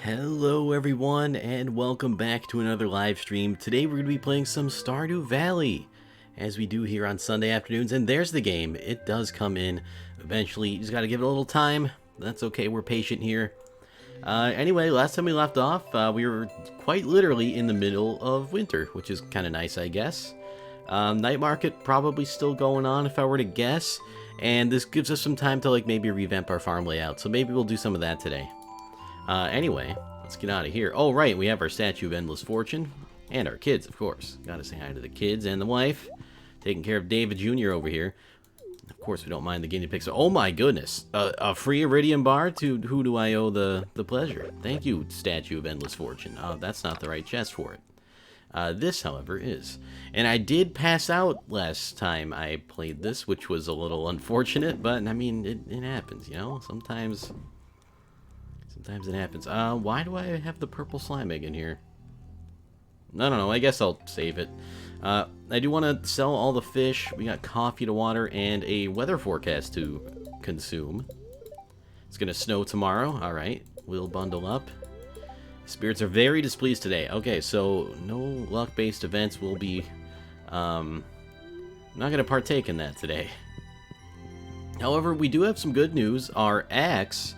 Hello everyone and welcome back to another live stream. Today we're going to be playing some Stardew Valley, as we do here on Sunday afternoons, and there's the game. It does come in eventually. You just got to give it a little time. That's okay, we're patient here. Anyway, last time we left off, we were quite literally in the middle of winter, which is kind of nice, I guess. Night market probably still going on if I were to guess, and this gives us some time to like maybe revamp our farm layout, so maybe we'll do some of that today. Anyway, let's get out of here. Oh, right, we have our Statue of Endless Fortune. And our kids, of course. Gotta say hi to the kids and the wife. Taking care of David Jr. over here. Of course, we don't mind the guinea pigs. Oh my goodness. A free iridium bar? To who do I owe the pleasure? Thank you, Statue of Endless Fortune. That's not the right chest for it. This, however, is. And I did pass out last time I played this, which was a little unfortunate, but, I mean, it happens, you know? Sometimes it happens. Why do I have the purple slime egg in here? I don't know. I guess I'll save it. I do want to sell all the fish. We got coffee to water and a weather forecast to consume. It's going to snow tomorrow. All right. We'll bundle up. Spirits are very displeased today. Okay, so no luck-based events will be... not going to partake in that today. However, we do have some good news. Our axe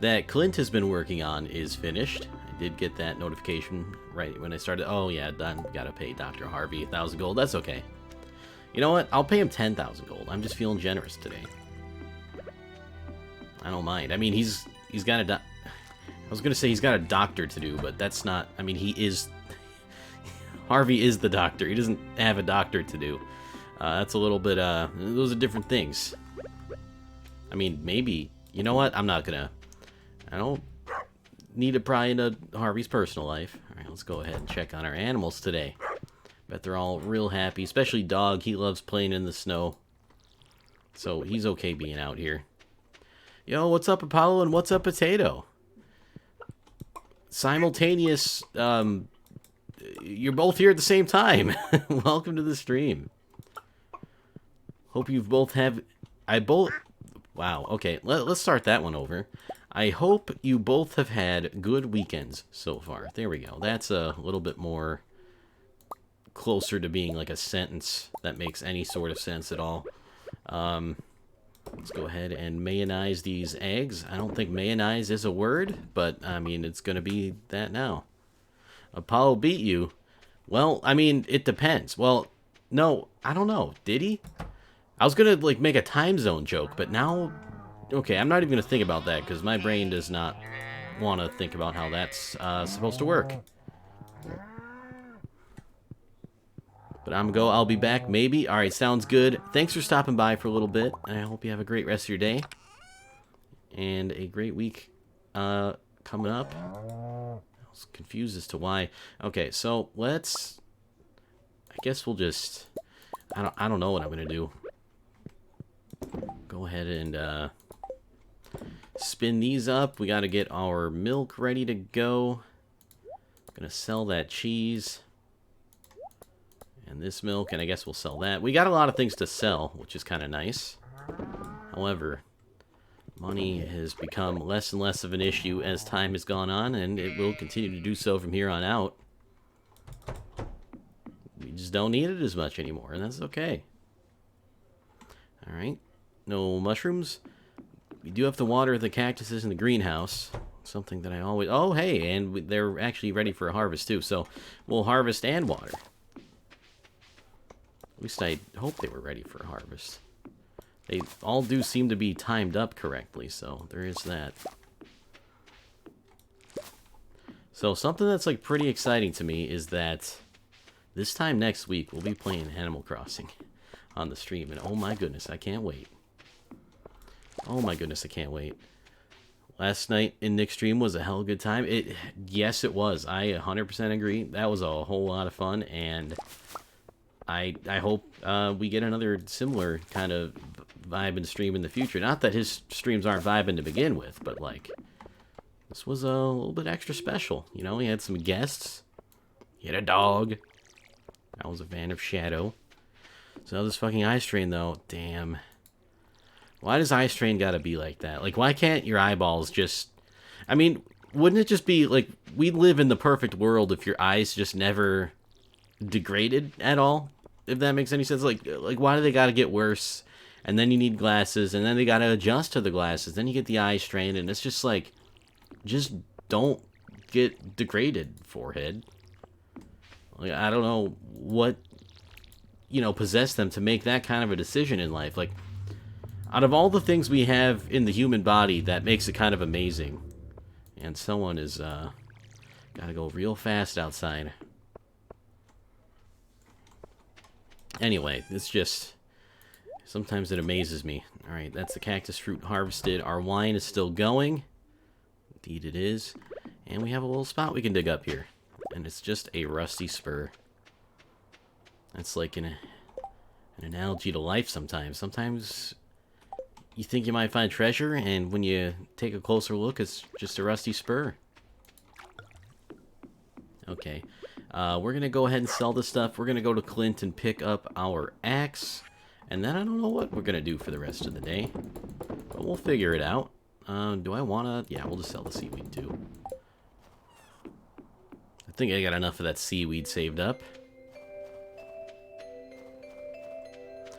that Clint has been working on is finished. I did get that notification right when I started. Oh yeah, done. Gotta pay Dr. Harvey 1,000 gold. That's okay. You know what? I'll pay him 10,000 gold. I'm just feeling generous today. I don't mind. I mean, he's got a I was gonna say he's got a doctor to do, but that's not. I mean, he is. Harvey is the doctor. He doesn't have a doctor to do. That's a little bit. Those are different things. I mean, maybe. You know what? I'm not gonna. I don't need to pry into Harvey's personal life. Alright, let's go ahead and check on our animals today. Bet they're all real happy, especially Dog. He loves playing in the snow. So he's okay being out here. Yo, what's up, Apollo, and what's up, Potato? Simultaneous, you're both here at the same time. Welcome to the stream. Hope you've both have... Wow, okay, let's start that one over. I hope you both have had good weekends so far. There we go. That's a little bit more closer to being like a sentence that makes any sort of sense at all. Let's go ahead and mayonnaise these eggs. I don't think mayonnaise is a word, but I mean, it's going to be that now. Apollo beat you. Well, I mean, it depends. Well, no, I don't know. Did he? I was going to like make a time zone joke, but now... Okay, I'm not even going to think about that, because my brain does not want to think about how that's supposed to work. But I'll be back, maybe. Alright, sounds good. Thanks for stopping by for a little bit, and I hope you have a great rest of your day. And a great week coming up. I was confused as to why. Okay, so let's... I guess we'll just... I don't know what I'm going to do. Go ahead and... spin these up. We got to get our milk ready to go. Gonna sell that cheese and this milk, and I guess we'll sell that. We got a lot of things to sell, which is kind of nice. However, money has become less and less of an issue as time has gone on, and it will continue to do so from here on out. We just don't need it as much anymore, and that's okay. Alright, no mushrooms. We do have to water the cactuses in the greenhouse. Something that I always... Oh, hey, and they're actually ready for a harvest, too. So, we'll harvest and water. At least I hope they were ready for a harvest. They all do seem to be timed up correctly, so there is that. So, something that's, like, pretty exciting to me is that this time next week, we'll be playing Animal Crossing on the stream. And, oh my goodness, I can't wait. Oh my goodness, I can't wait. Last night in Nick's stream was a hell of a good time. Yes, it was. I 100% agree. That was a whole lot of fun, and I hope we get another similar kind of vibe and stream in the future. Not that his streams aren't vibing to begin with, but like, this was a little bit extra special. You know, he had some guests. He had a dog. I was a fan of Shadow. So this fucking ice train, though, damn. Why does ice train gotta be like that? Like, why can't your eyeballs just... I mean, wouldn't it just be, like, we live in the perfect world if your eyes just never degraded at all? If that makes any sense. Like why do they gotta get worse? And then you need glasses, and then they gotta adjust to the glasses. Then you get the eye strain, and it's just like, just don't get degraded, forehead. Like, I don't know what, possessed them to make that kind of a decision in life. Like, out of all the things we have in the human body, that makes it kind of amazing. And someone is, gotta go real fast outside. Anyway, it's just... sometimes it amazes me. Alright, that's the cactus fruit harvested. Our wine is still going. Indeed it is. And we have a little spot we can dig up here. And it's just a rusty spur. That's like an analogy to life sometimes. Sometimes you think you might find treasure, and when you take a closer look, it's just a rusty spur. Okay. We're going to go ahead and sell this stuff. We're going to go to Clint and pick up our axe. And then I don't know what we're going to do for the rest of the day. But we'll figure it out. Do I want to... yeah, we'll just sell the seaweed too. I think I got enough of that seaweed saved up.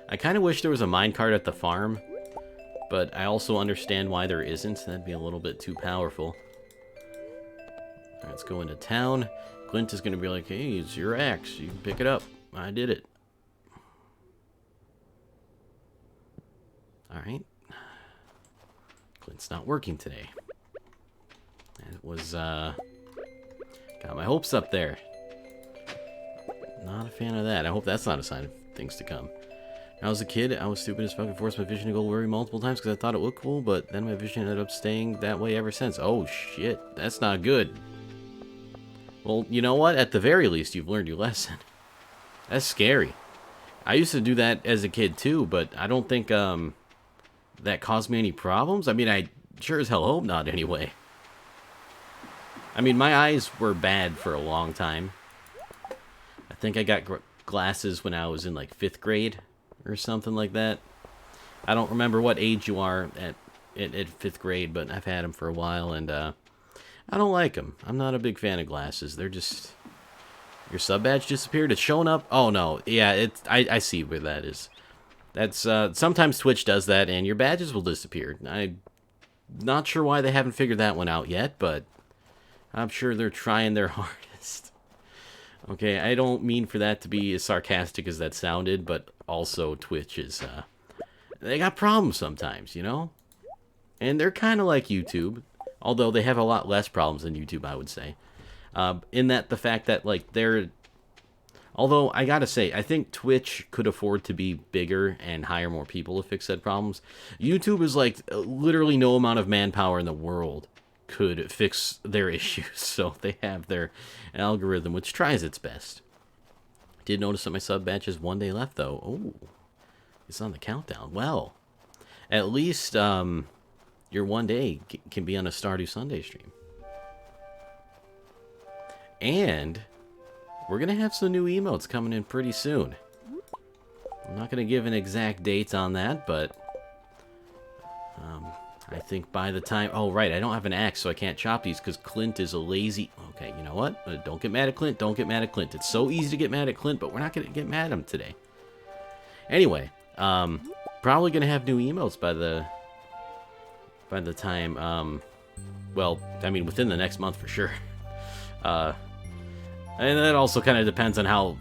I kind of wish there was a minecart at the farm. But I also understand why there isn't. That'd be a little bit too powerful. Alright, let's go into town. Clint is going to be like, hey, it's your axe. You can pick it up. I did it. Alright. Clint's not working today. It was, got my hopes up there. Not a fan of that. I hope that's not a sign of things to come. When I was a kid, I was stupid as fuck and forced my vision to go blurry multiple times because I thought it looked cool, but then my vision ended up staying that way ever since. Oh, shit. That's not good. Well, you know what? At the very least, you've learned your lesson. That's scary. I used to do that as a kid, too, but I don't think, that caused me any problems. I mean, I sure as hell hope not, anyway. I mean, my eyes were bad for a long time. I think I got glasses when I was in, like, 5th grade or something like that. I don't remember what age you are at 5th grade, but I've had them for a while, and, I don't like them. I'm not a big fan of glasses. They're just... your sub badge disappeared? It's showing up? Oh, no. Yeah, I see where that is. That's, sometimes Twitch does that, and your badges will disappear. I'm not sure why they haven't figured that one out yet, but I'm sure they're trying their hardest. Okay, I don't mean for that to be as sarcastic as that sounded, but also Twitch is, they got problems sometimes, you know? And they're kind of like YouTube. Although they have a lot less problems than YouTube, I would say. In that the fact that, like, they're... although, I gotta say, I think Twitch could afford to be bigger and hire more people to fix said problems. YouTube is, like, literally no amount of manpower in the world could fix their issues. So they have their algorithm, which tries its best. Did notice that my sub batch has 1 day left, though. Oh, it's on the countdown. Well, at least, your 1 day can be on a Stardew Sunday stream. And we're going to have some new emotes coming in pretty soon. I'm not going to give an exact date on that, but I think by the time... oh, right, I don't have an axe, so I can't chop these because Clint is a lazy... okay, you know what? Don't get mad at Clint. Don't get mad at Clint. It's so easy to get mad at Clint, but we're not going to get mad at him today. Anyway, probably going to have new emotes by the time, well, I mean, within the next month for sure. And that also kind of depends on how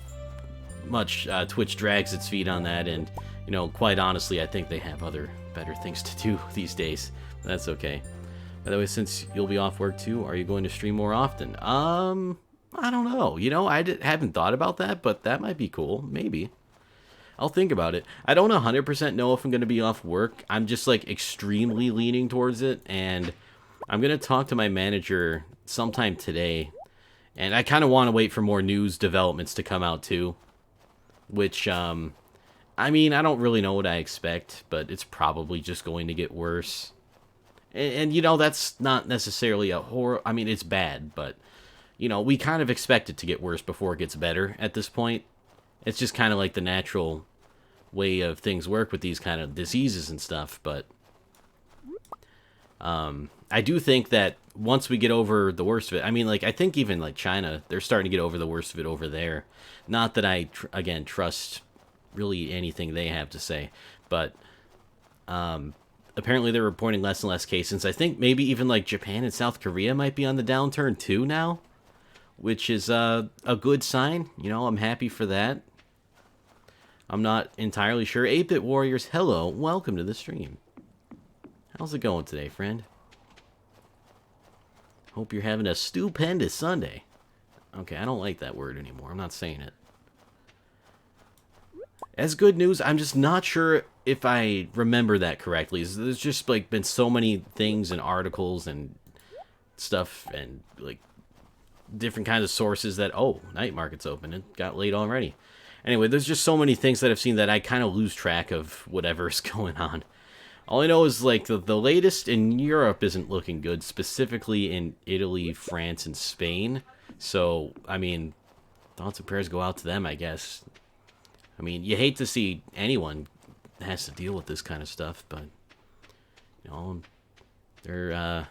much Twitch drags its feet on that, and, you know, quite honestly, I think they have other better things to do these days. That's okay. By the way, since you'll be off work too, are you going to stream more often? I don't know. You know, I haven't thought about that, but that might be cool. Maybe. I'll think about it. I don't 100% know if I'm going to be off work. I'm just, like, extremely leaning towards it, and I'm going to talk to my manager sometime today, and I kind of want to wait for more news developments to come out, too, which, I mean, I don't really know what I expect, but it's probably just going to get worse. And you know, that's not necessarily a horror... I mean, it's bad, but, you know, we kind of expect it to get worse before it gets better at this point. It's just kind of like the natural way of things work with these kind of diseases and stuff, but I do think that once we get over the worst of it, I mean, like, I think even, like, China, they're starting to get over the worst of it over there. Not that I, again, trust really anything they have to say, but apparently they're reporting less and less cases. I think maybe even, like, Japan and South Korea might be on the downturn, too, now, which is a good sign. You know, I'm happy for that. I'm not entirely sure. 8-Bit Warriors, hello, welcome to the stream. How's it going today, friend? Hope you're having a stupendous Sunday. Okay, I don't like that word anymore. I'm not saying it. As good news, I'm just not sure if I remember that correctly. There's just, like, been so many things and articles and stuff and, like, different kinds of sources that, oh, night market's open. It got late already. Anyway, there's just so many things that I've seen that I kind of lose track of whatever's going on. All I know is, like, the latest in Europe isn't looking good, specifically in Italy, France, and Spain. So, I mean, thoughts and prayers go out to them, I guess. I mean, you hate to see anyone has to deal with this kind of stuff, but, you know, they're,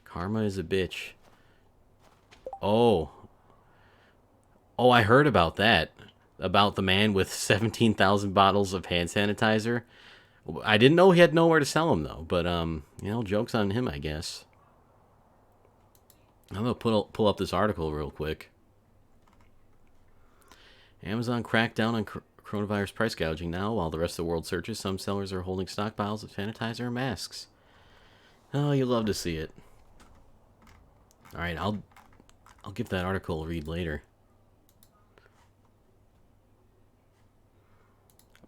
karma is a bitch. Oh, I heard about that. About the man with 17,000 bottles of hand sanitizer. I didn't know he had nowhere to sell them, though. But, you know, joke's on him, I guess. I'm going to pull up this article real quick. Amazon cracked down on coronavirus price gouging now. While the rest of the world searches, some sellers are holding stockpiles of sanitizer and masks. Oh, you love to see it. All right, I'll give that article a read later.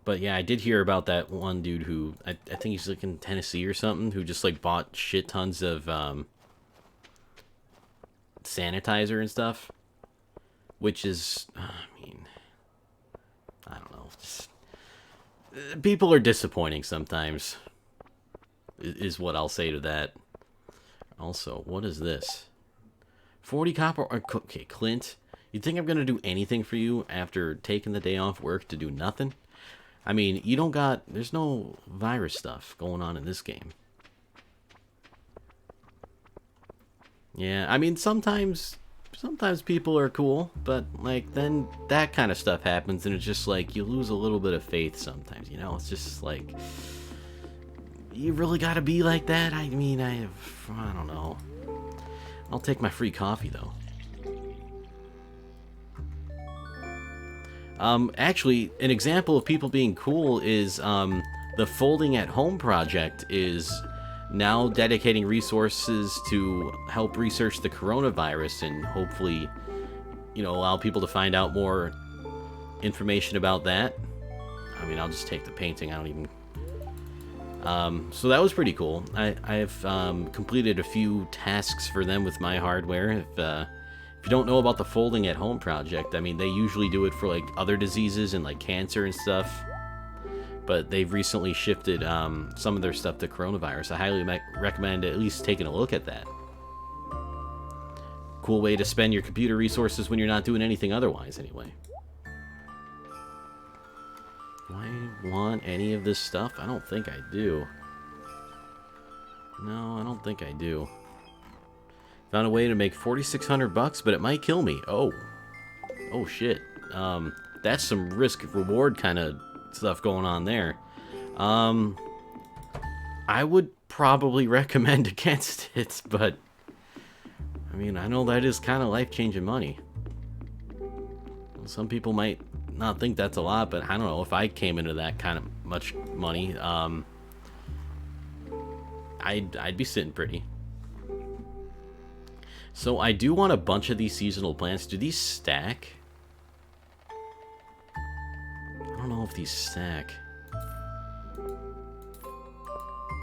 But yeah, I did hear about that one dude who, I think he's like in Tennessee or something, who just like bought shit tons of sanitizer and stuff. Which is, I mean, I don't know. Just, people are disappointing sometimes, is what I'll say to that. Also, what is this? 40 copper, okay, Clint, you think I'm going to do anything for you after taking the day off work to do nothing? I mean, you don't got... There's no virus stuff going on in this game. Yeah, I mean, sometimes people are cool, but, like, then that kind of stuff happens, and it's just, like, you lose a little bit of faith sometimes, you know? It's just, like... You really gotta be like that? I mean, I don't know. I'll take my free coffee, though. Actually, an example of people being cool is the Folding at Home project is now dedicating resources to help research the coronavirus and hopefully, you know, allow people to find out more information about that. I mean, I'll just take the painting. I don't even... so that was pretty cool. I have completed a few tasks for them with my hardware. If you don't know about the Folding at Home project, I mean, they usually do it for, like, other diseases and, like, cancer and stuff. But they've recently shifted some of their stuff to coronavirus. I highly recommend at least taking a look at that. Cool way to spend your computer resources when you're not doing anything otherwise, anyway. Do I want any of this stuff? I don't think I do. No, I don't think I do. Found a way to make 4,600 bucks, but it might kill me. Oh. Oh, shit. That's some risk-reward kind of stuff going on there. I would probably recommend against it, but... I mean, I know that is kind of life-changing money. Some people might not think that's a lot, but I don't know. If I came into that kind of much money, I'd be sitting pretty. So I do want a bunch of these seasonal plants. Do these stack? I don't know if these stack.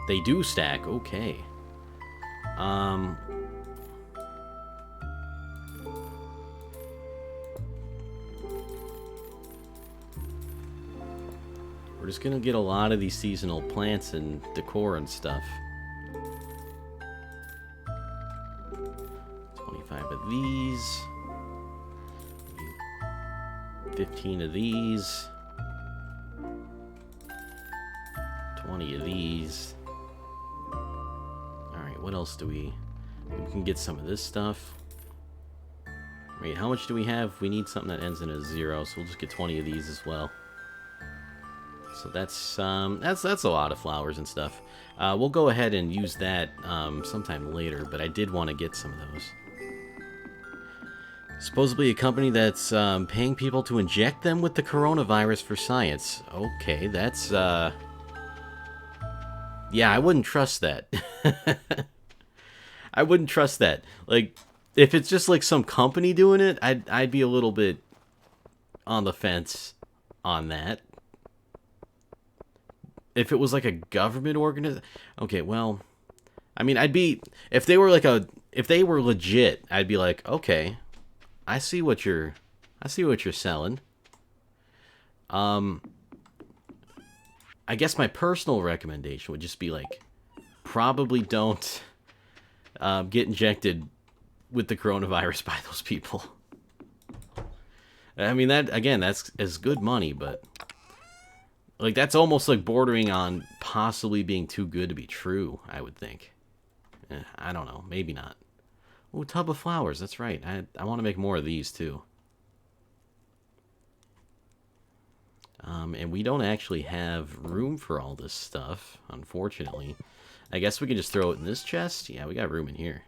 They do stack. Okay. We're just gonna get a lot of these seasonal plants and decor and stuff. 25 of these. 15 of these. 20 of these. what else do we can get some of this stuff. Wait, how much do we have? We need something that ends in a 0, so we'll just get 20 of these as well. So that's a lot of flowers and stuff. We'll go ahead and use that sometime later, but I did want to get some of those. Supposedly a company that's paying people to inject them with the coronavirus for science. Okay, that's yeah, I wouldn't trust that. I wouldn't trust that. Like, if it's just like some company doing it, I'd be a little bit on the fence on that. If it was like a government organization, okay, well, I mean, I'd be, if they were legit, I'd be like, okay, I see what you're selling. I guess my personal recommendation would just be like, probably don't get injected with the coronavirus by those people. I mean, that, again, that's as good money, but like, that's almost like bordering on possibly being too good to be true, I would think. I don't know. Maybe not. Oh, tub of flowers. That's right. I want to make more of these, too. And we don't actually have room for all this stuff, unfortunately. I guess we can just throw it in this chest. Yeah, we got room in here.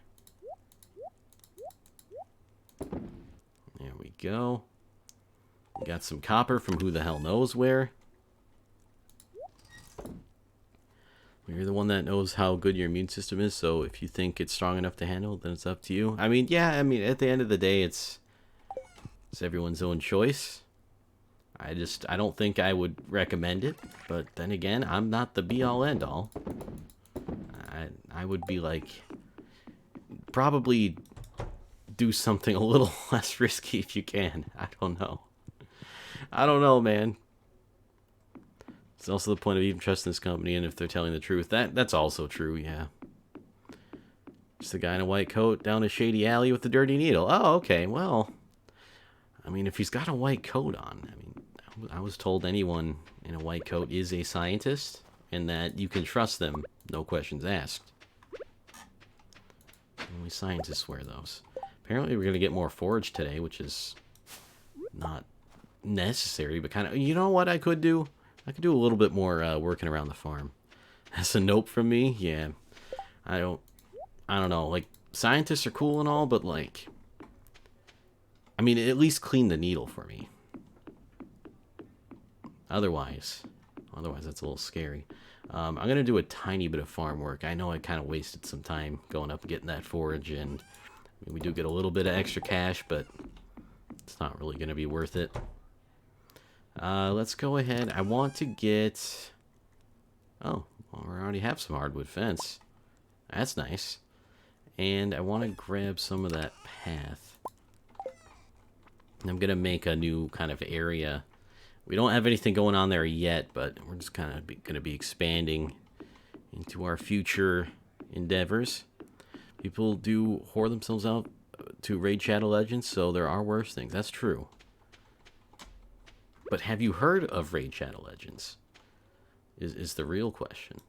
There we go. We got some copper from who the hell knows where. You're the one that knows how good your immune system is, so if you think it's strong enough to handle it, then it's up to you. I mean, yeah, I mean, at the end of the day, it's everyone's own choice. I don't think I would recommend it, but then again, I'm not the be-all, end-all. I would be like, probably do something a little less risky if you can. I don't know. I don't know, man. It's also the point of even trusting this company, and if they're telling the truth, that's also true, yeah. Just a guy in a white coat down a shady alley with a dirty needle. Oh, okay, well, I mean, if he's got a white coat on, I mean, I was told anyone in a white coat is a scientist, and that you can trust them, no questions asked. Only scientists wear those. Apparently we're going to get more forage today, which is not necessary, but kind of, you know what I could do? I could do a little bit more working around the farm. That's a note from me. Yeah, I don't know. Like, scientists are cool and all, but like, I mean, at least clean the needle for me. Otherwise, that's a little scary. I'm gonna do a tiny bit of farm work. I know I kind of wasted some time going up and getting that forage, and I mean, we do get a little bit of extra cash, but it's not really gonna be worth it. Let's go ahead. I want to get... Oh, well, we already have some hardwood fence. That's nice. And I want to grab some of that path. I'm going to make a new kind of area. We don't have anything going on there yet, but we're just kind of going to be expanding into our future endeavors. People do whore themselves out to Raid Shadow Legends, so there are worse things. That's true. But have you heard of Raid Shadow Legends? Is the real question.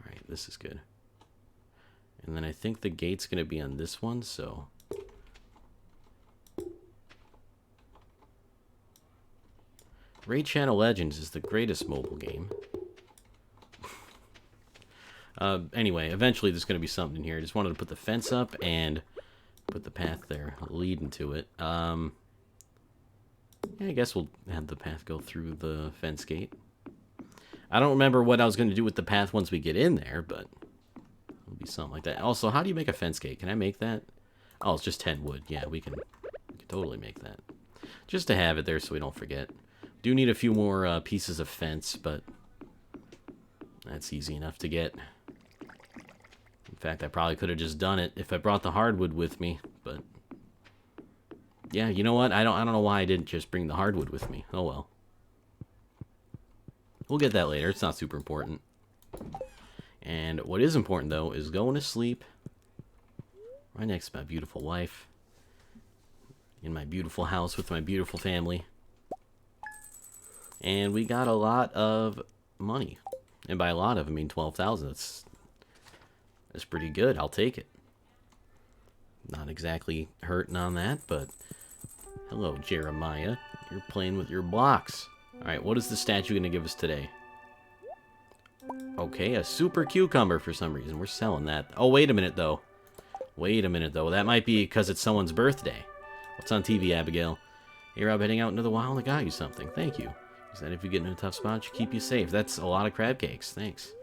Alright, this is good. And then I think the gate's going to be on this one, so... Raid Shadow Legends is the greatest mobile game. Anyway, eventually there's going to be something in here. I just wanted to put the fence up and put the path there leading to it. Yeah, I guess we'll have the path go through the fence gate. I don't remember what I was going to do with the path once we get in there, but it'll be something like that. Also, how do you make a fence gate? Can I make that? Oh, it's just 10 wood. Yeah, we can totally make that. Just to have it there so we don't forget. Do need a few more pieces of fence, but that's easy enough to get. In fact, I probably could have just done it if I brought the hardwood with me, but... Yeah, you know what? I don't know why I didn't just bring the hardwood with me. Oh well. We'll get that later. It's not super important. And what is important, though, is going to sleep right next to my beautiful wife. In my beautiful house with my beautiful family. And we got a lot of money. And by a lot of, I mean 12,000. That's pretty good. I'll take it. Not exactly hurting on that, but hello, Jeremiah. You're playing with your blocks. Alright, what is the statue going to give us today? Okay, a super cucumber for some reason. We're selling that. Oh, wait a minute, though. Wait a minute, though. That might be because it's someone's birthday. What's on TV, Abigail? Hey, Rob, heading out into the wild. I got you something. Thank you. He said if you get in a tough spot, it should keep you safe. That's a lot of crab cakes. Thanks.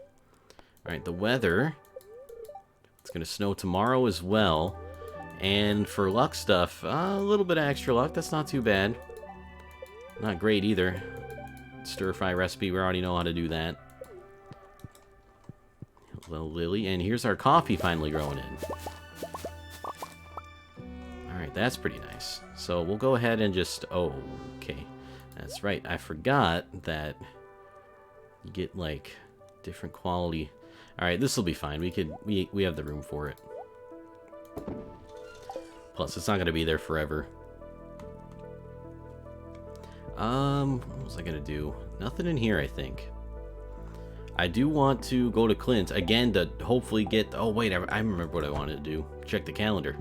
Alright, the weather. It's going to snow tomorrow as well. And for luck stuff, a little bit of extra luck. That's not too bad. Not great either. Stir-fry recipe. We already know how to do that. Hello, Lily. And here's our coffee finally growing in. Alright, that's pretty nice. So we'll go ahead and just... Oh, okay. That's right. I forgot that you get, like, different quality... Alright, this will be fine. We have the room for it. Plus, it's not going to be there forever. What was I going to do? Nothing in here, I think. I do want to go to Clint again to hopefully get... Oh, wait, I remember what I wanted to do. Check the calendar.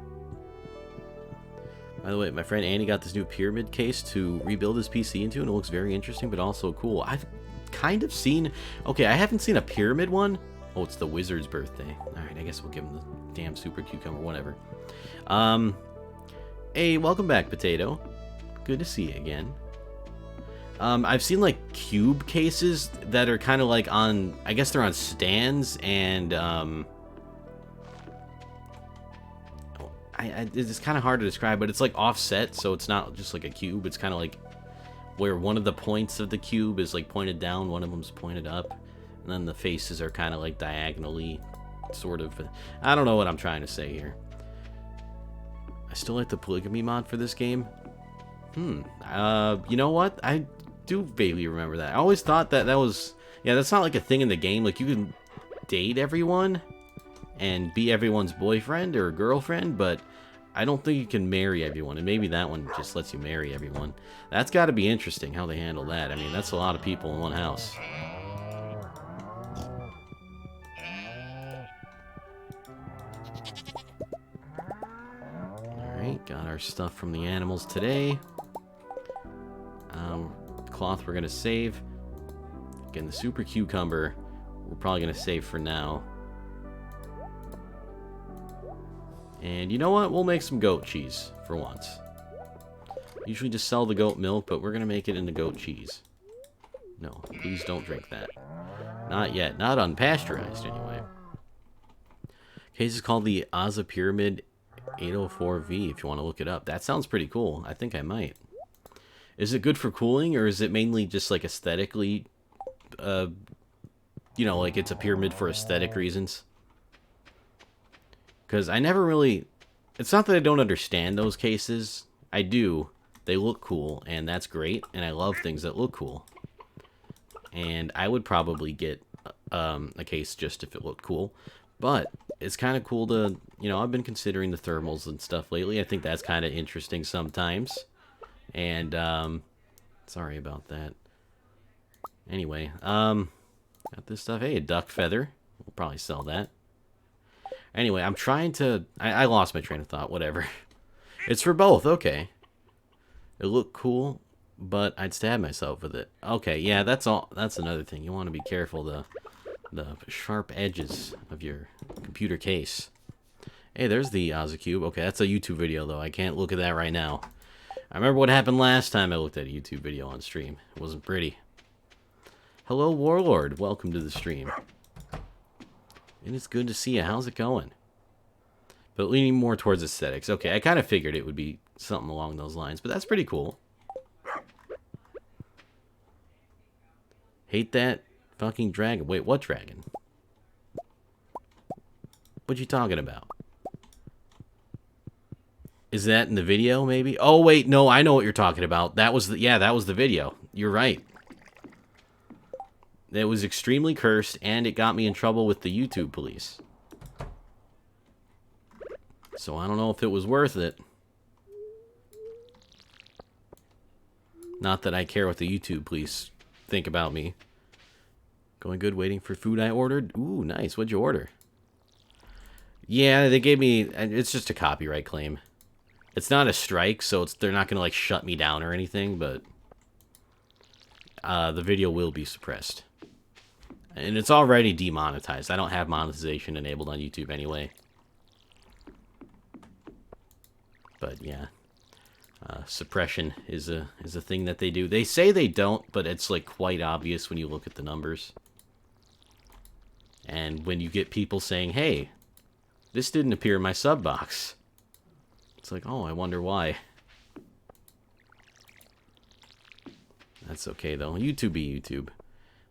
By the way, my friend Andy got this new pyramid case to rebuild his PC into, and it looks very interesting, but also cool. I've kind of seen... Okay, I haven't seen a pyramid one. Oh, it's the wizard's birthday. Alright, I guess we'll give him the damn super cucumber, whatever. Hey, welcome back, Potato. Good to see you again. I've seen, like, cube cases that are kind of, like, on... I guess they're on stands, and, it's kind of hard to describe, but it's, like, offset, so it's not just, like, a cube. It's kind of, like, where one of the points of the cube is, like, pointed down, one of them's pointed up, and then the faces are kind of, like, diagonally, sort of... I don't know what I'm trying to say here. I still like the polygamy mod for this game. You know what? I do vaguely remember that. I always thought that was... Yeah, that's not like a thing in the game. Like, you can date everyone and be everyone's boyfriend or girlfriend, but I don't think you can marry everyone. And maybe that one just lets you marry everyone. That's got to be interesting how they handle that. I mean, that's a lot of people in one house. Alright, got our stuff from the animals today. Cloth we're going to save. Again, the super cucumber we're probably going to save for now. And you know what? We'll make some goat cheese for once. Usually just sell the goat milk, but we're going to make it into goat cheese. No, please don't drink that. Not yet. Not unpasteurized, anyway. Case is called the Aza Pyramid 804V, if you want to look it up. That sounds pretty cool. I think I might. Is it good for cooling, or is it mainly just, like, aesthetically, you know, like it's a pyramid for aesthetic reasons? Because I never really... It's not that I don't understand those cases. I do. They look cool, and that's great, and I love things that look cool. And I would probably get a case just if it looked cool. But it's kind of cool to... You know, I've been considering the thermals and stuff lately. I think that's kind of interesting sometimes. And, sorry about that. Anyway, got this stuff. Hey, a duck feather. We'll probably sell that. Anyway, I'm trying to... I lost my train of thought. Whatever. It's for both. Okay. It looked cool, but I'd stab myself with it. Okay, yeah, that's all. That's another thing. You want to be careful the sharp edges of your computer case. Hey, there's the Oza Cube. Okay, that's a YouTube video, though. I can't look at that right now. I remember what happened last time I looked at a YouTube video on stream. It wasn't pretty. Hello, Warlord. Welcome to the stream. It is good to see you. How's it going? But leaning more towards aesthetics. Okay, I kind of figured it would be something along those lines, but that's pretty cool. Hate that fucking dragon. Wait, what dragon? What you talking about? Is that in the video, maybe? Oh, wait, no, I know what you're talking about. That was the... Yeah, that was the video. You're right. It was extremely cursed, and it got me in trouble with the YouTube police. So I don't know if it was worth it. Not that I care what the YouTube police think about me. Going good, waiting for food I ordered. Ooh, nice. What'd you order? Yeah, they gave me... It's just a copyright claim. It's not a strike, so they're not going to, like, shut me down or anything, but... the video will be suppressed. And it's already demonetized. I don't have monetization enabled on YouTube anyway. But, yeah. Suppression is a thing that they do. They say they don't, but it's, like, quite obvious when you look at the numbers. And when you get people saying, hey, this didn't appear in my sub box. It's like, oh, I wonder why. That's okay, though. YouTube be YouTube.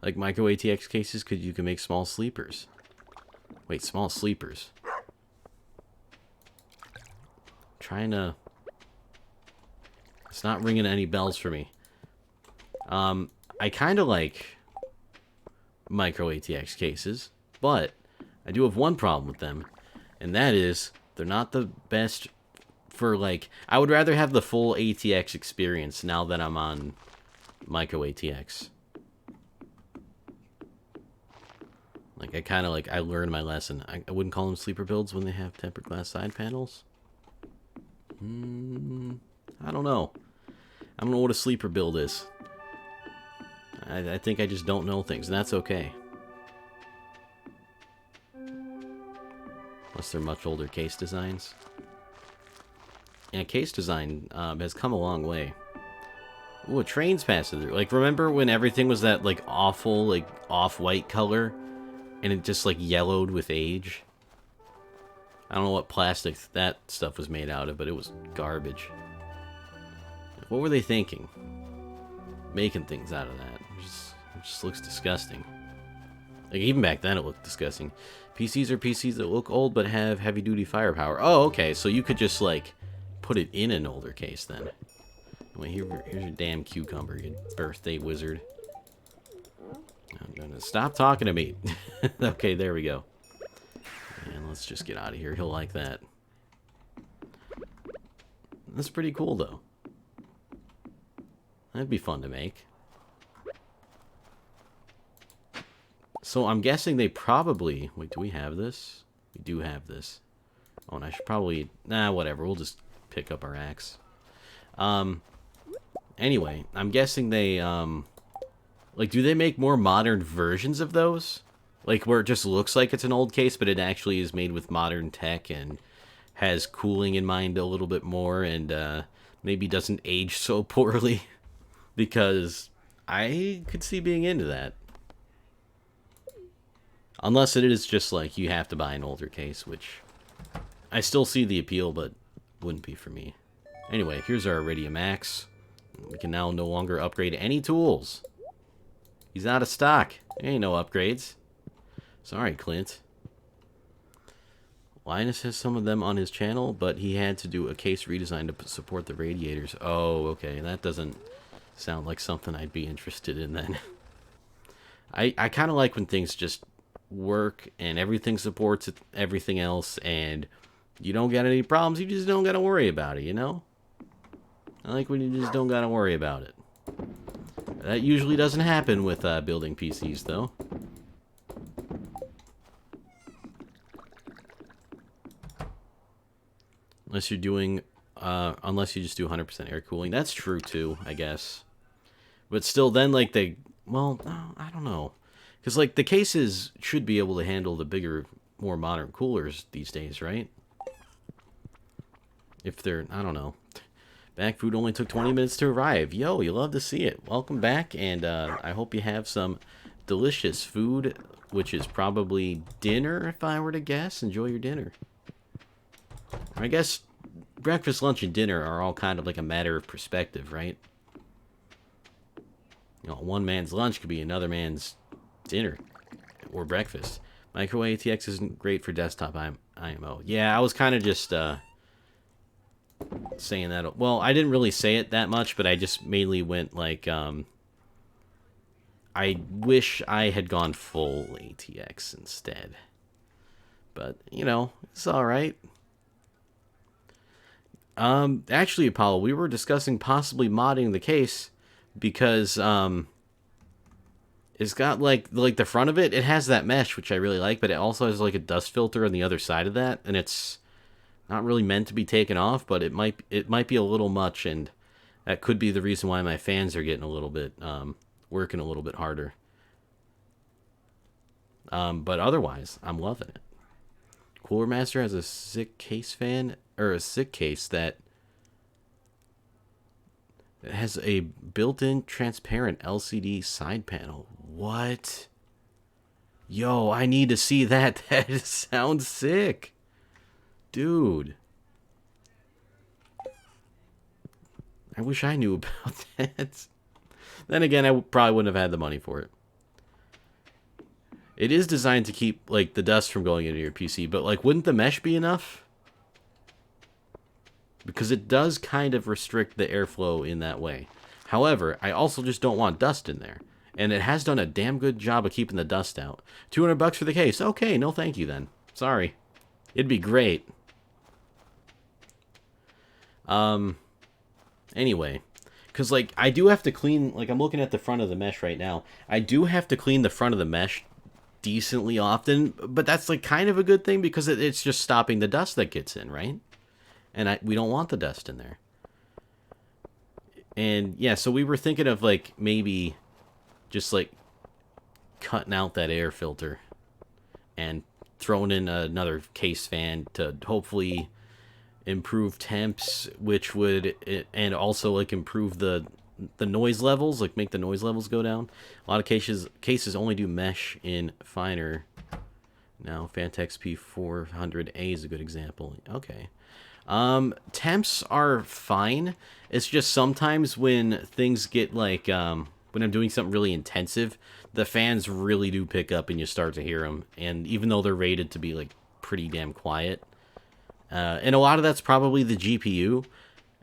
Like micro ATX cases, you can make small sleepers. Wait, small sleepers. Trying to... It's not ringing any bells for me. I kind of like micro ATX cases, but I do have one problem with them, and that is they're not the best for, like... I would rather have the full ATX experience now that I'm on micro ATX. Like, I kind of, like, I learned my lesson. I wouldn't call them sleeper builds when they have tempered glass side panels. I don't know. I don't know what a sleeper build is. I think I just don't know things, and that's okay. Unless they're much older case designs. And case design has come a long way. Ooh, a train's passing through. Like, remember when everything was that, like, awful, like, off-white color? And it just, like, yellowed with age? I don't know what plastic that stuff was made out of, but it was garbage. What were they thinking? Making things out of that. It just looks disgusting. Like, even back then it looked disgusting. PCs are PCs that look old but have heavy-duty firepower. Oh, okay, so you could just, like, put it in an older case then. Wait, here's your damn cucumber, you birthday wizard. I'm gonna stop talking to me. Okay, there we go. And let's just get out of here. He'll like that. That's pretty cool, though. That'd be fun to make. So I'm guessing they probably... Wait, do we have this? We do have this. Oh, and I should probably... Nah, whatever. We'll just pick up our axe. Anyway, I'm guessing they... Like, do they make more modern versions of those? Like, where it just looks like it's an old case, but it actually is made with modern tech and has cooling in mind a little bit more and maybe doesn't age so poorly? Because I could see being into that. Unless it is just like you have to buy an older case, which I still see the appeal, but wouldn't be for me. Anyway, here's our Iridium axe. We can now no longer upgrade any tools. He's out of stock. There ain't no upgrades. Sorry, Clint. Linus has some of them on his channel, but he had to do a case redesign to support the radiators. Oh, okay. That doesn't sound like something I'd be interested in then. I kind of like when things just work and everything supports everything else and you don't got any problems. You just don't got to worry about it, you know? I like when you just don't got to worry about it. That usually doesn't happen with building PCs, though. Unless you're doing, unless you just do 100% air cooling. That's true, too, I guess. But still, then, like, well, I don't know. Because, like, the cases should be able to handle the bigger, more modern coolers these days, right? If they're, I don't know. Back food only took 20 minutes to arrive. Yo, you love to see it. Welcome back, and I hope you have some delicious food, which is probably dinner, if I were to guess. Enjoy your dinner. I guess breakfast, lunch, and dinner are all kind of like a matter of perspective, right? You know, one man's lunch could be another man's dinner or breakfast. Micro ATX isn't great for desktop IMO. Yeah, I was kind of just... saying that. Well, I didn't really say it that much, but I just mainly went like I wish I had gone full ATX instead, but you know, it's all right. Actually, Apollo, we were discussing possibly modding the case because It's got like the front of it. It has that mesh, which I really like, but it also has like a dust filter on the other side of that, and it's not really meant to be taken off. But it might be a little much, and that could be the reason why my fans are getting a little bit working a little bit harder. But otherwise, I'm loving it. Cooler Master has a sick case fan or a sick case that has a built-in transparent LCD side panel. What? Yo, I need to see that. That sounds sick. Dude. I wish I knew about that. Then again, I probably wouldn't have had the money for it. It is designed to keep, like, the dust from going into your PC, but, like, wouldn't the mesh be enough? Because it does kind of restrict the airflow in that way. However, I also just don't want dust in there. And it has done a damn good job of keeping the dust out. $200 for the case. Okay, no thank you then. Sorry. It'd be great. Anyway. Because, like, I do have to clean... Like, I'm looking at the front of the mesh right now. I do have to clean the front of the mesh decently often. But that's, like, kind of a good thing because it's just stopping the dust that gets in, right? And we don't want the dust in there. And, yeah, so we were thinking of, like, maybe just, like, cutting out that air filter and throwing in another case fan to hopefully improve temps, which would, and also, like, improve the noise levels, like, make the noise levels go down. A lot of cases only do mesh in finer. Now, Fantex P400A is a good example. Okay. Temps are fine. It's just sometimes when things get like, when I'm doing something really intensive, the fans really do pick up and you start to hear them. And even though they're rated to be like pretty damn quiet, and a lot of that's probably the GPU.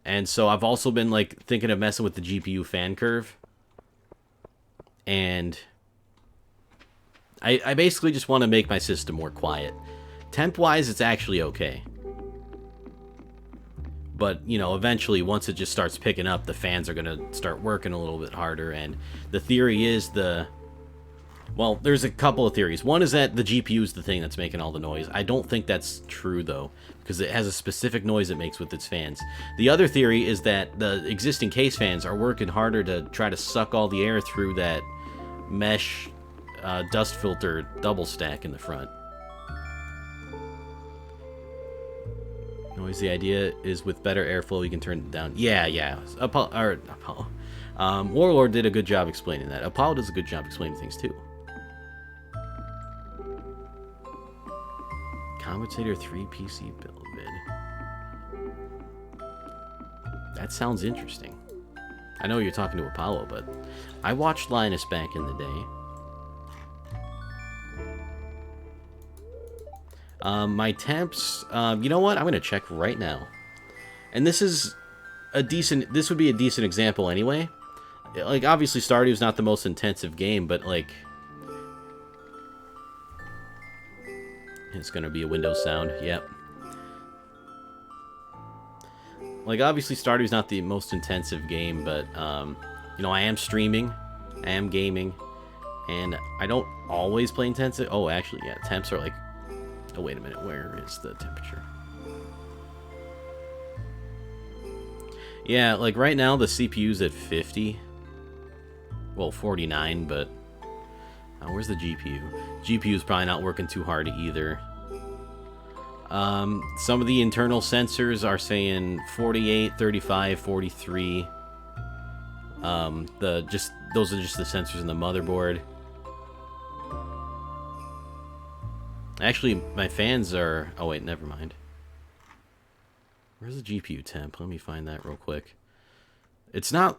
And so I've also been like thinking of messing with the GPU fan curve. And I basically just want to make my system more quiet. Temp-wise, it's actually okay. But, you know, eventually, once it just starts picking up, the fans are going to start working a little bit harder. And the theory is well, there's a couple of theories. One is that the GPU is the thing that's making all the noise. I don't think that's true, though, because it has a specific noise it makes with its fans. The other theory is that the existing case fans are working harder to try to suck all the air through that mesh dust filter double stack in the front. Noise, the idea is with better airflow, you can turn it down. Yeah. Apollo. Warlord did a good job explaining that. Apollo does a good job explaining things, too. Compensator 3 PC build vid. That sounds interesting. I know you're talking to Apollo, but I watched Linus back in the day. My temps, you know what? I'm going to check right now. And this would be a decent example anyway. Like, obviously Stardew's not the most intensive game, but, like, it's going to be a Windows sound, yep. Like, obviously Stardew's not the most intensive game, but, you know, I am streaming, I am gaming, and I don't always play intensive. Oh, actually, yeah, temps are, like, oh, wait a minute. Where is the temperature? Yeah, like right now the CPU's at 50. Well, 49, but... where's the GPU? GPU's probably not working too hard either. Some of the internal sensors are saying 48, 35, 43. Those are just the sensors in the motherboard. Actually, my fans are... oh, wait, never mind. Where's the GPU temp? Let me find that real quick. It's not...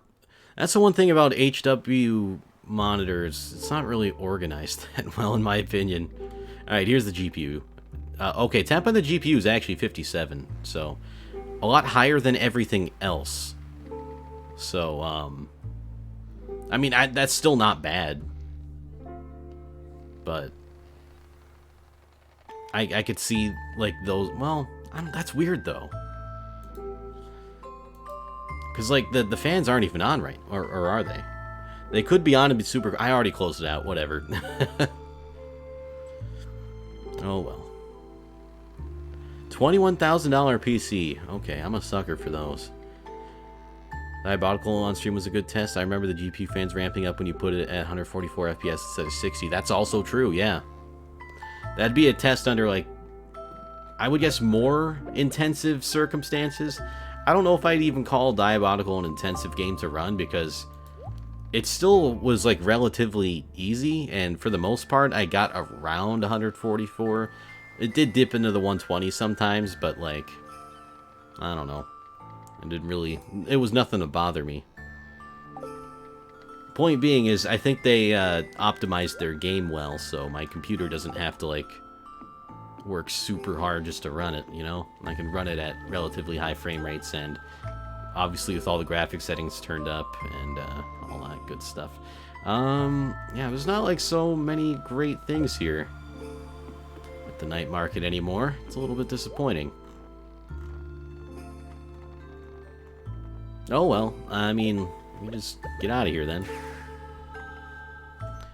that's the one thing about HW monitors. It's not really organized that well, in my opinion. Alright, here's the GPU. Okay, temp on the GPU is actually 57. So, a lot higher than everything else. So, I mean, that's still not bad. But... I could see, like, those... well, that's weird, though. Because, like, the fans aren't even on right. Or are they? They could be on and be super... I already closed it out. Whatever. Oh, well. $21,000 PC. Okay, I'm a sucker for those. Diabolical on stream was a good test. I remember the GPU fans ramping up when you put it at 144 FPS instead of 60. That's also true, yeah. That'd be a test under, like, I would guess more intensive circumstances. I don't know if I'd even call Diabolical an intensive game to run, because it still was, like, relatively easy, and for the most part, I got around 144. It did dip into the 120 sometimes, but, like, I don't know. It didn't really... It was nothing to bother me. Point being is, I think they optimized their game well, so my computer doesn't have to, like, work super hard just to run it, you know? I can run it at relatively high frame rates, and obviously with all the graphics settings turned up, and all that good stuff. Yeah, there's not, like, so many great things here at the night market anymore. It's a little bit disappointing. Oh, well, I mean, we just get out of here then.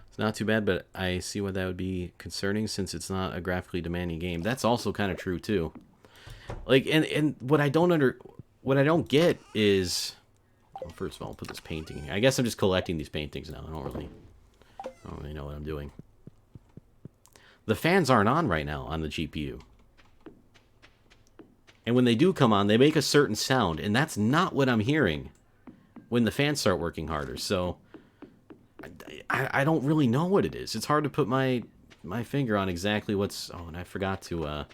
It's not too bad, but I see why that would be concerning since it's not a graphically demanding game. That's also kind of true, too. Like, and what I don't get is... Well, first of all, I'll put this painting in here. I guess I'm just collecting these paintings now. I don't really know what I'm doing. The fans aren't on right now on the GPU. And when they do come on, they make a certain sound, and that's not what I'm hearing when the fans start working harder. So I don't really know what it is. It's hard to put my finger on exactly what's... Oh, and I forgot to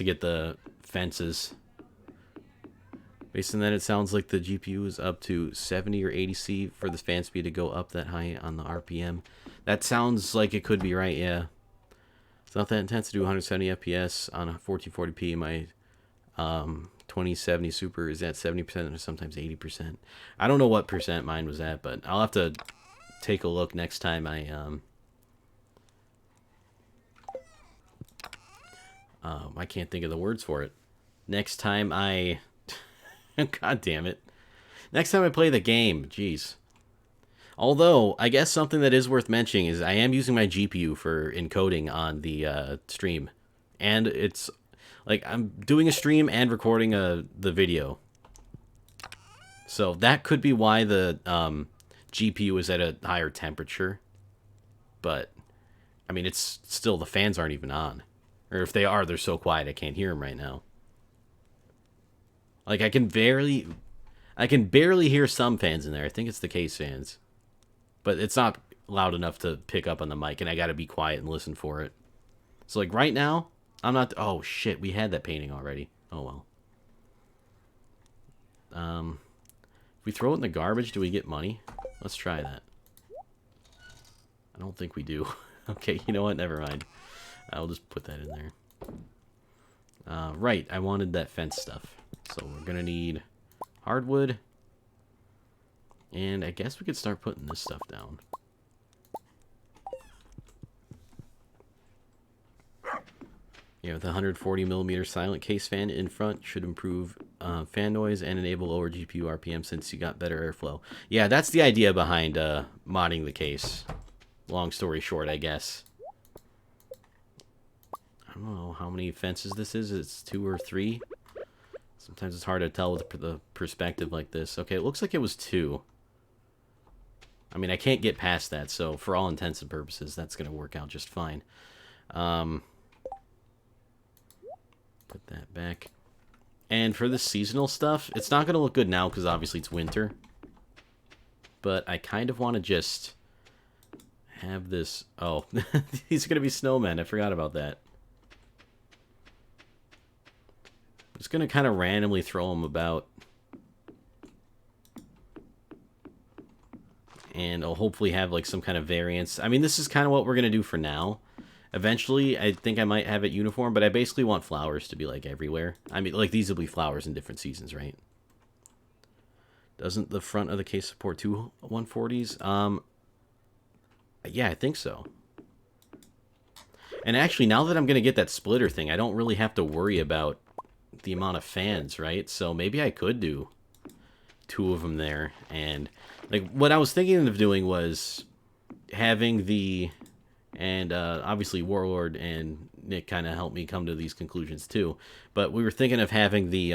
get the fences. Based on that, it sounds like the GPU is up to 70 or 80 C for the fan speed to go up that high on the RPM. That sounds like it could be right, yeah. It's not that intense to do 170 FPS on a 1440p. My 2070 Super is at 70% or sometimes 80%. I don't know what percent mine was at, but I'll have to take a look next time I can't think of the words for it. Next time I... God damn it. Next time I play the game, jeez. Although, I guess something that is worth mentioning is I am using my GPU for encoding on the stream. And it's, like, I'm doing a stream and recording the video. So that could be why the GPU is at a higher temperature. But, I mean, it's still, the fans aren't even on. Or if they are, they're so quiet I can't hear them right now. Like, I can barely hear some fans in there. I think it's the case fans. But it's not loud enough to pick up on the mic, and I gotta be quiet and listen for it. So, like, right now, I'm not... Oh, shit, we had that painting already. Oh, well. If we throw it in the garbage, do we get money? Let's try that. I don't think we do. Okay, you know what? Never mind. I'll just put that in there. Right, I wanted that fence stuff. So we're gonna need hardwood. And I guess we could start putting this stuff down. Yeah, with a 140mm silent case fan in front should improve fan noise and enable lower GPU RPM since you got better airflow. Yeah, that's the idea behind modding the case. Long story short, I guess. I don't know how many fences this is. It's 2 or 3. Sometimes it's hard to tell with the perspective like this. Okay, it looks like it was 2. I mean, I can't get past that, so for all intents and purposes, that's going to work out just fine. Put that back. And for the seasonal stuff, it's not going to look good now because obviously it's winter. But I kind of want to just have this... Oh, these are going to be snowmen. I forgot about that. I'm just going to kind of randomly throw them about. And I'll hopefully have like some kind of variance. I mean, this is kind of what we're going to do for now. Eventually, I think I might have it uniform, but I basically want flowers to be like everywhere. I mean, like these will be flowers in different seasons, right? Doesn't the front of the case support 2 140s? Yeah, I think so. And actually, now that I'm going to get that splitter thing, I don't really have to worry about the amount of fans, right? So maybe I could do two of them there. And like what I was thinking of doing was having the, and obviously Warlord and Nick kind of helped me come to these conclusions too. But we were thinking of having the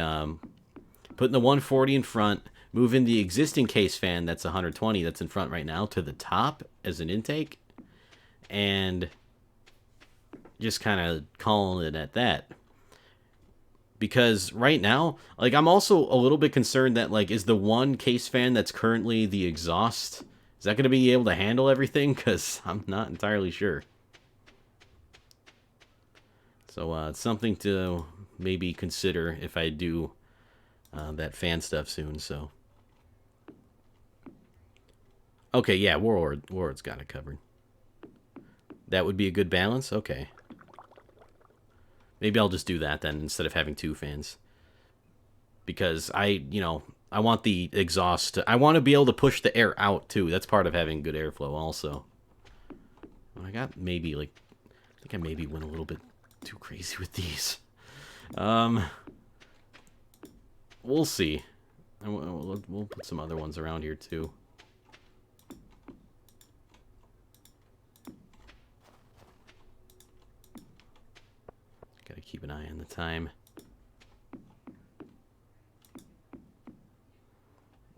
putting the 140 in front, moving the existing case fan that's 120 that's in front right now to the top as an intake, and just kind of calling it at that. Because right now, like, I'm also a little bit concerned that, like, is the one case fan that's currently the exhaust, is that going to be able to handle everything? Because I'm not entirely sure. So it's something to maybe consider if I do that fan stuff soon. So okay, yeah, Warlord's got it covered. That would be a good balance. Okay, maybe I'll just do that then instead of having two fans, because I want the exhaust. I want to be able to push the air out too. That's part of having good airflow also. I got maybe like, I think I maybe went a little bit too crazy with these. We'll see. We'll put some other ones around here too. Gotta keep an eye on the time.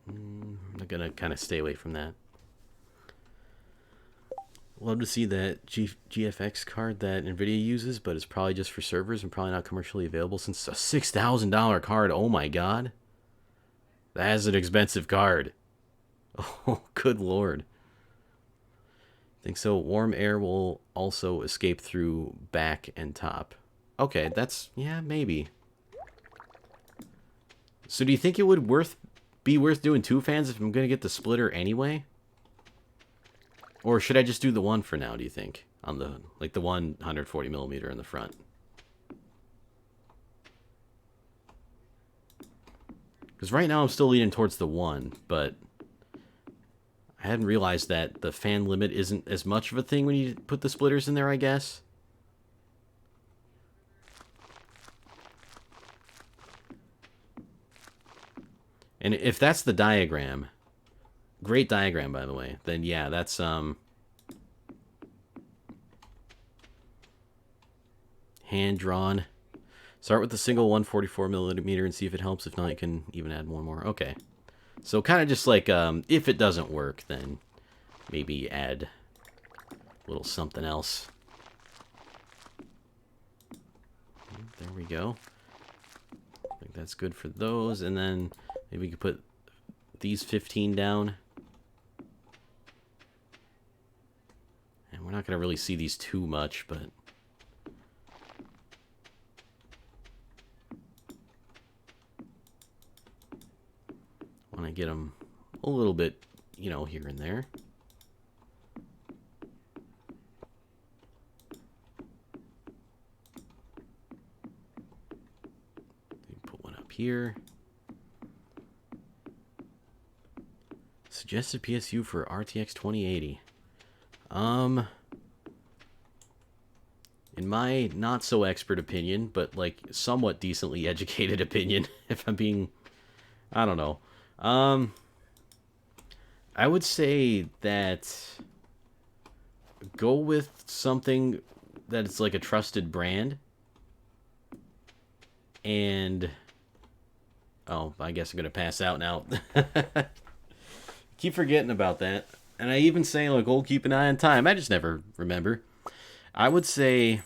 I'm gonna kind of stay away from that. Love to see that GFX card that NVIDIA uses, but it's probably just for servers and probably not commercially available since it's a $6,000 card. Oh my god. That is an expensive card. Oh, good lord. Think so. Warm air will also escape through back and top. Okay, that's, yeah, maybe. So do you think it would be worth doing two fans if I'm going to get the splitter anyway? Or should I just do the one for now, do you think? On the, like, the 140 millimeter in the front. Because right now I'm still leaning towards the one, but I hadn't realized that the fan limit isn't as much of a thing when you put the splitters in there, I guess. And if that's the diagram, great diagram, by the way, then yeah, that's hand-drawn. Start with the single 144 millimeter and see if it helps. If not, you can even add one more. Okay. So kind of just like, if it doesn't work, then maybe add a little something else. There we go. I think that's good for those. And then maybe we could put these 15 down. And we're not going to really see these too much, but want to get them a little bit, you know, here and there. Put one up here. Suggested PSU for RTX 2080. In my not so expert opinion, but like somewhat decently educated opinion, if I'm being, I don't know. I would say that go with something that it's like a trusted brand. And oh, I guess I'm gonna pass out now. Keep forgetting about that. And I even say, like, oh, keep an eye on time. I just never remember. I would say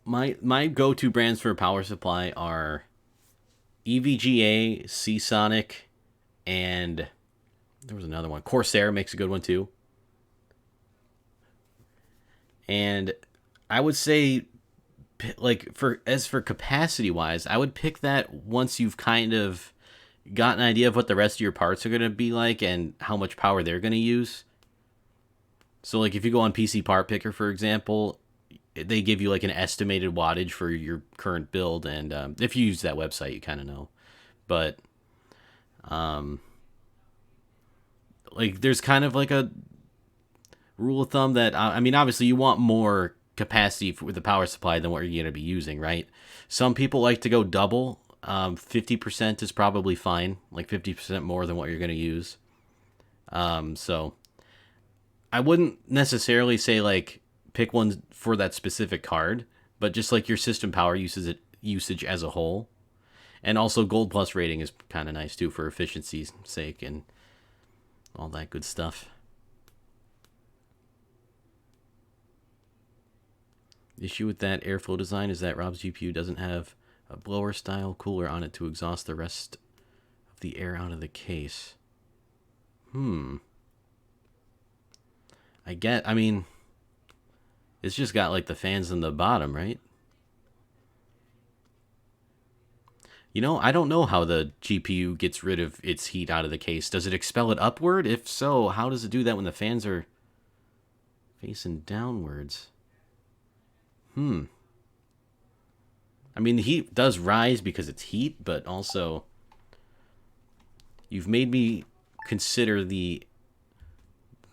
my go-to brands for a power supply are EVGA, Seasonic, and there was another one. Corsair makes a good one too. And I would say, like, for capacity wise, I would pick that once you've kind of got an idea of what the rest of your parts are going to be like and how much power they're going to use. So, like, if you go on PC Part Picker, for example, they give you, like, an estimated wattage for your current build, and if you use that website, you kind of know. But, like, there's kind of, like, a rule of thumb that, I mean, obviously, you want more capacity with the power supply than what you're going to be using, right? Some people like to go double. 50% is probably fine, like 50% more than what you're going to use. So I wouldn't necessarily say like pick one for that specific card, but just like your system power usage as a whole. And also Gold Plus rating is kind of nice too for efficiency's sake and all that good stuff. The issue with that airflow design is that Rob's GPU doesn't have a blower style cooler on it to exhaust the rest of the air out of the case. I mean, it's just got like the fans in the bottom, right? You know, I don't know how the GPU gets rid of its heat out of the case. Does it expel it upward? If so, how does it do that when the fans are facing downwards? I mean, the heat does rise because it's heat, but also you've made me consider the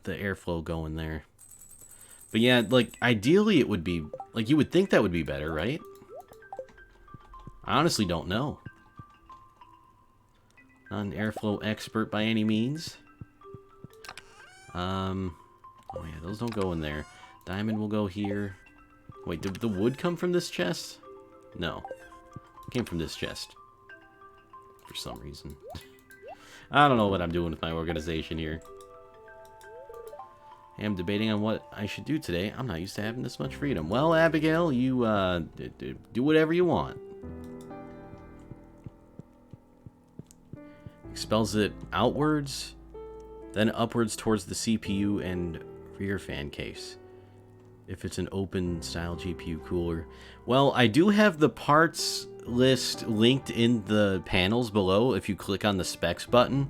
airflow going there. But yeah, like ideally it would be like you would think that would be better, right? I honestly don't know. Not an airflow expert by any means. Oh yeah, those don't go in there. Diamond will go here. Wait, did the wood come from this chest? No. It came from this chest. For some reason. I don't know what I'm doing with my organization here. I'm debating on what I should do today. I'm not used to having this much freedom. Well, Abigail, you do whatever you want. Expels it outwards, then upwards towards the CPU and rear fan case. If it's an open style GPU cooler. Well, I do have the parts list linked in the panels below if you click on the specs button.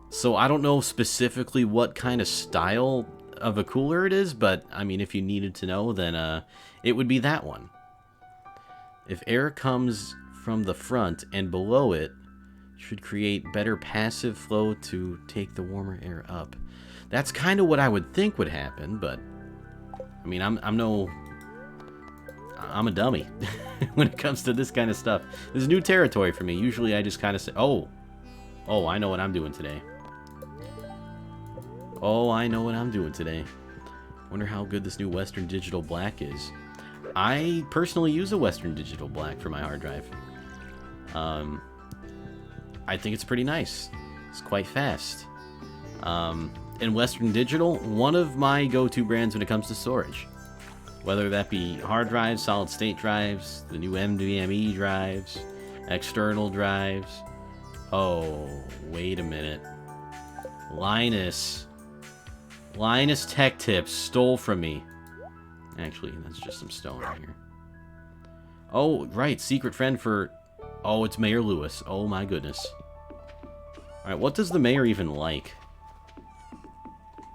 So I don't know specifically what kind of style of a cooler it is, but I mean, if you needed to know, then it would be that one. If air comes from the front and below it, should create better passive flow to take the warmer air up. That's kind of what I would think would happen, but I mean, I'm a dummy when it comes to this kind of stuff. This is new territory for me. Usually I just kind of say, oh, I know what I'm doing today. Oh, I know what I'm doing today. Wonder how good this new Western Digital Black is. I personally use a Western Digital Black for my hard drive. I think it's pretty nice. It's quite fast. And Western Digital, one of my go-to brands when it comes to storage. Whether that be hard drives, solid state drives, the new NVMe drives, external drives. Oh, wait a minute. Linus Tech Tips stole from me. Actually, that's just some stone right here. Oh, right, secret friend for... Oh, it's Mayor Lewis. Oh my goodness. Alright, what does the mayor even like?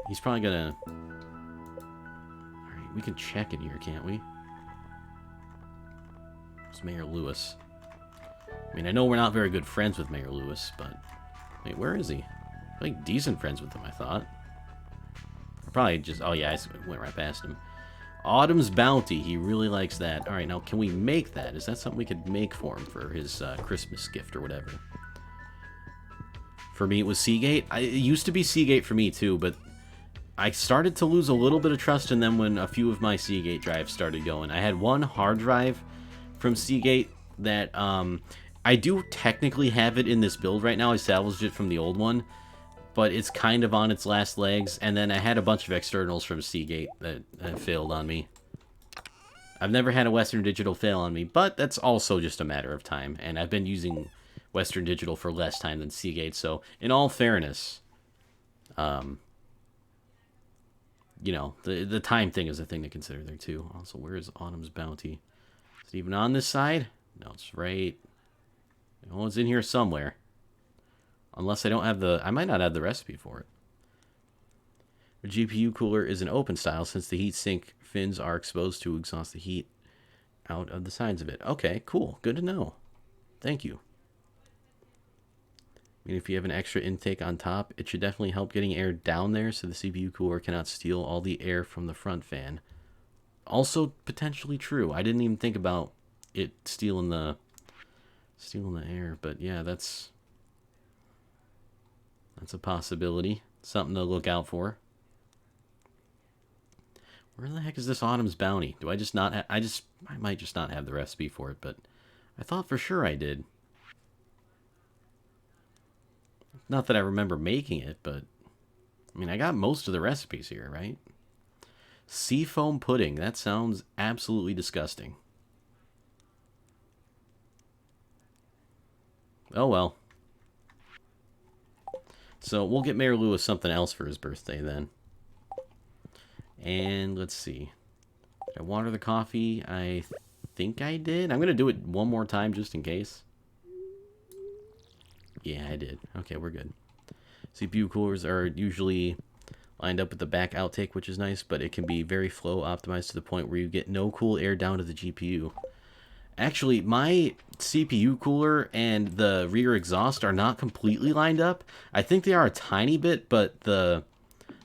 He's probably gonna... Alright, we can check it here, can't we? It's Mayor Lewis. I mean, I know we're not very good friends with Mayor Lewis, but... Wait, where is he? Like, decent friends with him, I thought. Probably just... Oh, yeah, I went right past him. Autumn's Bounty. He really likes that. Alright, now, can we make that? Is that something we could make for him for his Christmas gift or whatever? For me, it was Seagate. It used to be Seagate for me, too, but I started to lose a little bit of trust in them when a few of my Seagate drives started going. I had one hard drive from Seagate that I do technically have it in this build right now. I salvaged it from the old one, but it's kind of on its last legs. And then I had a bunch of externals from Seagate that failed on me. I've never had a Western Digital fail on me, but that's also just a matter of time. And I've been using Western Digital for less time than Seagate, so in all fairness, you know, the time thing is a thing to consider there too. Also, where is Autumn's Bounty? Is it even on this side? No, it's right. Oh, it's in here somewhere. Unless I don't have I might not have the recipe for it. The GPU cooler is an open style since the heatsink fins are exposed to exhaust the heat out of the sides of it. Okay, cool. Good to know. Thank you. I mean, if you have an extra intake on top, it should definitely help getting air down there so the CPU cooler cannot steal all the air from the front fan. Also potentially true. I didn't even think about it stealing the Stealing the air, but yeah, that's a possibility. Something to look out for. Where the heck is this Autumn's Bounty? Do I just not I might just not have the recipe for it, but I thought for sure I did. Not that I remember making it, but I mean, I got most of the recipes here, right? Seafoam pudding. That sounds absolutely disgusting. Oh well. So we'll get Mayor Lewis something else for his birthday then. And let's see. Did I water the coffee? I think I did. I'm going to do it one more time just in case. Yeah, I did. Okay, we're good. CPU coolers are usually lined up with the back outtake, which is nice, but it can be very flow optimized to the point where you get no cool air down to the GPU. Actually, my CPU cooler and the rear exhaust are not completely lined up. I think they are a tiny bit, but the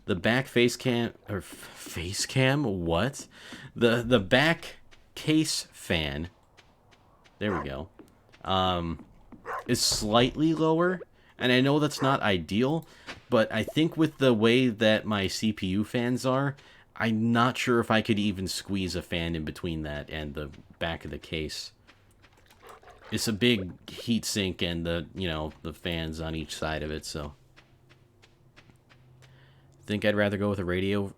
back face cam what? The back case fan, there we go, is slightly lower, and I know that's not ideal, but I think with the way that my CPU fans are, I'm not sure if I could even squeeze a fan in between that and the back of the case. It's a big heat sink and the fans on each side of it, so I think I'd rather go with a radio.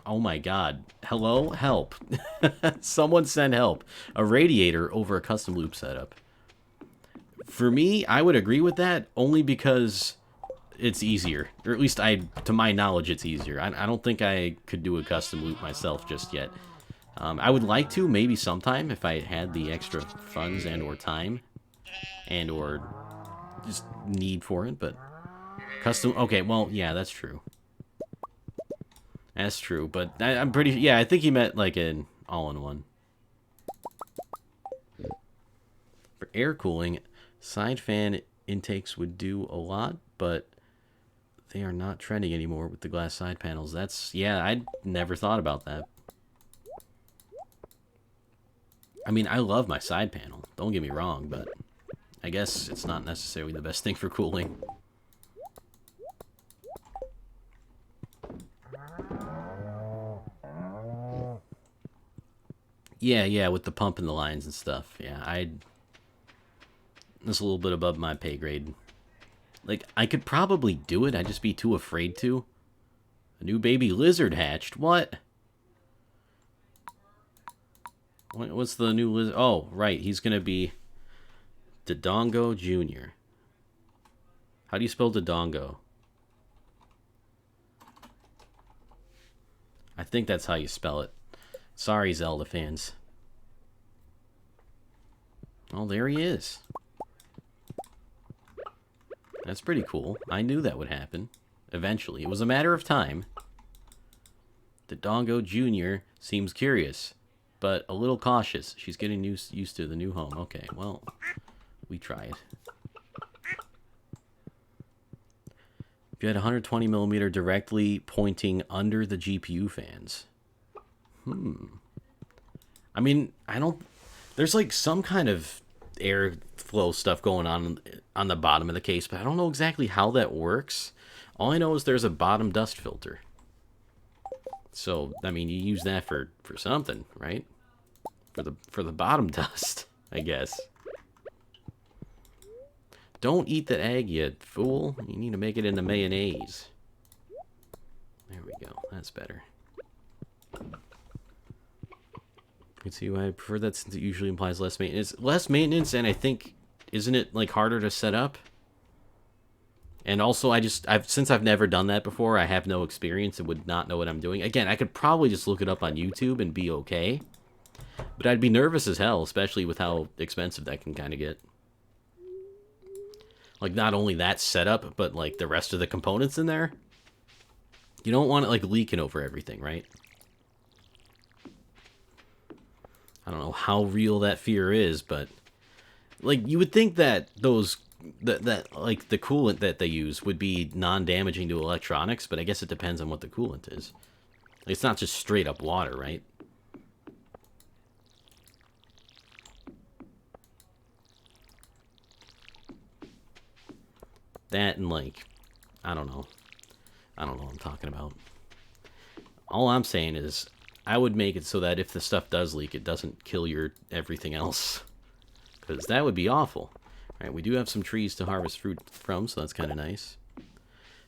Oh my god. Hello? Help. Someone send help. A radiator over a custom loop setup. For me, I would agree with that only because it's easier. Or at least to my knowledge, it's easier. I don't think I could do a custom loop myself just yet. I would like to, maybe sometime, if I had the extra funds and or time and or just need for it, but custom, okay, well, yeah, that's true. That's true, but I'm pretty, yeah, I think he meant like an all-in-one. For air cooling, side fan intakes would do a lot, but they are not trending anymore with the glass side panels. That's, yeah, I'd never thought about that. I mean, I love my side panel, don't get me wrong, but I guess it's not necessarily the best thing for cooling. Yeah, with the pump and the lines and stuff. Yeah, that's a little bit above my pay grade. Like, I could probably do it, I'd just be too afraid to. A new baby lizard hatched, what? What's the new lizard? Oh, right, he's gonna be Dodongo Jr. How do you spell Dodongo? I think that's how you spell it. Sorry, Zelda fans. Oh, there he is. That's pretty cool. I knew that would happen. Eventually. It was a matter of time. Dodongo Jr. seems curious, but a little cautious. She's getting used to the new home. Okay, well, we tried. If you had 120 millimeter directly pointing under the GPU fans. I mean, there's like some kind of airflow stuff going on the bottom of the case, but I don't know exactly how that works. All I know is there's a bottom dust filter. So, I mean, you use that for something, right? For the bottom dust, I guess. Don't eat the egg, you fool. You need to make it into mayonnaise. There we go. That's better. You can see why I prefer that since it usually implies less maintenance. Less maintenance, and I think, isn't it like harder to set up? And also, since I've never done that before, I have no experience and would not know what I'm doing. Again, I could probably just look it up on YouTube and be okay. But I'd be nervous as hell, especially with how expensive that can kind of get. Like, not only that setup, but like the rest of the components in there. You don't want it like leaking over everything, right? I don't know how real that fear is, but like you would think that that like the coolant that they use would be non-damaging to electronics, but I guess it depends on what the coolant is. It's not just straight up water, right? That and, like, I don't know. I don't know what I'm talking about. All I'm saying is, I would make it so that if the stuff does leak, it doesn't kill your everything else. Because that would be awful. Alright, we do have some trees to harvest fruit from, so that's kind of nice.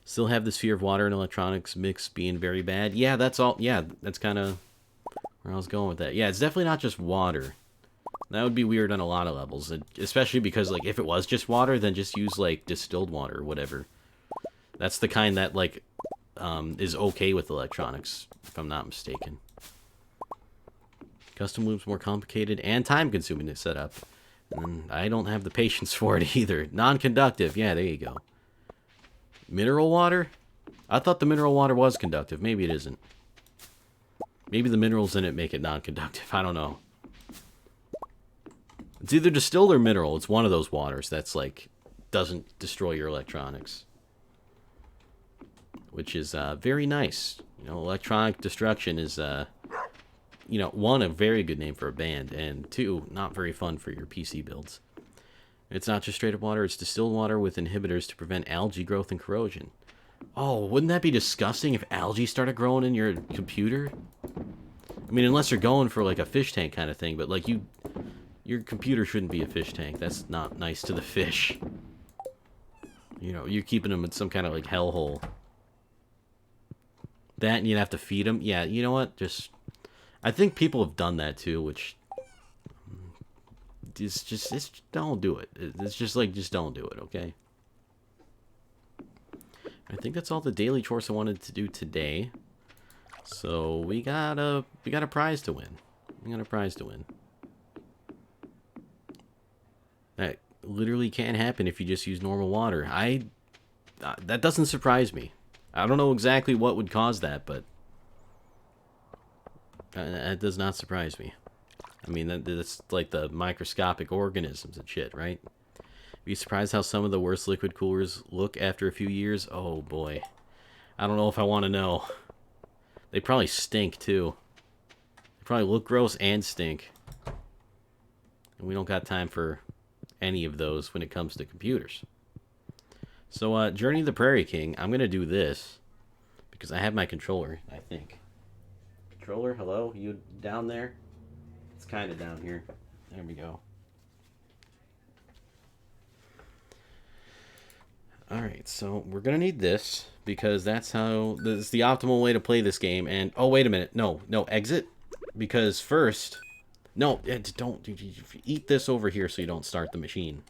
Still have this fear of water and electronics mix being very bad. Yeah, that's all. Yeah, that's kind of where I was going with that. Yeah, it's definitely not just water. That would be weird on a lot of levels. Especially because, like, if it was just water, then just use, like, distilled water or whatever. That's the kind that, like, is okay with electronics, if I'm not mistaken. Custom loop's more complicated and time-consuming to set up. And I don't have the patience for it either. Non-conductive. Yeah, there you go. Mineral water? I thought the mineral water was conductive. Maybe it isn't. Maybe the minerals in it make it non-conductive. I don't know. It's either distilled or mineral. It's one of those waters that's, like, doesn't destroy your electronics. Which is very nice. You know, electronic destruction is, you know, one, a very good name for a band, and two, not very fun for your PC builds. It's not just straight up water, it's distilled water with inhibitors to prevent algae growth and corrosion. Oh, wouldn't that be disgusting if algae started growing in your computer? I mean, unless you're going for, like, a fish tank kind of thing, but, like, your computer shouldn't be a fish tank. That's not nice to the fish. You know, you're keeping them in some kind of, like, hellhole. That, and you'd have to feed them. Yeah, you know what? Just, I think people have done that, too, which... It's don't do it. It's just like, just don't do it, okay? I think that's all the daily chores I wanted to do today. So we got a prize to win. We got a prize to win. That literally can't happen if you just use normal water. That doesn't surprise me. I don't know exactly what would cause that, but that does not surprise me. I mean, that's like the microscopic organisms and shit, right? Are you surprised how some of the worst liquid coolers look after a few years? Oh, boy. I don't know if I want to know. They probably stink, too. They probably look gross and stink. And we don't got time for any of those when it comes to computers. So, Journey to the Prairie King, I'm going to do this. Because I have my controller, I think. Controller, hello? You down there? It's kind of down here. There we go. Alright, so we're going to need this, because that's how, this is the optimal way to play this game, and, oh, wait a minute, no, exit, because first, no, don't, eat this over here so you don't start the machine.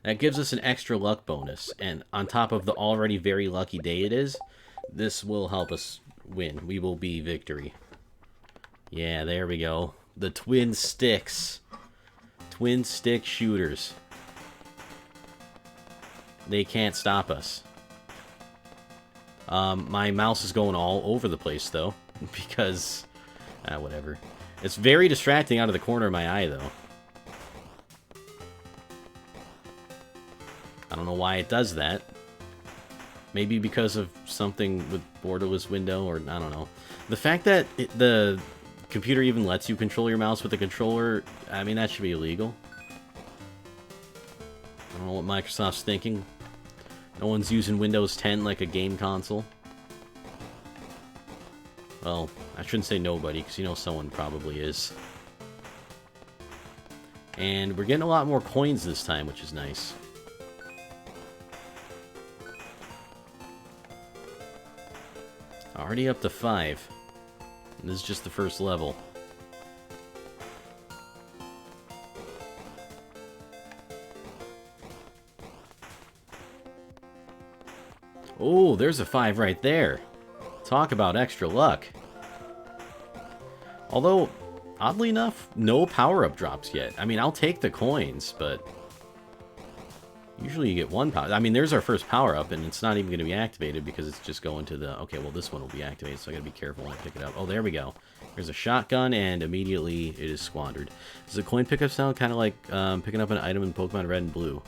That gives us an extra luck bonus, and on top of the already very lucky day it is, this will help us win. We will be victory. Yeah, there we go. The twin sticks. Twin stick shooters. They can't stop us. My mouse is going all over the place, though. Because... whatever. It's very distracting out of the corner of my eye, though. I don't know why it does that. Maybe because of something with borderless window, or I don't know. The fact that the computer even lets you control your mouse with a controller, I mean, that should be illegal. I don't know what Microsoft's thinking. No one's using Windows 10 like a game console. Well, I shouldn't say nobody, because you know someone probably is. And we're getting a lot more coins this time, which is nice. Already up to 5. And this is just the first level. Oh, there's a 5 right there. Talk about extra luck. Although, oddly enough, no power-up drops yet. I mean, I'll take the coins, but... usually you get one power. I mean, there's our first power-up, and it's not even going to be activated because it's just going to the... okay, well, this one will be activated, so I got to be careful when I pick it up. Oh, there we go. There's a shotgun, and immediately it is squandered. Does the coin pickup sound kind of like picking up an item in Pokemon Red and Blue?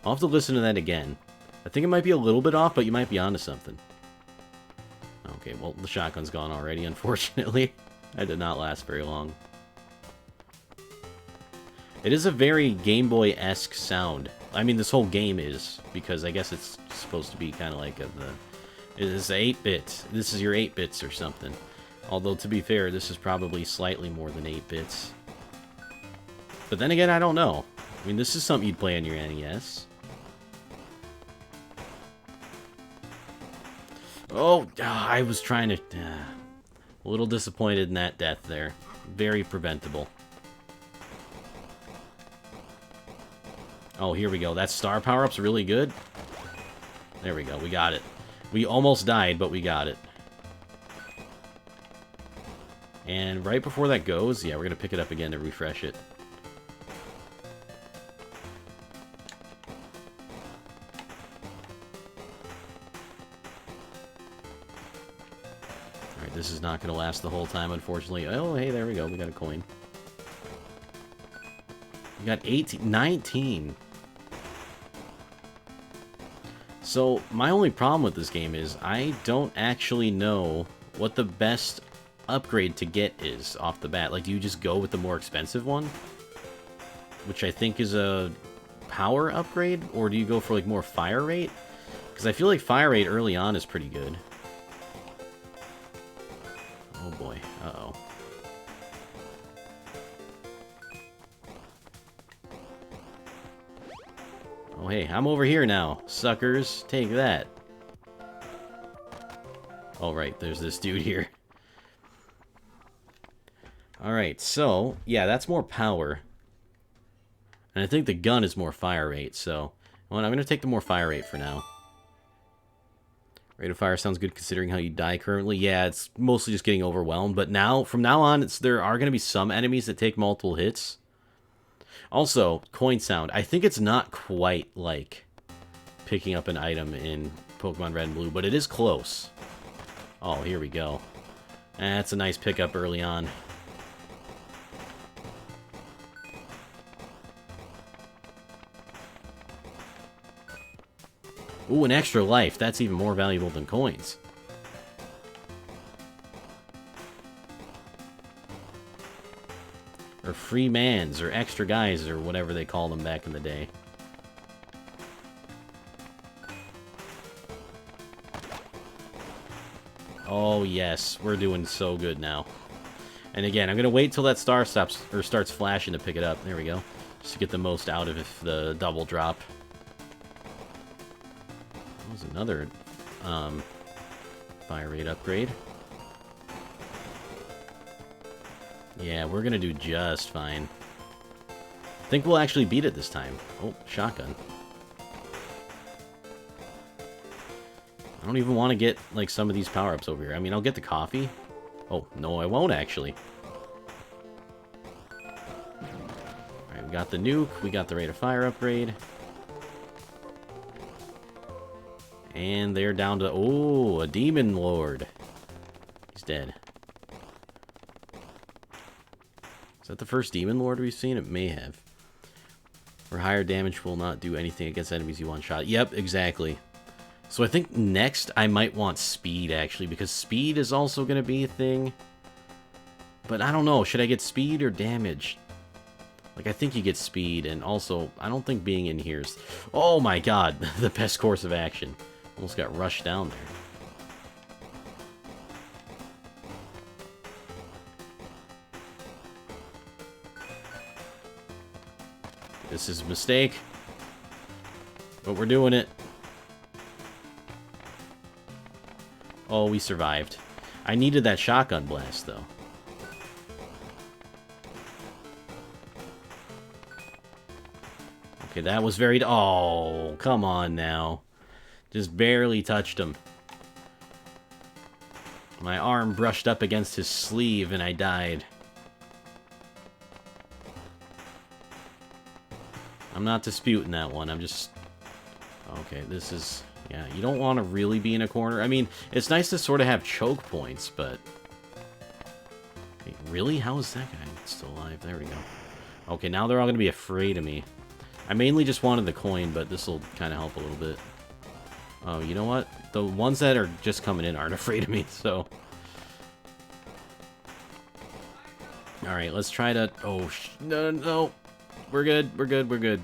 I'll have to listen to that again. I think it might be a little bit off, but you might be onto something. Okay, well, the shotgun's gone already, unfortunately. That did not last very long. It is a very Game Boy-esque sound I mean, this whole game is, because I guess it's supposed to be kind of like it is 8-bit. This is your 8 bits or something. Although, to be fair, this is probably slightly more than 8 bits. But then again, I don't know. I mean, this is something you'd play on your NES. Oh, I was trying to... a little disappointed in that death there. Very preventable. Oh, here we go. That star power-up's really good. There we go. We got it. We almost died, but we got it. And right before that goes, yeah, we're going to pick it up again to refresh it. Alright, this is not going to last the whole time, unfortunately. Oh, hey, there we go. We got a coin. We got 19. So, my only problem with this game is I don't actually know what the best upgrade to get is off the bat. Like, do you just go with the more expensive one? Which I think is a power upgrade? Or do you go for, like, more fire rate? Because I feel like fire rate early on is pretty good. Oh boy, uh-oh. Oh hey, I'm over here now, suckers. Take that. Oh right, there's this dude here. Alright, so, yeah, that's more power. And I think the gun is more fire rate, so... Well, I'm going to take the more fire rate for now. Rate of fire sounds good considering how you die currently. Yeah, it's mostly just getting overwhelmed, but now, from now on, there are going to be some enemies that take multiple hits. Also, coin sound. I think it's not quite like picking up an item in Pokemon Red and Blue, but it is close. Oh, here we go. That's a nice pickup early on. Ooh, an extra life. That's even more valuable than coins. Or free mans, or extra guys, or whatever they called them back in the day. Oh yes, we're doing so good now. And again, I'm gonna wait till that star stops or starts flashing to pick it up. There we go. Just to get the most out of the double drop. That was another fire rate upgrade. Yeah, we're gonna do just fine. I think we'll actually beat it this time. Oh, shotgun. I don't even want to get, like, some of these power-ups over here. I mean, I'll get the coffee. Oh, no, I won't, actually. Alright, we got the nuke. We got the rate of fire upgrade. And they're down to... Oh, a demon lord. He's dead. Is that the first demon lord we've seen? It may have. Or higher damage will not do anything against enemies you one-shot. Yep, exactly. So I think next I might want speed, actually, because speed is also going to be a thing. But I don't know. Should I get speed or damage? Like, I think you get speed, and also, I don't think being in here is... Oh my god, the best course of action. Almost got rushed down there. This is a mistake. But we're doing it. Oh, we survived. I needed that shotgun blast, though. Okay, that was very... Oh, come on now. Just barely touched him. My arm brushed up against his sleeve and I died. I'm not disputing that one. I'm just... Okay, this is... Yeah, you don't want to really be in a corner. I mean, it's nice to sort of have choke points, but... Wait, really? How is that guy still alive? There we go. Okay, now they're all going to be afraid of me. I mainly just wanted the coin, but this will kind of help a little bit. Oh, you know what? The ones that are just coming in aren't afraid of me, so... Alright, let's try to... Oh, no, no. We're good, we're good, we're good.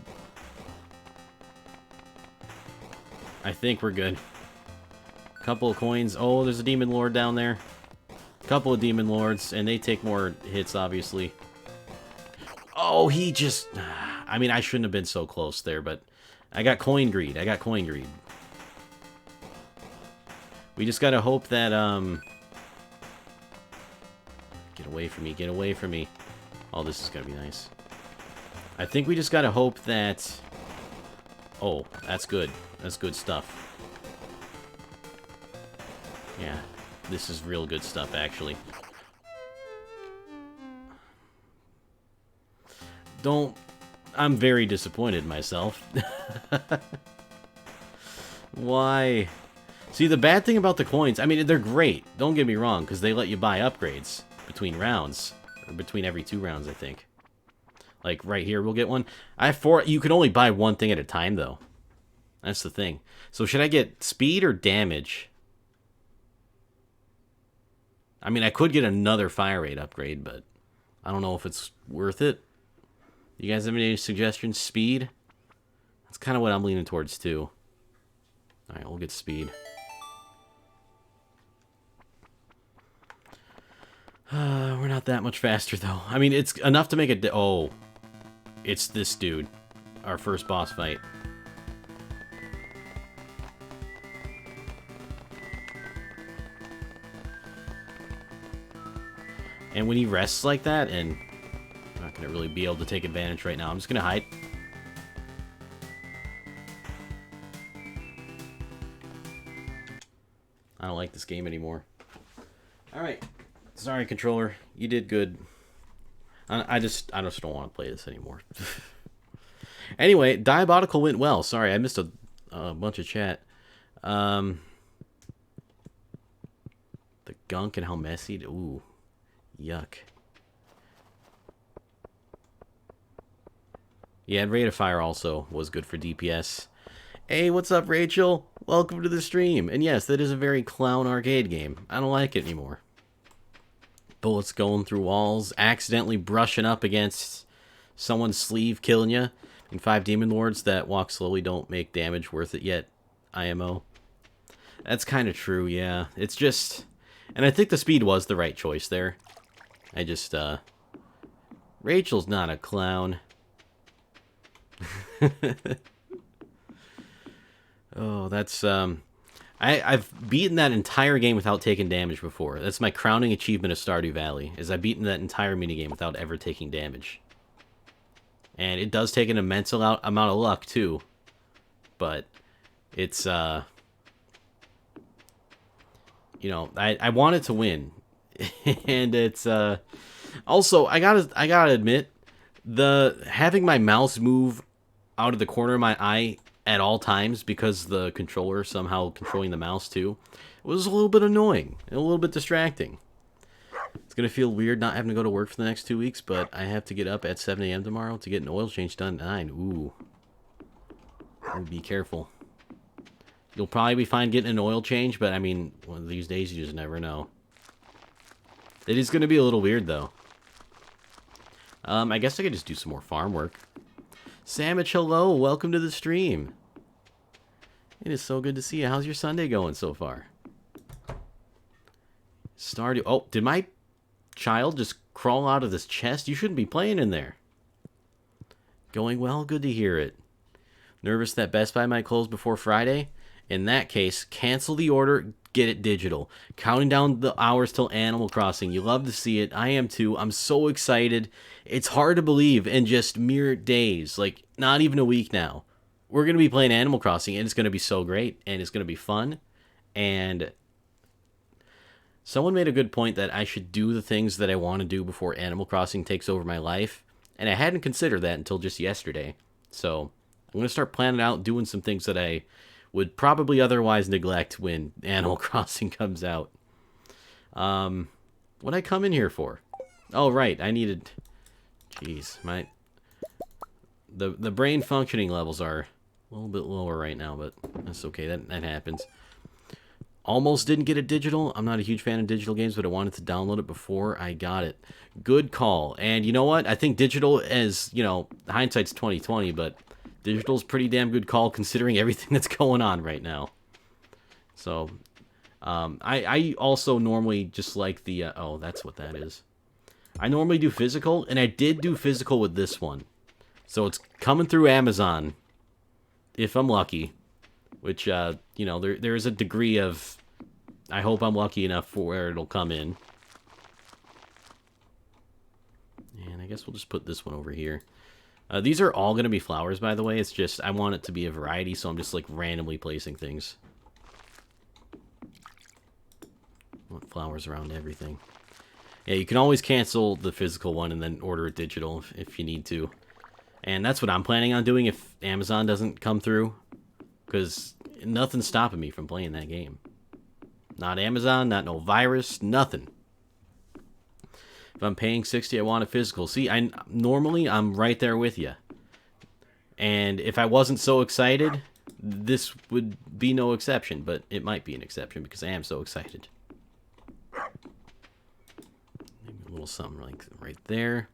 I think we're good. Couple of coins. Oh, there's a demon lord down there. Couple of demon lords, and they take more hits, obviously. Oh, he just... I mean, I shouldn't have been so close there, but I got coin greed. I got coin greed. We just gotta hope that, Get away from me, get away from me. Oh, this is gonna be nice. I think we just gotta hope that... Oh, that's good. That's good stuff. Yeah, this is real good stuff, actually. Don't... I'm very disappointed in myself. Why? See, the bad thing about the coins, I mean, they're great. Don't get me wrong, because they let you buy upgrades between rounds. Or between every 2 rounds, I think. Like, right here, we'll get one. I have 4... You can only buy one thing at a time, though. That's the thing. So, should I get speed or damage? I mean, I could get another fire rate upgrade, but I don't know if it's worth it. You guys have any suggestions? Speed? That's kind of what I'm leaning towards, too. Alright, we'll get speed. We're not that much faster, though. I mean, it's enough to make it... Oh. It's this dude. Our first boss fight. And when he rests like that, and... I'm not going to really be able to take advantage right now. I'm just going to hide. I don't like this game anymore. Alright. Sorry, controller. You did good. I just don't want to play this anymore. Anyway, Diabolical went well. Sorry, I missed a bunch of chat. The gunk and how messy. Ooh. Yuck. Yeah, and Rate of Fire also was good for DPS. Hey, what's up, Rachel? Welcome to the stream. And yes, that is a very clown arcade game. I don't like it anymore. Bullets going through walls, accidentally brushing up against someone's sleeve, killing you. And 5 demon lords that walk slowly don't make damage worth it yet. IMO. That's kind of true, yeah. It's just... And I think the speed was the right choice there. I just, Rachel's not a clown. Oh, that's, I've beaten that entire game without taking damage before. That's my crowning achievement of Stardew Valley, is I've beaten that entire minigame without ever taking damage. And it does take an immense amount of luck, too. But it's, you know, I wanted to win. And it's, also, I gotta admit, having my mouse move out of the corner of my eye at all times because the controller somehow controlling the mouse too was a little bit annoying and a little bit distracting. It's gonna feel weird not having to go to work for the next 2 weeks, but I have to get up at 7 a.m. tomorrow to get an oil change done at 9. Ooh. Be careful. You'll probably be fine getting an oil change, but I mean, one of these days you just never know. It is gonna be a little weird though. I guess I could just do some more farm work. Samich, hello. Welcome to the stream. It is so good to see you. How's your Sunday going so far? Stardew... Oh, did my child just crawl out of this chest? You shouldn't be playing in there. Going well? Good to hear it. Nervous that Best Buy might close before Friday? In that case, cancel the order, get it digital. Counting down the hours till Animal Crossing. You love to see it. I am too. I'm so excited. It's hard to believe in just mere days. Like, not even a week now. We're going to be playing Animal Crossing, and it's going to be so great, and it's going to be fun. And someone made a good point that I should do the things that I want to do before Animal Crossing takes over my life. And I hadn't considered that until just yesterday. So, I'm going to start planning out doing some things that I would probably otherwise neglect when Animal Crossing comes out. What'd I come in here for? Oh, right, I needed... Jeez, the brain functioning levels are a little bit lower right now, but that's okay, that happens. Almost didn't get it digital. I'm not a huge fan of digital games, but I wanted to download it before I got it. Good call. And you know what? I think digital is, you know, hindsight's 20/20, but Digital's pretty damn good call considering everything that's going on right now. So, I also normally just like the, oh, that's what that is. I normally do physical, and I did do physical with this one. So it's coming through Amazon, if I'm lucky. Which, you know, there is a degree of, I hope I'm lucky enough for where it'll come in. And I guess we'll just put this one over here. These are all going to be flowers, by the way. It's just, I want it to be a variety, so I'm just, like, randomly placing things. I want flowers around everything. Yeah, you can always cancel the physical one and then order it digital if you need to. And that's what I'm planning on doing if Amazon doesn't come through. Because nothing's stopping me from playing that game. Not Amazon, not no virus, nothing. If I'm paying $60, I want a physical. See, normally I'm right there with you. And if I wasn't so excited, this would be no exception. But it might be an exception because I am so excited. Maybe a little something like right there.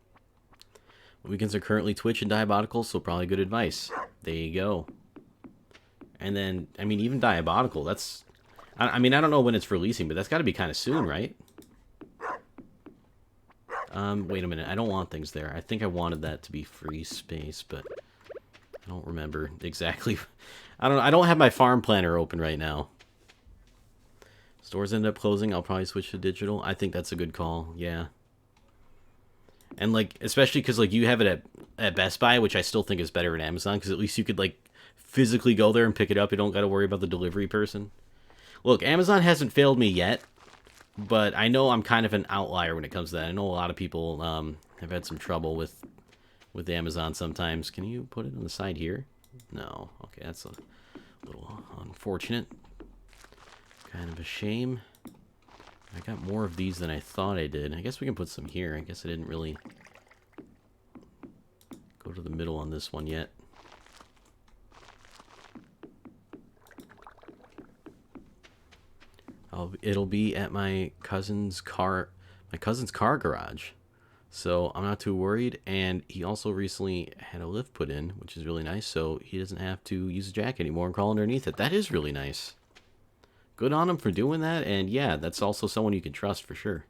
Weekends are currently Twitch and Diabolical, so probably good advice. There you go. And then, I mean, even Diabolical, that's... I mean, I don't know when it's releasing, but that's got to be kind of soon, right? Wait a minute. I don't want things there. I think I wanted that to be free space, but I don't remember exactly. I don't have my farm planner open right now. Stores end up closing. I'll probably switch to digital. I think that's a good call. Yeah. And, like, especially because, like, you have it at Best Buy, which I still think is better than Amazon, because at least you could, like, physically go there and pick it up. You don't got to worry about the delivery person. Look, Amazon hasn't failed me yet, but I know I'm kind of an outlier when it comes to that. I know a lot of people have had some trouble with Amazon sometimes. Can you put it on the side here? No. Okay, that's a little unfortunate. Kind of a shame. I got more of these than I thought I did. I guess we can put some here. I guess I didn't really go to the middle on this one yet. It'll be at my cousin's car garage. So I'm not too worried. And he also recently had a lift put in, which is really nice. So he doesn't have to use a jack anymore and crawl underneath it. That is really nice. Good on him for doing that. And yeah, that's also someone you can trust for sure.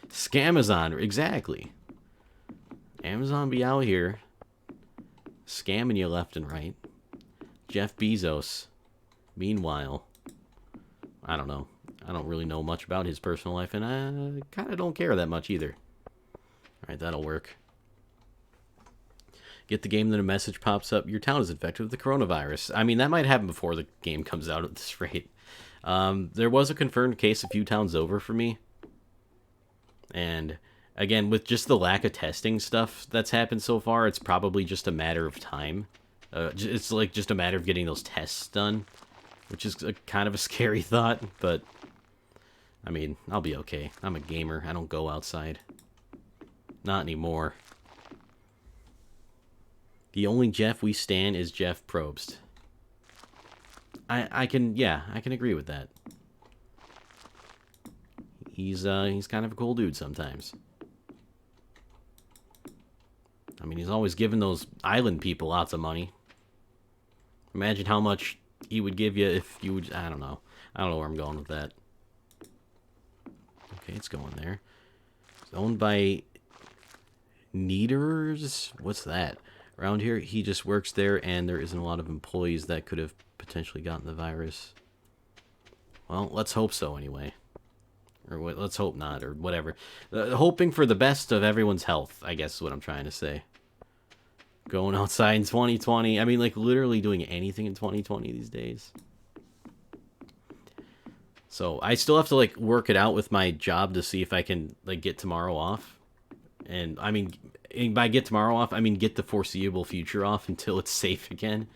Scamazon, exactly. Amazon be out here scamming you left and right. Jeff Bezos, meanwhile, I don't know. I don't really know much about his personal life, and I kind of don't care that much either. Alright, that'll work. Get the game, then a message pops up. Your town is infected with the coronavirus. I mean, that might happen before the game comes out at this rate. There was a confirmed case a few towns over for me. And, again, with just the lack of testing stuff that's happened so far, it's probably just a matter of time. It's like just a matter of getting those tests done. Which is kind of a scary thought, but... I mean, I'll be okay. I'm a gamer. I don't go outside. Not anymore. The only Jeff we stan is Jeff Probst. I can agree with that. He's kind of a cool dude sometimes. I mean, he's always giving those island people lots of money. Imagine how much he would give you if you would... I don't know. I don't know where I'm going with that. Okay, it's going there. It's owned by Needers? What's that? Around here, he just works there, and there isn't a lot of employees that could have potentially gotten the virus. Well, let's hope so anyway. Or let's hope not, or whatever. Hoping for the best of everyone's health, I guess is what I'm trying to say. Going outside in 2020. I mean, like, literally doing anything in 2020 these days. So, I still have to, like, work it out with my job to see if I can, like, get tomorrow off. And, I mean, by get tomorrow off, I mean get the foreseeable future off until it's safe again.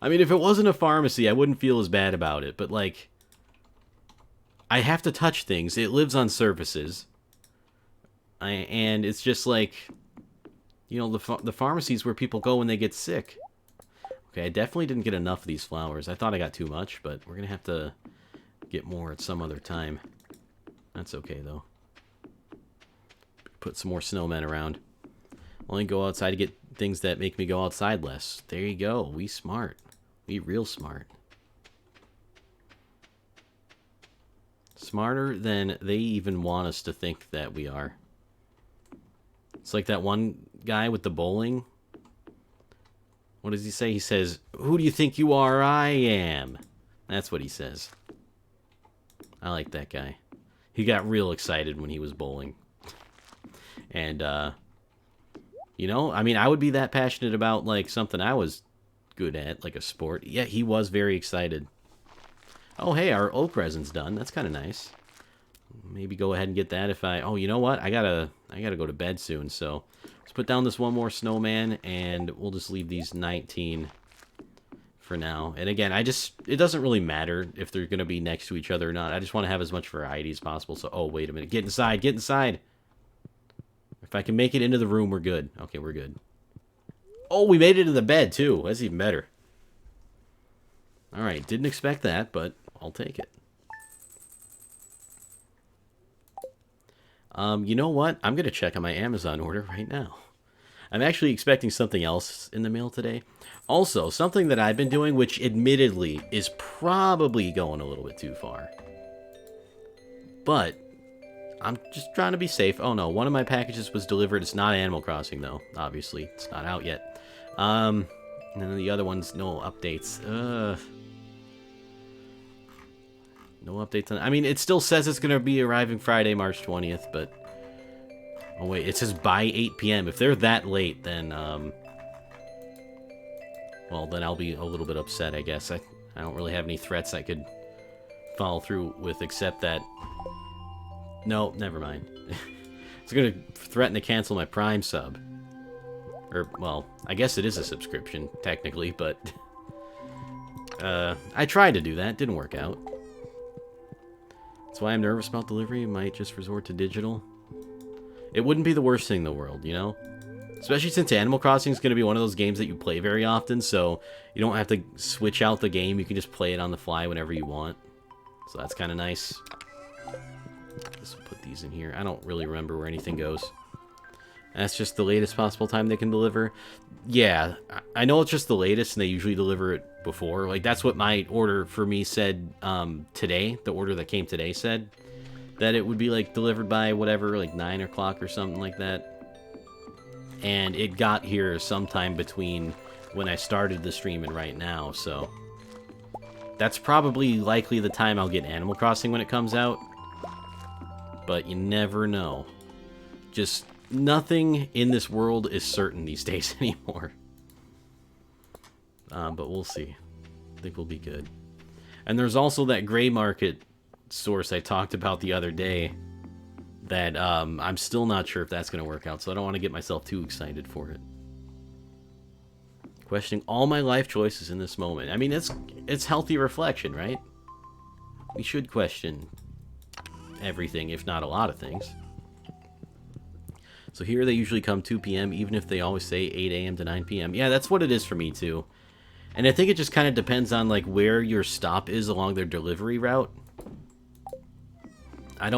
I mean, if it wasn't a pharmacy, I wouldn't feel as bad about it. But, like, I have to touch things. It lives on surfaces. And it's just like, you know, the pharmacies where people go when they get sick. Okay, I definitely didn't get enough of these flowers. I thought I got too much, but we're going to have to get more at some other time. That's okay, though. Put some more snowmen around. Only go outside to get things that make me go outside less. There you go. We smart. We real smart. Smarter than they even want us to think that we are. It's like that one guy with the bowling. What does he say? He says, "Who do you think you are? I am." That's what he says. I like that guy. He got real excited when he was bowling. And, you know, I mean, I would be that passionate about, like, something I was good at, like a sport. Yeah, he was very excited. Oh, hey, our oak resin's done. That's kind of nice. Maybe go ahead and get that if I... Oh, you know what? I gotta go to bed soon, so... Let's put down this one more snowman, and we'll just leave these 19 for now. And again, it doesn't really matter if they're going to be next to each other or not. I just want to have as much variety as possible. So, oh, wait a minute. Get inside. Get inside. If I can make it into the room, we're good. Okay, we're good. Oh, we made it in the bed, too. That's even better. All right. Didn't expect that, but I'll take it. You know what? I'm going to check on my Amazon order right now. I'm actually expecting something else in the mail today. Also, something that I've been doing, which admittedly is probably going a little bit too far. But I'm just trying to be safe. Oh no, one of my packages was delivered. It's not Animal Crossing though, obviously. It's not out yet. And then the other one's no updates. No updates on... I mean, it still says it's going to be arriving Friday, March 20th, but... Oh, wait, it says by 8 p.m. If they're that late, then, well, then I'll be a little bit upset, I guess. I don't really have any threats I could follow through with, except that... No, never mind. It's going to threaten to cancel my Prime sub. Or, well, I guess it is a subscription, technically, but... I tried to do that. Didn't work out. That's why I'm nervous about delivery. I might just resort to digital. It wouldn't be the worst thing in the world, you know? Especially since Animal Crossing is going to be one of those games that you play very often, so you don't have to switch out the game. You can just play it on the fly whenever you want. So that's kind of nice. Just put these in here. I don't really remember where anything goes. That's just the latest possible time they can deliver. Yeah, I know it's just the latest, and they usually deliver it before. Like, that's what my order for me said today. The order that came today said that it would be, like, delivered by whatever, like 9 o'clock or something like that. And it got here sometime between when I started the stream and right now, so... That's probably likely the time I'll get Animal Crossing when it comes out. But you never know. Just... Nothing in this world is certain these days anymore. But we'll see. I think we'll be good. And there's also that gray market source I talked about the other day that I'm still not sure if that's going to work out, so I don't want to get myself too excited for it. Questioning all my life choices in this moment. I mean, it's healthy reflection, right? We should question everything, if not a lot of things. So here they usually come 2 p.m., even if they always say 8 a.m. to 9 p.m. Yeah, that's what it is for me, too. And I think it just kind of depends on, like, where your stop is along their delivery route. I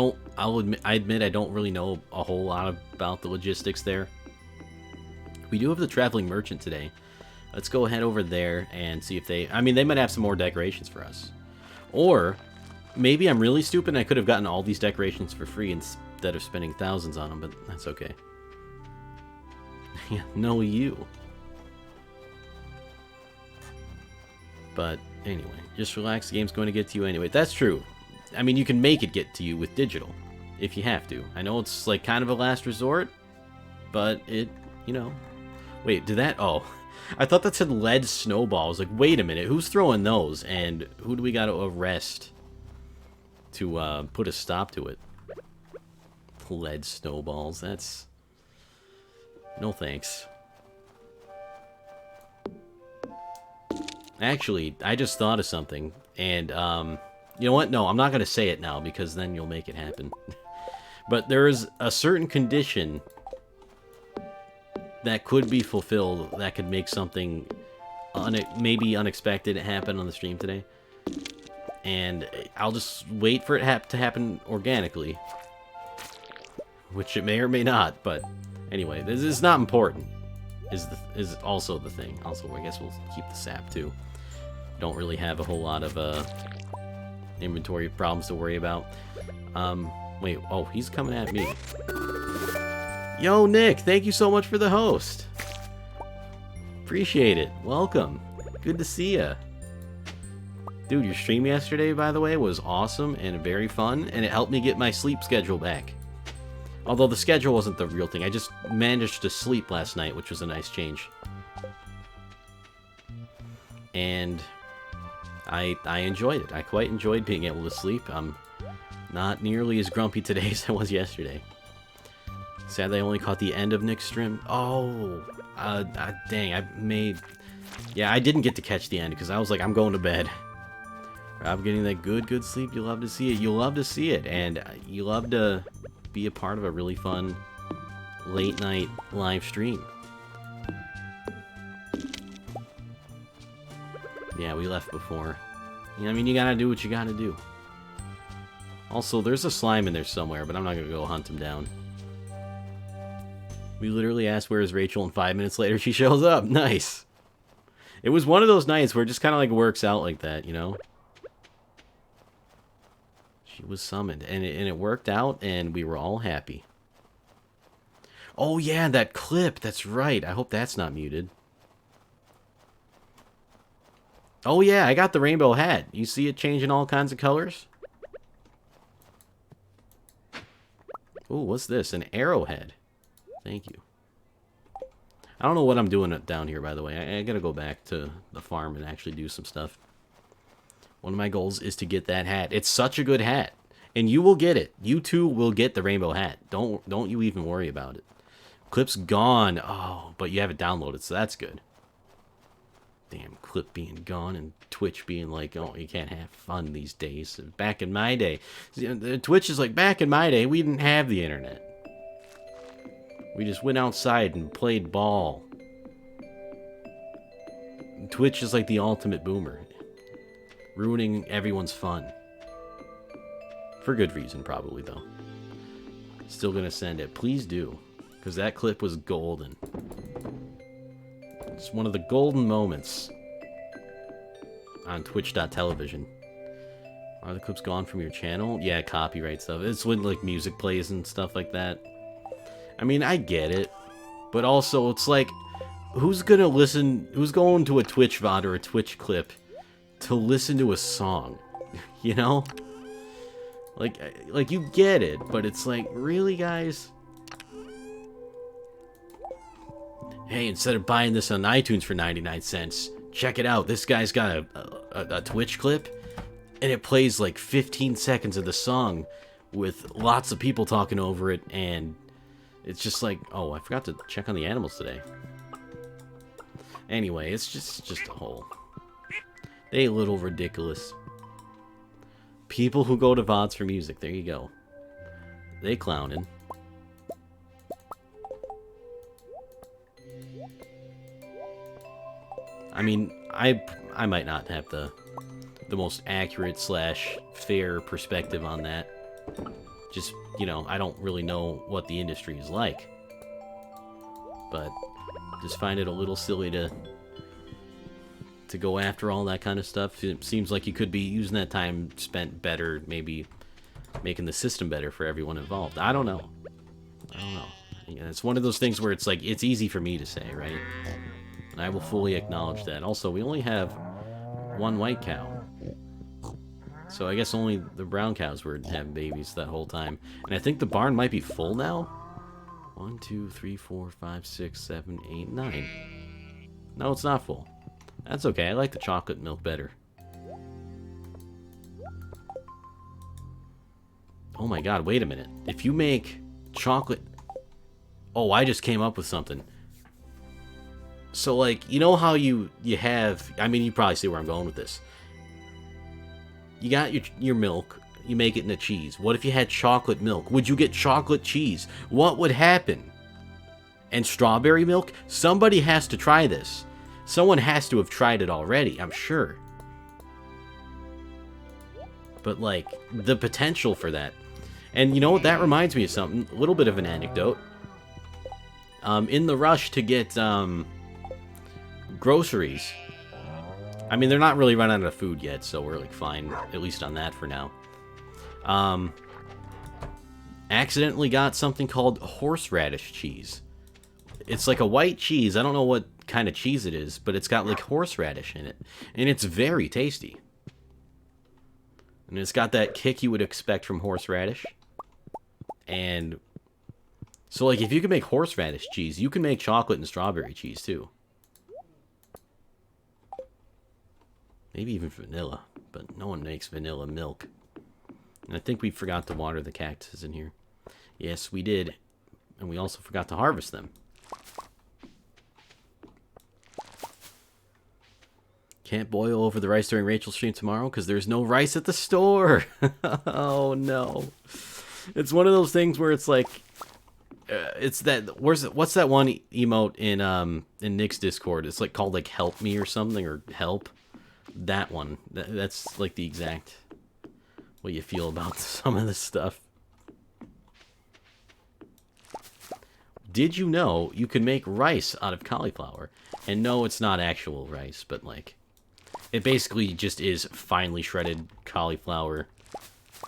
admit I don't really know a whole lot about the logistics there. We do have the Traveling Merchant today. Let's go ahead over there and see if they... I mean, they might have some more decorations for us. Or, maybe I'm really stupid and I could have gotten all these decorations for free instead of spending thousands on them, but that's okay. Yeah, no you. But anyway, just relax. The game's going to get to you anyway. That's true. I mean, you can make it get to you with digital if you have to. I know it's like kind of a last resort, but it, you know. Wait, did that? Oh, I thought that said lead snowballs. Like, wait a minute, who's throwing those? And who do we got to arrest to put a stop to it? Lead snowballs. That's... No thanks. Actually, I just thought of something, and, you know what? No, I'm not going to say it now, because then you'll make it happen. But there is a certain condition that could be fulfilled that could make something maybe unexpected happen on the stream today. And I'll just wait for it to happen organically. Which it may or may not, but anyway, this is not important. is also the thing. Also, I guess we'll keep the sap too. Don't really have a whole lot of inventory problems to worry about. Wait, oh, he's coming at me. Yo, Nick, thank you so much for the host. Appreciate it. Welcome. Good to see ya. Dude, your stream yesterday, by the way, was awesome and very fun, and it helped me get my sleep schedule back. Although the schedule wasn't the real thing. I just managed to sleep last night, which was a nice change. And I enjoyed it. I quite enjoyed being able to sleep. I'm not nearly as grumpy today as I was yesterday. Sadly, I only caught the end of Nick's stream. Oh, dang, yeah, I didn't get to catch the end because I was like, I'm going to bed. I'm getting that good sleep. You love to see it. You love to see it. And you love to be a part of a really fun late night live stream. Yeah, we left before. I mean, you gotta do what you gotta do. Also, there's a slime in there somewhere, but I'm not gonna go hunt him down. We literally asked, where is Rachel, and 5 minutes later she shows up. Nice. It was one of those nights where it just kind of like works out like that, you know? She was summoned, and it worked out, and we were all happy. Oh yeah, that clip, that's right. I hope that's not muted. Oh yeah, I got the rainbow hat. You see it changing all kinds of colors? Ooh, what's this? An arrowhead. Thank you. I don't know what I'm doing down here, by the way. I gotta go back to the farm and actually do some stuff. One of my goals is to get that hat. It's such a good hat. And you will get it. You too will get the rainbow hat. Don't you even worry about it. Clip's gone. Oh, but you have it downloaded, so that's good. Damn, Clip being gone and Twitch being like, oh, you can't have fun these days. Back in my day. Twitch is like, back in my day, we didn't have the internet. We just went outside and played ball. Twitch is like the ultimate boomer. Ruining everyone's fun. For good reason, probably, though. Still gonna send it. Please do. Because that clip was golden. It's one of the golden moments on Twitch.television. Are the clips gone from your channel? Yeah, copyright stuff. It's when, like, music plays and stuff like that. I mean, I get it. But also, it's like, who's gonna listen... Who's going to a Twitch VOD or a Twitch clip to listen to a song? You know? Like, you get it, but it's like, really, guys? Hey, instead of buying this on iTunes for 99 cents, check it out. This guy's got a Twitch clip, and it plays like 15 seconds of the song with lots of people talking over it, and it's just like, oh, I forgot to check on the animals today. Anyway, it's just a whole... They a little ridiculous. People who go to VODs for music, there you go. They clowning. I mean, I might not have the most accurate / fair perspective on that. Just, you know, I don't really know what the industry is like. But just find it a little silly to go after all that kind of stuff. It seems like you could be using that time spent better, maybe making the system better for everyone involved. I don't know. Yeah, it's one of those things where it's like, it's easy for me to say, right? And I will fully acknowledge that. Also, we only have one white cow. So I guess only the brown cows were having babies that whole time. And I think the barn might be full now. 1, 2, 3, 4, 5, 6, 7, 8, 9. No, it's not full. That's okay. I like the chocolate milk better. Oh my god, wait a minute. If you make chocolate... Oh, I just came up with something. So, like, you know how you have... I mean, you probably see where I'm going with this. You got your milk. You make it into cheese. What if you had chocolate milk? Would you get chocolate cheese? What would happen? And strawberry milk? Somebody has to try this. Someone has to have tried it already, I'm sure. But, like, the potential for that. And you know what? That reminds me of something. A little bit of an anecdote. in the rush to get groceries. I mean, they're not really running out of food yet, so we're like fine, at least on that for now. Accidentally got something called horseradish cheese. It's like a white cheese. I don't know what kind of cheese it is, but it's got like horseradish in it, and it's very tasty. And it's got that kick you would expect from horseradish. And so, like, if you can make horseradish cheese, you can make chocolate and strawberry cheese too. Maybe even vanilla, but no one makes vanilla milk. And I think we forgot to water the cactuses in here. Yes, we did. And we also forgot to harvest them. Can't boil over the rice during Rachel's stream tomorrow because there's no rice at the store. Oh, no. It's one of those things where it's like... it's that... what's that one emote in Nick's Discord? It's like called like help me or something, or help. That one. That's like the exact... what you feel about some of this stuff. Did you know you can make rice out of cauliflower? And no, it's not actual rice, but like... it basically just is finely shredded cauliflower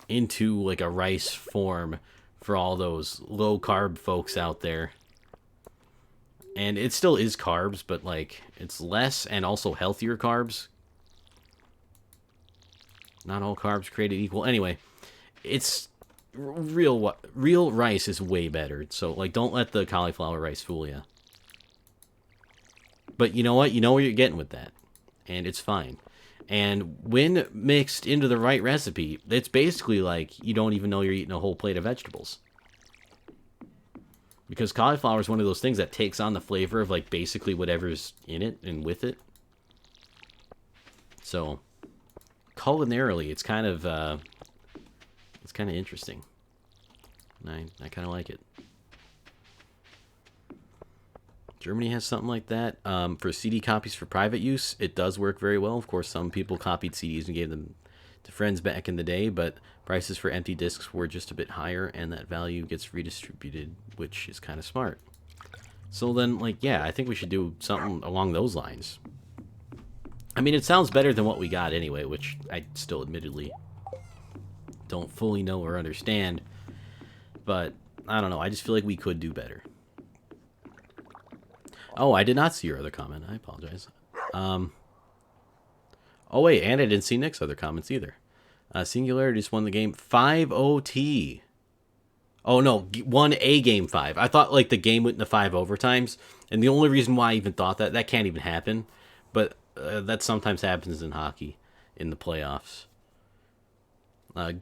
into like a rice form for all those low-carb folks out there. And it still is carbs, but like it's less and also healthier carbs. Not all carbs created equal. Anyway, it's real rice is way better. So like don't let the cauliflower rice fool you. But you know what? You know what you're getting with that. And it's fine. And when mixed into the right recipe, it's basically like you don't even know you're eating a whole plate of vegetables. Because cauliflower is one of those things that takes on the flavor of like basically whatever's in it and with it. So culinarily, it's kind of interesting. And I kind of like it. Germany has something like that. For CD copies for private use, it does work very well. Of course, some people copied CDs and gave them to friends back in the day, but prices for empty discs were just a bit higher, and that value gets redistributed, which is kind of smart. So then, like, yeah, I think we should do something along those lines. I mean, it sounds better than what we got anyway, which I still admittedly don't fully know or understand. But, I don't know, I just feel like we could do better. Oh, I did not see your other comment. I apologize. Oh, wait, and I didn't see Nick's other comments either. Singularity just won the game 5-0-T. Oh, no, won a game 5. I thought, like, the game went into 5 overtimes, and the only reason why I even thought that can't even happen, but that sometimes happens in hockey, in the playoffs.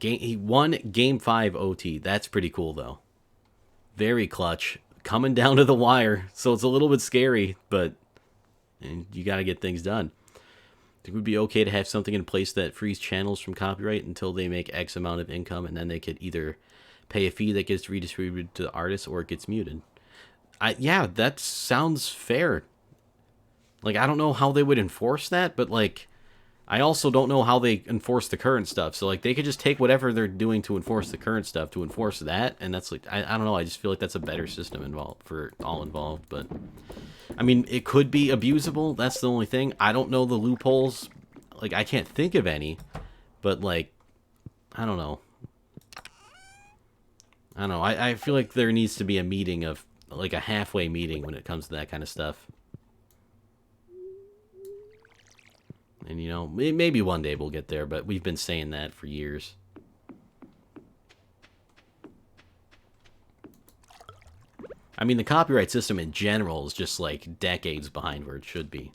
He won game 5 OT. That's pretty cool, though. Very clutch. Coming down to the wire, so it's a little bit scary, but you got to get things done. I think it would be okay to have something in place that frees channels from copyright until they make X amount of income, and then they could either pay a fee that gets redistributed to the artist or it gets muted. Yeah, that sounds fair. Like, I don't know how they would enforce that, but, like, I also don't know how they enforce the current stuff. So, like, they could just take whatever they're doing to enforce the current stuff to enforce that, and that's, like, I don't know, I just feel like that's a better system involved for all involved, but, I mean, it could be abusable, that's the only thing. I don't know the loopholes, like, I can't think of any, but, like, I don't know. I feel like there needs to be a meeting of, like, a halfway meeting when it comes to that kind of stuff. And, you know, maybe one day we'll get there, but we've been saying that for years. I mean, the copyright system in general is just, like, decades behind where it should be.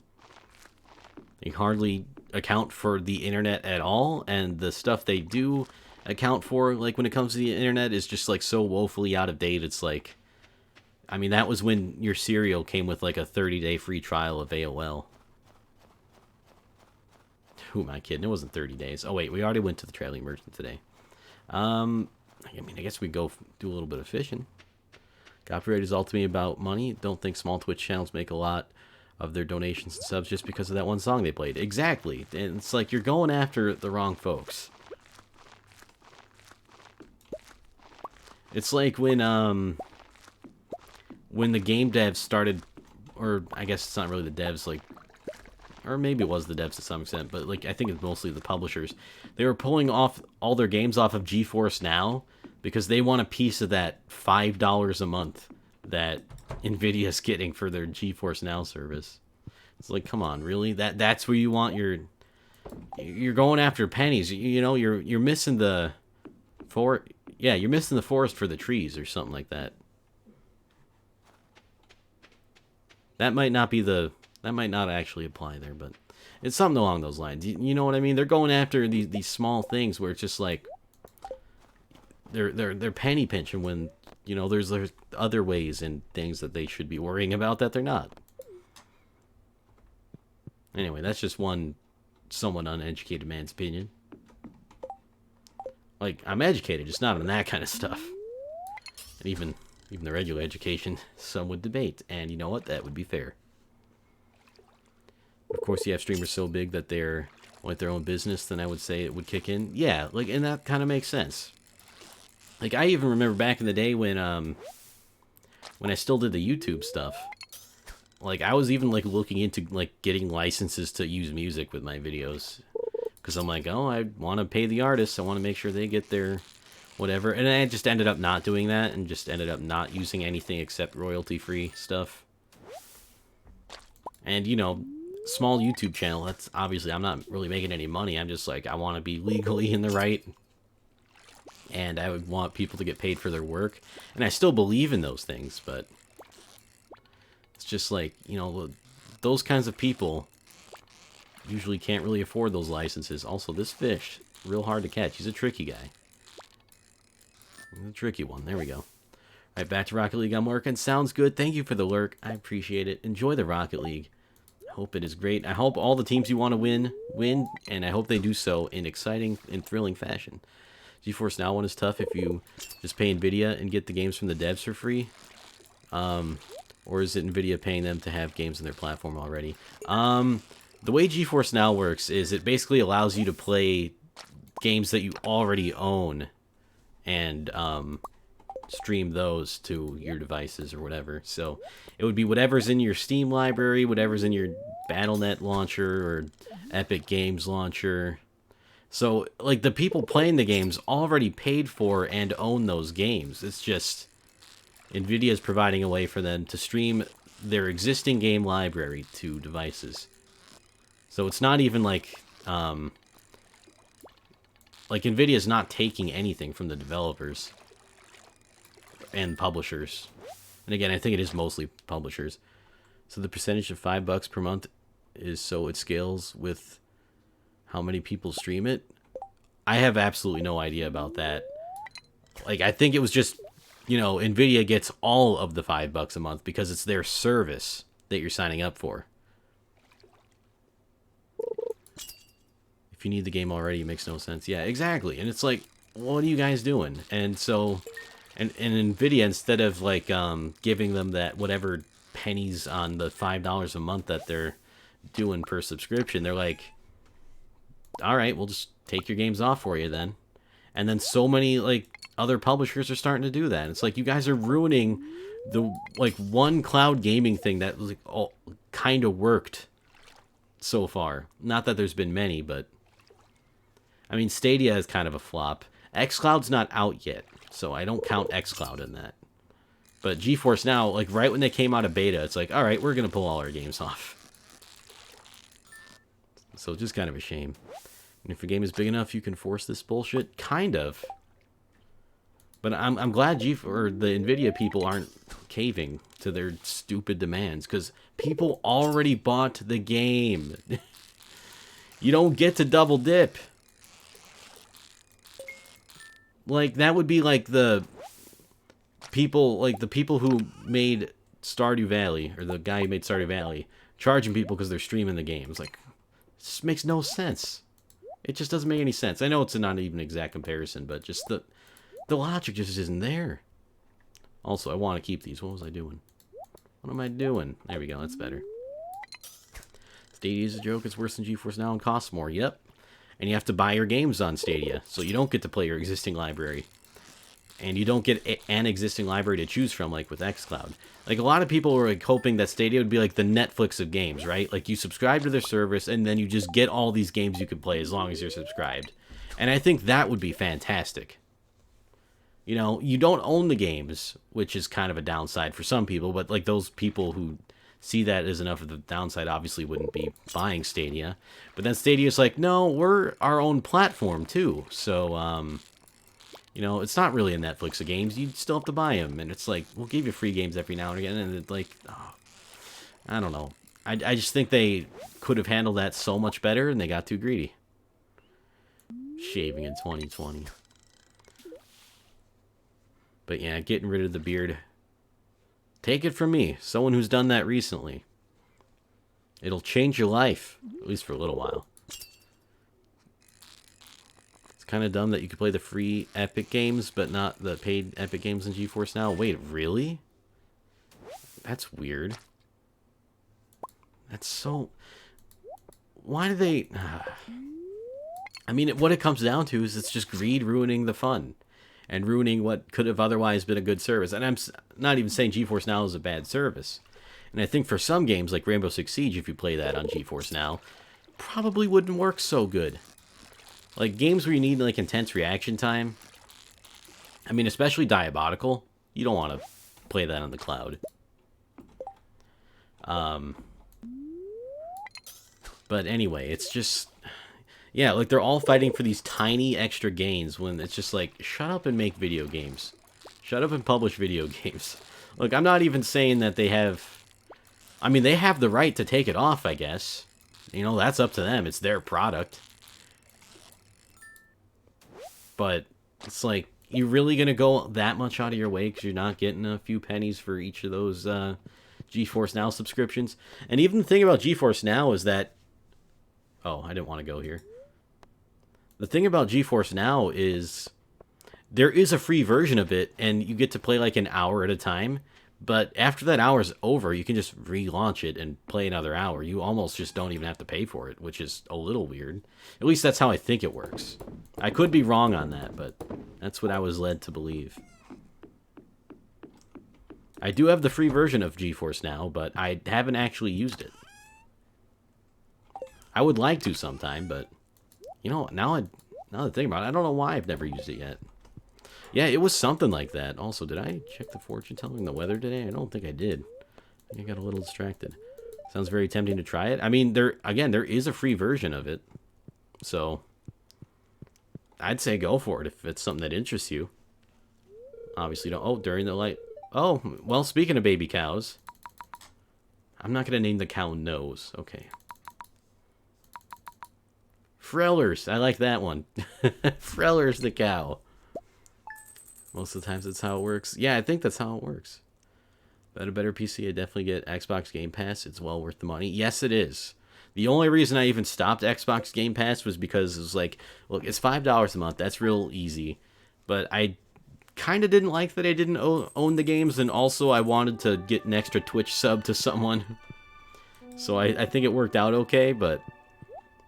They hardly account for the internet at all, and the stuff they do account for, like, when it comes to the internet is just, like, so woefully out of date. It's like, I mean, that was when your cereal came with, like, a 30-day free trial of AOL. Who am I kidding? It wasn't 30 days. Oh, wait, we already went to the trailing merchant today. I mean, I guess we go do a little bit of fishing. Copyright is ultimately about money. Don't think small Twitch channels make a lot of their donations and subs just because of that one song they played. Exactly. And it's like you're going after the wrong folks. It's like when when the game devs started, or I guess it's not really the devs, like, or maybe it was the devs to some extent, but like I think it's mostly the publishers. They were pulling off all their games off of GeForce Now because they want a piece of that $5 a month that Nvidia's getting for their GeForce Now service. It's like, come on, really? That's where you want your... You're going after pennies. You know, you're missing the... you're missing the forest for the trees or something like that. That might not be the... That might not actually apply there, but it's something along those lines. You know what I mean? They're going after these small things where it's just like they're penny pinching when, you know, there's other ways and things that they should be worrying about that they're not. Anyway, that's just one somewhat uneducated man's opinion. Like, I'm educated, just not on that kind of stuff. And even the regular education, some would debate. And you know what? That would be fair. Of course, you have streamers so big that they're like their own business, then I would say it would kick in. Yeah, like, and that kind of makes sense. Like, I even remember back in the day when I still did the YouTube stuff. Like, I was even, like, looking into, like, getting licenses to use music with my videos. Because I'm like, oh, I want to pay the artists. I want to make sure they get their whatever. And I just ended up not doing that and just ended up not using anything except royalty-free stuff. And, you know, small YouTube channel, that's obviously, I'm not really making any money. I'm just like, I want to be legally in the right. And I would want people to get paid for their work. And I still believe in those things, but it's just like, you know, those kinds of people usually can't really afford those licenses. Also, this fish, real hard to catch. He's a tricky guy. He's a tricky one. There we go. All right, back to Rocket League. I'm working. Sounds good. Thank you for the lurk. I appreciate it. Enjoy the Rocket League. I hope it is great. I hope all the teams you want to win, and I hope they do so in exciting and thrilling fashion. GeForce Now one is tough if you just pay Nvidia and get the games from the devs for free. Or is it Nvidia paying them to have games on their platform already? The way GeForce Now works is it basically allows you to play games that you already own and stream those to your devices or whatever. So it would be whatever's in your Steam library, whatever's in your Battle.net launcher or Epic Games launcher. So, like, the people playing the games already paid for and own those games. It's just Nvidia is providing a way for them to stream their existing game library to devices. So it's not even like Nvidia's not taking anything from the developers and publishers. And again, I think it is mostly publishers. So the percentage of $5 per month is so it scales with how many people stream it. I have absolutely no idea about that. Like, I think it was just, you know, Nvidia gets all of the $5 a month because it's their service that you're signing up for. If you need the game already, it makes no sense. Yeah, exactly. And it's like, what are you guys doing? And so, and Nvidia, instead of like giving them that whatever pennies on the $5 a month that they're doing per subscription, they're like, all right, we'll just take your games off for you then. And then so many like other publishers are starting to do that. It's like, you guys are ruining the like one cloud gaming thing that was like all kind of worked so far. Not that there's been many, but I mean, Stadia is kind of a flop. xCloud's not out yet, so I don't count xCloud in that. But GeForce Now, like right when they came out of beta, it's like, all right, we're gonna pull all our games off. So it's just kind of a shame. And if a game is big enough, you can force this bullshit? Kind of. But I'm glad the Nvidia people aren't caving to their stupid demands, because people already bought the game. You don't get to double dip. Like, that would be like the people who made Stardew Valley, or the guy who made Stardew Valley, charging people because they're streaming the game. It's like, it just makes no sense. It just doesn't make any sense. I know it's not even an exact comparison, but just the logic just isn't there. Also, I want to keep these. What was I doing? What am I doing? There we go. That's better. Stadia is a joke. It's worse than GeForce Now and costs more. Yep. And you have to buy your games on Stadia, so you don't get to play your existing library. and you don't get an existing library to choose from, like with xCloud. Like, a lot of people were like hoping that Stadia would be like the Netflix of games, right? Like, you subscribe to their service, and then you just get all these games you can play as long as you're subscribed. And I think that would be fantastic. You know, you don't own the games, which is kind of a downside for some people, but like those people who see that as enough of the downside obviously wouldn't be buying Stadia. But then Stadia's like, no, we're our own platform too. So, you know, it's not really a Netflix of games. You still have to buy them. And it's like, we'll give you free games every now and again. And it's like, oh, I don't know. I just think they could have handled that so much better, and they got too greedy. Shaving in 2020. But yeah, getting rid of the beard. Take it from me, someone who's done that recently. It'll change your life, at least for a little while. It's kind of dumb that you could play the free Epic games, but not the paid Epic games in GeForce Now. Wait, really? That's weird. That's so... Why do they... I mean, what it comes down to is it's just greed ruining the fun. And ruining what could have otherwise been a good service. And I'm not even saying GeForce Now is a bad service. And I think for some games, like Rainbow Six Siege, if you play that on GeForce Now, probably wouldn't work so good. Like, games where you need, like, intense reaction time. I mean, especially Diabolical. You don't want to play that on the cloud. But anyway, it's just... Yeah, like, they're all fighting for these tiny extra gains when it's just like, shut up and make video games. Shut up and publish video games. Look, I'm not even saying that they have... I mean, they have the right to take it off, I guess. You know, that's up to them. It's their product. But it's like, you're really going to go that much out of your way because you're not getting a few pennies for each of those GeForce Now subscriptions? And even the thing about GeForce Now is that... Oh, I didn't want to go here. The thing about GeForce Now is there is a free version of it, and you get to play like an hour at a time. But after that hour's over, you can just relaunch it and play another hour. You almost just don't even have to pay for it, which is a little weird. At least that's how I think it works. I could be wrong on that, but that's what I was led to believe. I do have the free version of GeForce Now, but I haven't actually used it. I would like to sometime, but... You know, now that I think about it, I don't know why I've never used it yet. Yeah, it was something like that. Also, did I check the fortune telling the weather today? I don't think I did. I think I got a little distracted. Sounds very tempting to try it. I mean, there is a free version of it. So, I'd say go for it if it's something that interests you. Obviously, don't... Oh, during the light... Oh, well, speaking of baby cows. I'm not going to name the cow Nose. Okay. Frellers. I like that one. Frellers the cow. Most of the times that's how it works. Yeah, I think that's how it works. But a better PC, I definitely get Xbox Game Pass. It's well worth the money. Yes, it is. The only reason I even stopped Xbox Game Pass was because it was like, look, it's $5 a month. That's real easy. But I kind of didn't like that I didn't own the games, and also I wanted to get an extra Twitch sub to someone. So I think it worked out okay, but...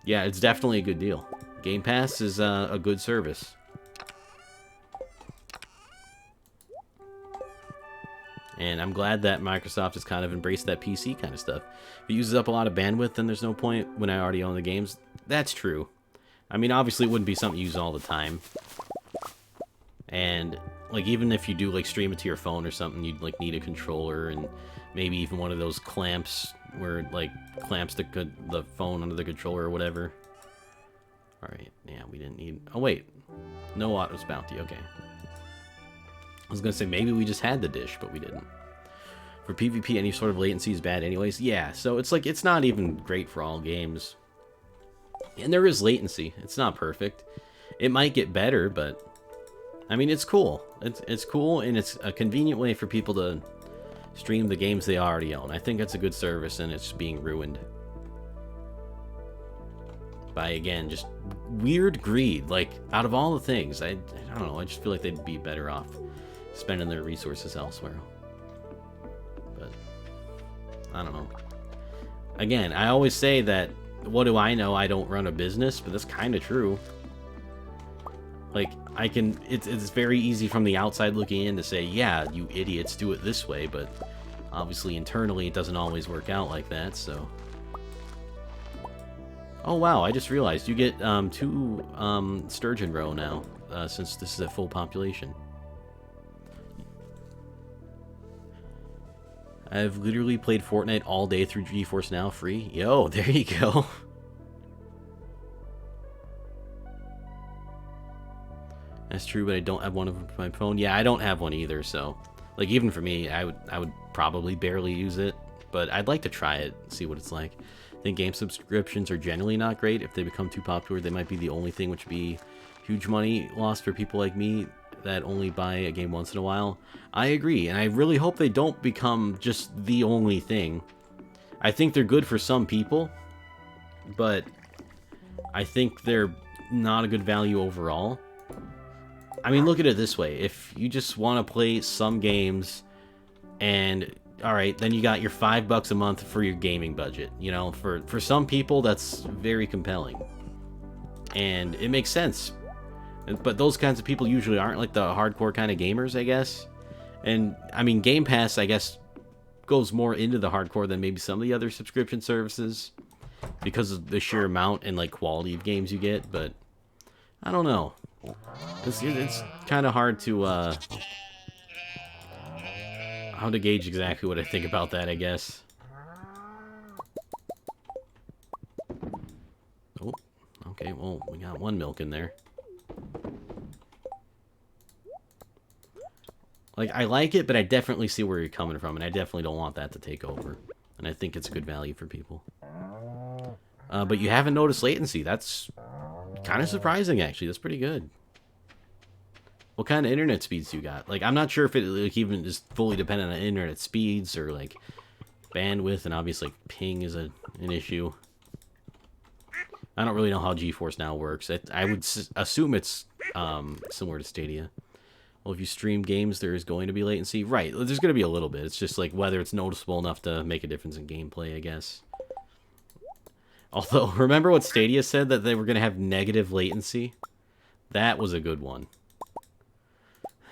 Yeah, it's definitely a good deal. Game Pass is a good service. And I'm glad that Microsoft has kind of embraced that PC kind of stuff. If it uses up a lot of bandwidth, then there's no point when I already own the games. That's true. I mean, obviously it wouldn't be something you use all the time. And, like, even if you do, like, stream it to your phone or something, you'd, like, need a controller and maybe even one of those clamps where it, like, clamps the phone under the controller or whatever. Alright, yeah, we didn't need... Oh, wait. No Autos Bounty, okay. I was gonna say, maybe we just had the dish, but we didn't. For PvP, any sort of latency is bad anyways. Yeah, so it's like, it's not even great for all games. And there is latency. It's not perfect. It might get better, but... I mean, it's cool. It's cool, and it's a convenient way for people to stream the games they already own. I think that's a good service, and it's being ruined by, again, just weird greed. Like, out of all the things, I don't know, I just feel like they'd be better off spending their resources elsewhere. But, I don't know. Again, I always say that, what do I know? I don't run a business, but that's kind of true. Like, it's very easy from the outside looking in to say, yeah, you idiots do it this way, but obviously internally it doesn't always work out like that, so. Oh wow, I just realized you get 2 sturgeon roe now, since this is at full population. I've literally played Fortnite all day through GeForce Now free. Yo, there you go. That's true, but I don't have one of my phone. Yeah, I don't have one either, so like even for me, I would probably barely use it, but I'd like to try it, see what it's like. I think game subscriptions are generally not great. If they become too popular, they might be the only thing, which would be huge money lost for people like me that only buy a game once in a while. I agree, and I really hope they don't become just the only thing. I think they're good for some people, but I think they're not a good value overall. I mean, look at it this way. If you just want to play some games and, alright, then you got your $5 a month for your gaming budget. You know, for some people, that's very compelling. And it makes sense. But those kinds of people usually aren't like the hardcore kind of gamers, I guess. And, I mean, Game Pass, I guess, goes more into the hardcore than maybe some of the other subscription services because of the sheer amount and, like, quality of games you get, but I don't know. It's kind of hard to, how to gauge exactly what I think about that, I guess. Oh, okay, well, we got 1 milk in there. Like, I like it, but I definitely see where you're coming from, and I definitely don't want that to take over. And I think it's a good value for people. But you haven't noticed latency. That's kind of surprising, actually. That's pretty good. What kind of internet speeds you got? Like, I'm not sure if it like, even is fully dependent on internet speeds or, like, bandwidth, and obviously like, ping is an issue. I don't really know how GeForce Now works. I would assume it's similar to Stadia. Well, if you stream games, there is going to be latency. Right, there's going to be a little bit. It's just like whether it's noticeable enough to make a difference in gameplay, I guess. Although, remember what Stadia said, that they were going to have negative latency? That was a good one.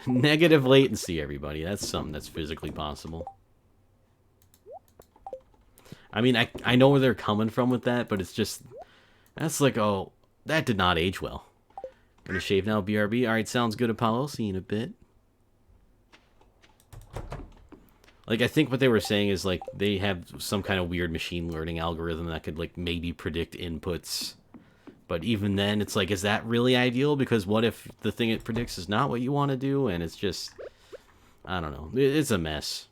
Negative latency, everybody. That's something that's physically possible. I mean, I know where they're coming from with that, but it's just... That's like, oh, that did not age well. Gonna shave now, BRB. Alright, sounds good, Apollo. See you in a bit. Like, I think what they were saying is, like, they have some kind of weird machine learning algorithm that could, like, maybe predict inputs. But even then, it's like, is that really ideal? Because what if the thing it predicts is not what you want to do? And it's just... I don't know. It's a mess.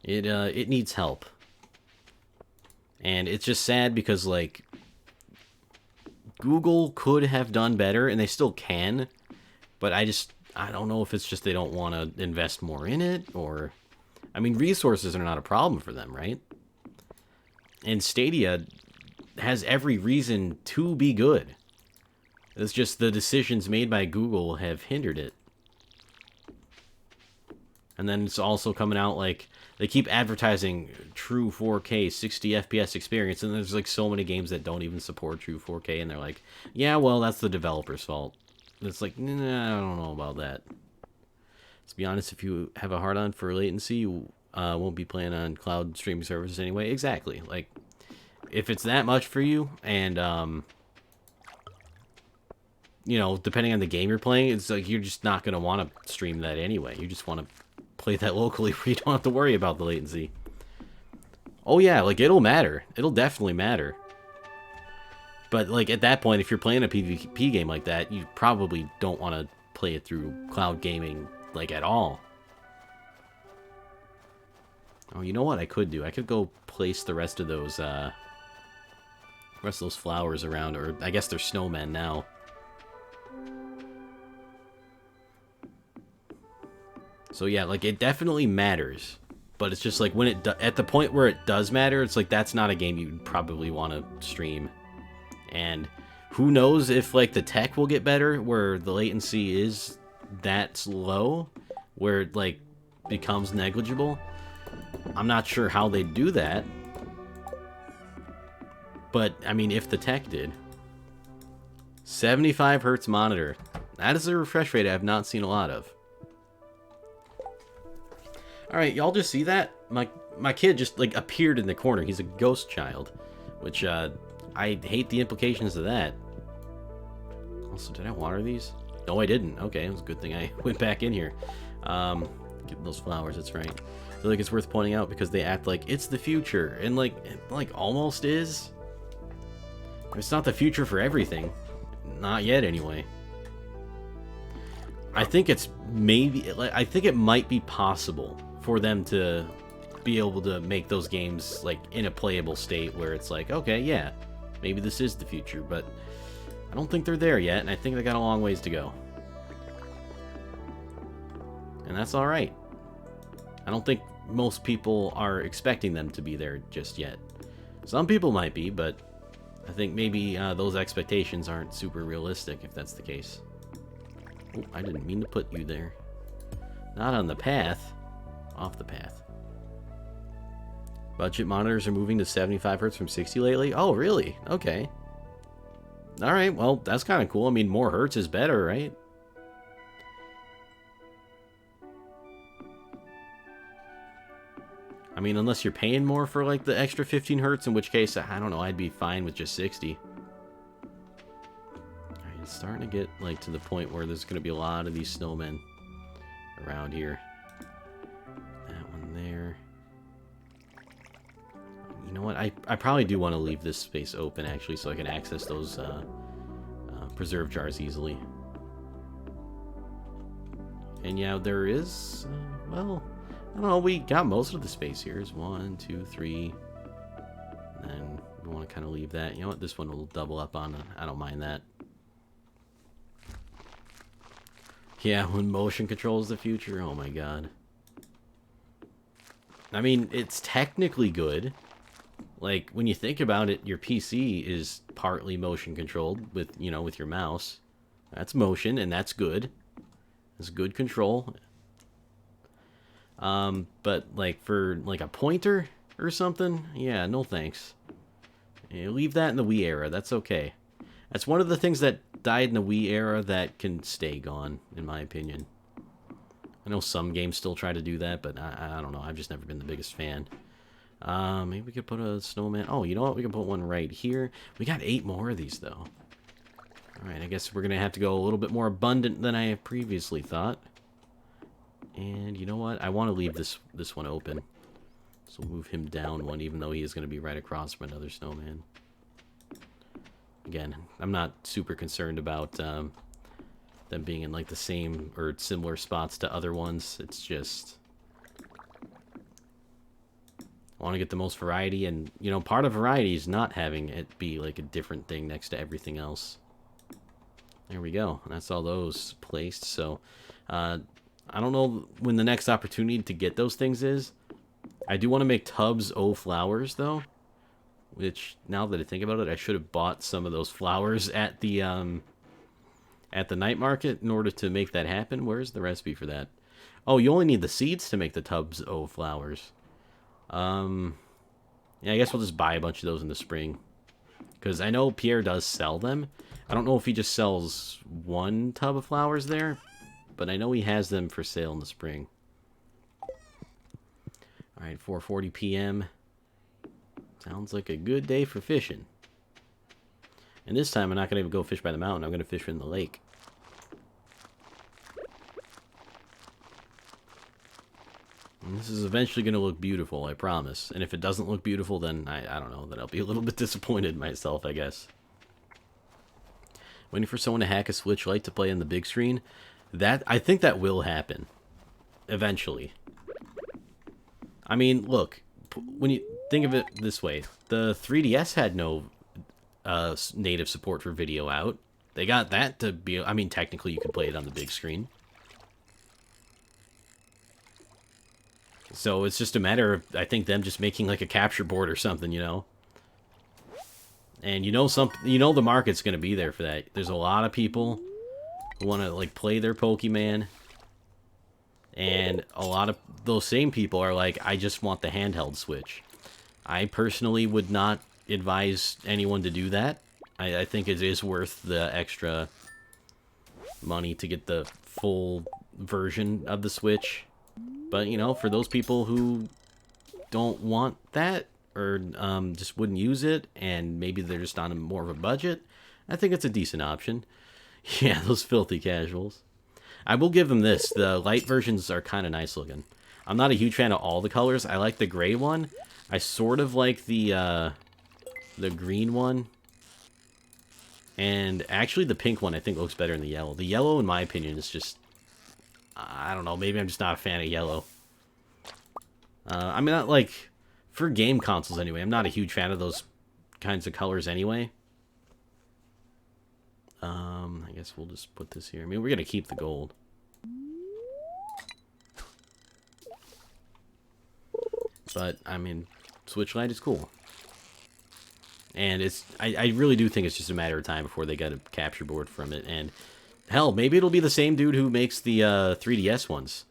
It needs help. And it's just sad because, like... Google could have done better, and they still can. But I don't know if it's just they don't want to invest more in it, or... I mean, resources are not a problem for them, right? And Stadia has every reason to be good. It's just the decisions made by Google have hindered it. And then it's also coming out like... They keep advertising true 4K 60 FPS experience, and there's like so many games that don't even support true 4K, and they're like, yeah, well, that's the developer's fault. And it's like, nah, I don't know about that. To be honest, if you have a hard-on for latency, you won't be playing on cloud streaming services anyway. Exactly. Like, if it's that much for you, and, you know, depending on the game you're playing, it's like you're just not going to want to stream that anyway. You just want to play that locally where you don't have to worry about the latency. Oh yeah, like it'll matter. It'll definitely matter. But like at that point, if you're playing a PvP game like that, you probably don't want to play it through cloud gaming like at all. Oh, you know what I could do? I could go place the rest of those flowers around, or I guess they're snowmen now. So yeah, like it definitely matters, but it's just like when at the point where it does matter, it's like that's not a game you'd probably want to stream. And who knows if like the tech will get better where the latency is that low, where it like becomes negligible. I'm not sure how they do that, but I mean if the tech did. 75 hertz monitor. That is a refresh rate I have not seen a lot of. Alright, y'all just see that? My kid just, like, appeared in the corner. He's a ghost child. Which, I hate the implications of that. Also, did I water these? No, I didn't. Okay, it was a good thing I went back in here. Get those flowers, that's right. I feel like it's worth pointing out because they act like it's the future. And, like, it, like, almost is. It's not the future for everything. Not yet, anyway. I think it's maybe... I think it might be possible for them to be able to make those games, like, in a playable state where it's like, okay, yeah, maybe this is the future, but I don't think they're there yet, and I think they got a long ways to go. And that's alright. I don't think most people are expecting them to be there just yet. Some people might be, but I think maybe those expectations aren't super realistic, if that's the case. Oh, I didn't mean to put you there. Not on the path. Off the path. Budget monitors are moving to 75 hertz from 60 lately? Oh, really? Okay. Alright, well, that's kind of cool. I mean, more hertz is better, right? I mean, unless you're paying more for, like, the extra 15 hertz, in which case, I don't know, I'd be fine with just 60. Alright, it's starting to get, like, to the point where there's going to be a lot of these snowmen around here. That one there. You know what? I probably do want to leave this space open, actually, so I can access those preserve jars easily. And yeah, there is... well, I don't know. We got most of the space here. Here's 1, 2, 3. And then we want to kind of leave that. You know what? This one will double up on. I don't mind that. Yeah, when motion controls the future. Oh my god. I mean, it's technically good. Like, when you think about it, your PC is partly motion controlled with, you know, with your mouse. That's motion, and that's good. It's good control. But, like, for, like, a pointer or something, yeah, no thanks. Yeah, leave that in the Wii era, that's okay. That's one of the things that died in the Wii era that can stay gone, in my opinion. I know some games still try to do that, but I don't know, I've just never been the biggest fan. Maybe we could put a snowman. Oh, you know what? We can put one right here. We got 8 more of these, though. Alright, I guess we're going to have to go a little bit more abundant than I have previously thought. And you know what? I want to leave this one open. So we'll move him down one, even though he is going to be right across from another snowman. Again, I'm not super concerned about them being in, like, the same or similar spots to other ones. It's just... I want to get the most variety, and, you know, part of variety is not having it be, like, a different thing next to everything else. There we go. That's all those placed, so, I don't know when the next opportunity to get those things is. I do want to make tubs o' flowers, though, which, now that I think about it, I should have bought some of those flowers at the night market in order to make that happen. Where's the recipe for that? Oh, you only need the seeds to make the tubs o' flowers. Yeah, I guess we'll just buy a bunch of those in the spring. Because I know Pierre does sell them. I don't know if he just sells one tub of flowers there, but I know he has them for sale in the spring. Alright, 4:40 p.m. Sounds like a good day for fishing. And this time I'm not going to go fish by the mountain. I'm going to fish in the lake. And this is eventually going to look beautiful, I promise. And if it doesn't look beautiful, then I don't know. Then I'll be a little bit disappointed myself, I guess. Waiting for someone to hack a Switch Lite to play on the big screen. I think that will happen. Eventually. I mean, look. When you think of it this way. The 3DS had no native support for video out. They got that to be... I mean, technically you could play it on the big screen. So it's just a matter of, I think, them just making like a capture board or something, you know. And you know the market's going to be there for that. There's a lot of people who want to like play their Pokemon. And a lot of those same people are like, I just want the handheld Switch. I personally would not advise anyone to do that. I think it is worth the extra money to get the full version of the Switch. But, you know, for those people who don't want that or just wouldn't use it, and maybe they're just on more of a budget, I think it's a decent option. Yeah, those filthy casuals. I will give them this. The light versions are kind of nice looking. I'm not a huge fan of all the colors. I like the gray one. I sort of like the green one. And actually the pink one I think looks better than the yellow. The yellow, in my opinion, is just... I don't know. Maybe I'm just not a fan of yellow. I mean, not like... For game consoles, anyway. I'm not a huge fan of those kinds of colors anyway. I guess we'll just put this here. I mean, we're going to keep the gold. But, I mean, Switch Lite is cool. And it's... I really do think it's just a matter of time before they get a capture board from it. And, hell, maybe it'll be the same dude who makes the 3DS ones.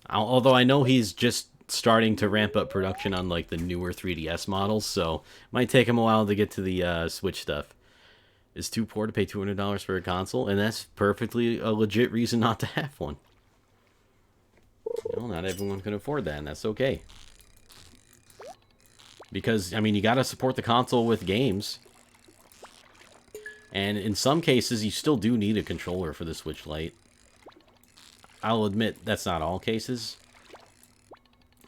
Although I know he's just starting to ramp up production on, like, the newer 3DS models. So, it might take him a while to get to the Switch stuff. It's too poor to pay $200 for a console, and that's perfectly a legit reason not to have one. You know, not everyone can afford that, and that's okay. Because, I mean, you gotta support the console with games. And in some cases, you still do need a controller for the Switch Lite. I'll admit, that's not all cases.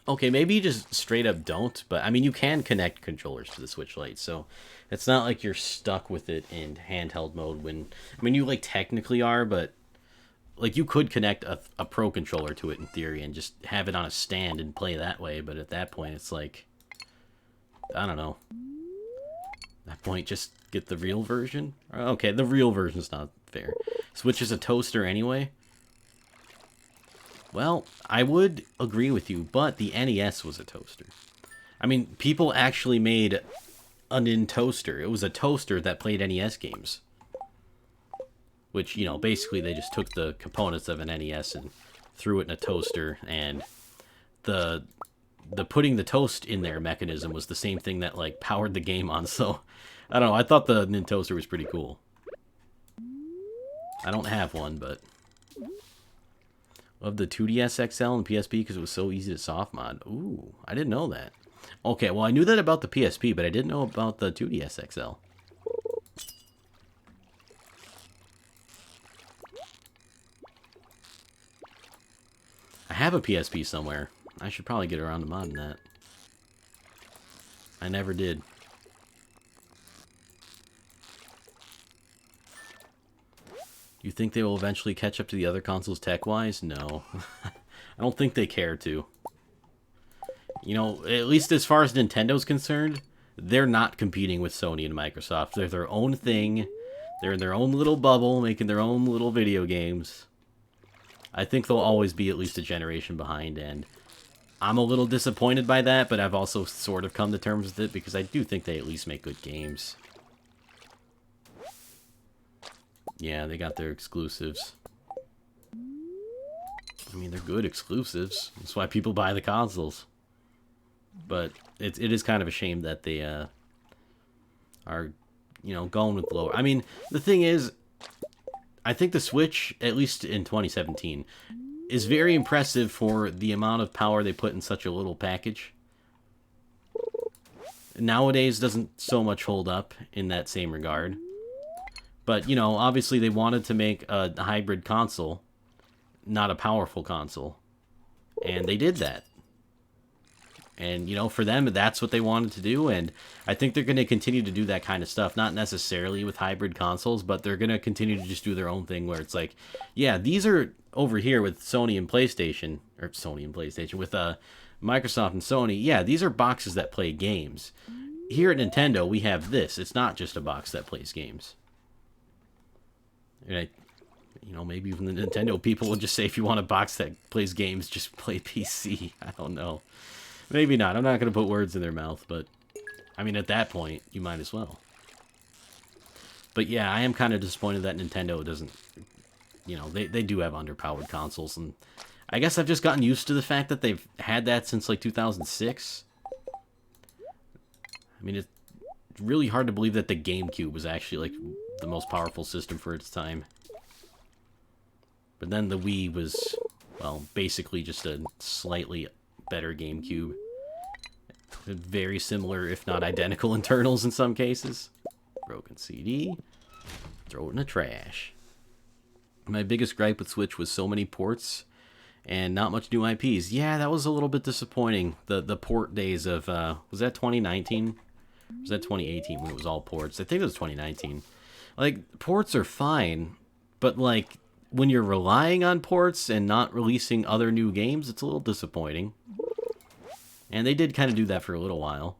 Okay, maybe you just straight up don't, but, I mean, you can connect controllers to the Switch Lite, so... It's not like you're stuck with it in handheld mode when... I mean, you, like, technically are, but... Like, you could connect a Pro controller to it in theory and just have it on a stand and play that way, but at that point, it's like... I don't know. At that point, just get the real version? Okay, the real version's not fair. Switch is a toaster anyway? Well, I would agree with you, but the NES was a toaster. I mean, people actually made... a Nintoaster. It was a toaster that played NES games. Which, you know, basically they just took the components of an NES and threw it in a toaster, and the putting the toast in there mechanism was the same thing that, like, powered the game on, so... I don't know, I thought the Nintoaster was pretty cool. I don't have one, but... Love the 2DS XL and PSP because it was so easy to soft mod. Ooh, I didn't know that. Okay, well, I knew that about the PSP, but I didn't know about the 2DS XL. I have a PSP somewhere. I should probably get around to modding that. I never did. You think they will eventually catch up to the other consoles tech-wise? No. I don't think they care to. You know, at least as far as Nintendo's concerned, they're not competing with Sony and Microsoft. They're their own thing. They're in their own little bubble, making their own little video games. I think they'll always be at least a generation behind, and I'm a little disappointed by that, but I've also sort of come to terms with it, because I do think they at least make good games. Yeah, they got their exclusives. I mean, they're good exclusives. That's why people buy the consoles. But it is kind of a shame that they are, you know, going with lower. I mean, the thing is, I think the Switch, at least in 2017, is very impressive for the amount of power they put in such a little package. Nowadays, doesn't so much hold up in that same regard. But, you know, obviously they wanted to make a hybrid console, not a powerful console. And they did that. And, you know, for them, that's what they wanted to do, and I think they're going to continue to do that kind of stuff. Not necessarily with hybrid consoles, but they're going to continue to just do their own thing where it's like, yeah, these are over here with Sony and PlayStation, or Sony and PlayStation, with Microsoft and Sony. Yeah, these are boxes that play games. Here at Nintendo, we have this. It's not just a box that plays games. And you know, maybe even the Nintendo people will just say, if you want a box that plays games, just play PC. I don't know. Maybe not. I'm not going to put words in their mouth, but... I mean, at that point, you might as well. But yeah, I am kind of disappointed that Nintendo doesn't... You know, they do have underpowered consoles, and... I guess I've just gotten used to the fact that they've had that since, like, 2006. I mean, really hard to believe that the GameCube was actually, like, the most powerful system for its time. But then the Wii was, well, basically just a slightly better GameCube. Very similar, if not identical, internals in some cases. Broken CD. Throw it in the trash. My biggest gripe with Switch was so many ports and not much new IPs. Yeah, that was a little bit disappointing. The port days of, was that 2019? Or was that 2018 when it was all ports? I think it was 2019. Like, ports are fine, but, like, when you're relying on ports and not releasing other new games, it's a little disappointing. And they did kind of do that for a little while.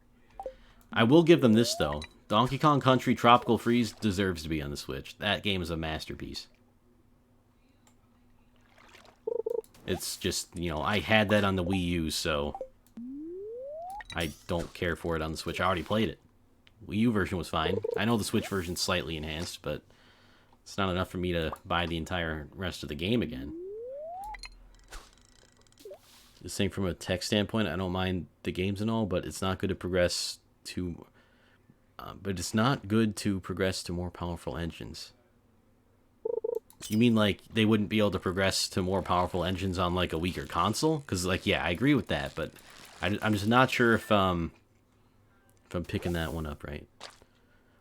I will give them this, though. Donkey Kong Country Tropical Freeze deserves to be on the Switch. That game is a masterpiece. It's just, you know, I had that on the Wii U, so I don't care for it on the Switch. I already played it. Wii U version was fine. I know the Switch version's slightly enhanced, but it's not enough for me to buy the entire rest of the game again. Just saying from a tech standpoint, I don't mind the games and all, but it's not good to progress to... but it's not good to progress to more powerful engines. You mean, like, they wouldn't be able to progress to more powerful engines on, like, a weaker console? Because, like, yeah, I agree with that, but I'm just not sure if I'm picking that one up right.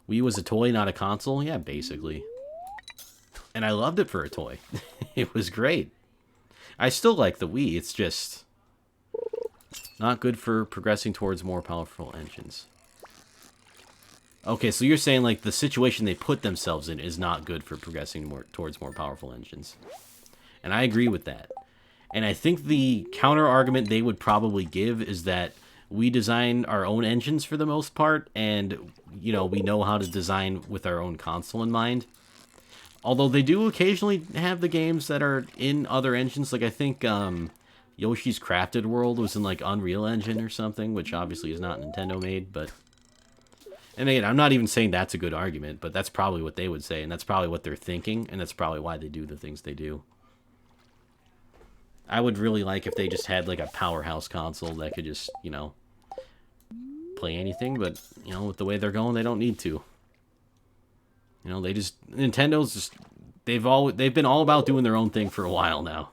Wii was a toy, not a console? Yeah, basically. And I loved it for a toy. It was great. I still like the Wii, it's just not good for progressing towards more powerful engines. Okay, so you're saying, like, the situation they put themselves in is not good for progressing more towards more powerful engines. And I agree with that. And I think the counter-argument they would probably give is that we design our own engines for the most part, and, you know, we know how to design with our own console in mind. Although they do occasionally have the games that are in other engines. Like, I think Yoshi's Crafted World was in, like, Unreal Engine or something, which obviously is not Nintendo-made, but... And again, I'm not even saying that's a good argument, but that's probably what they would say, and that's probably what they're thinking, and that's probably why they do the things they do. I would really like if they just had, like, a powerhouse console that could just, you know, play anything, but, you know, with the way they're going, they don't need to. You know, they just... Nintendo's just... They've been all about doing their own thing for a while now.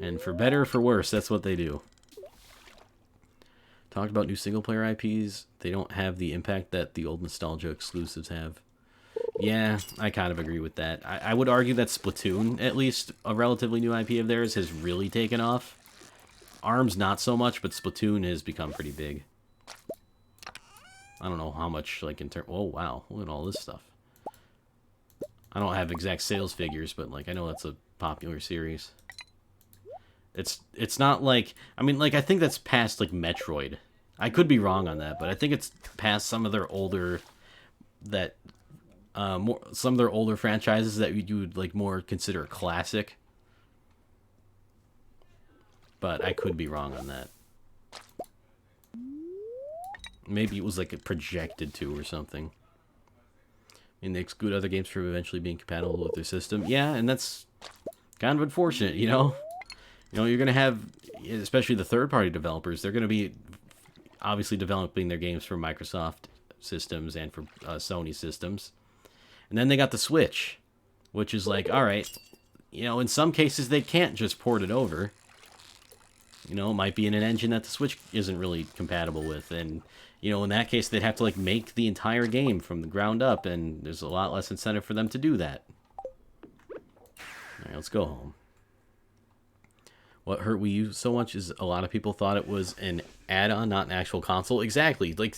And for better or for worse, that's what they do. Talked about new single-player IPs. They don't have the impact that the old nostalgia exclusives have. Yeah, I kind of agree with that. I would argue that Splatoon, at least, a relatively new IP of theirs, has really taken off. ARMS not so much, but Splatoon has become pretty big. I don't know how much, like, in terms... Oh, wow. Look at all this stuff. I don't have exact sales figures, but, like, I know that's a popular series. It's not like... I mean, like, I think that's past, like, Metroid. I could be wrong on that, but I think it's past some of their older... some of their older franchises that you would, like, more consider classic. But I could be wrong on that. Maybe it was, like, a projected to or something. I mean, they exclude other games from eventually being compatible with their system. Yeah, and that's kind of unfortunate, you know? You know, you're going to have, especially the third-party developers, they're going to be obviously developing their games for Microsoft systems and for Sony systems. And then they got the Switch, which is like, all right, you know, in some cases they can't just port it over. You know, it might be in an engine that the Switch isn't really compatible with. And, you know, in that case, they'd have to, like, make the entire game from the ground up, and there's a lot less incentive for them to do that. All right, let's go home. What hurt Wii U so much is a lot of people thought it was an add-on, not an actual console. Exactly. Like,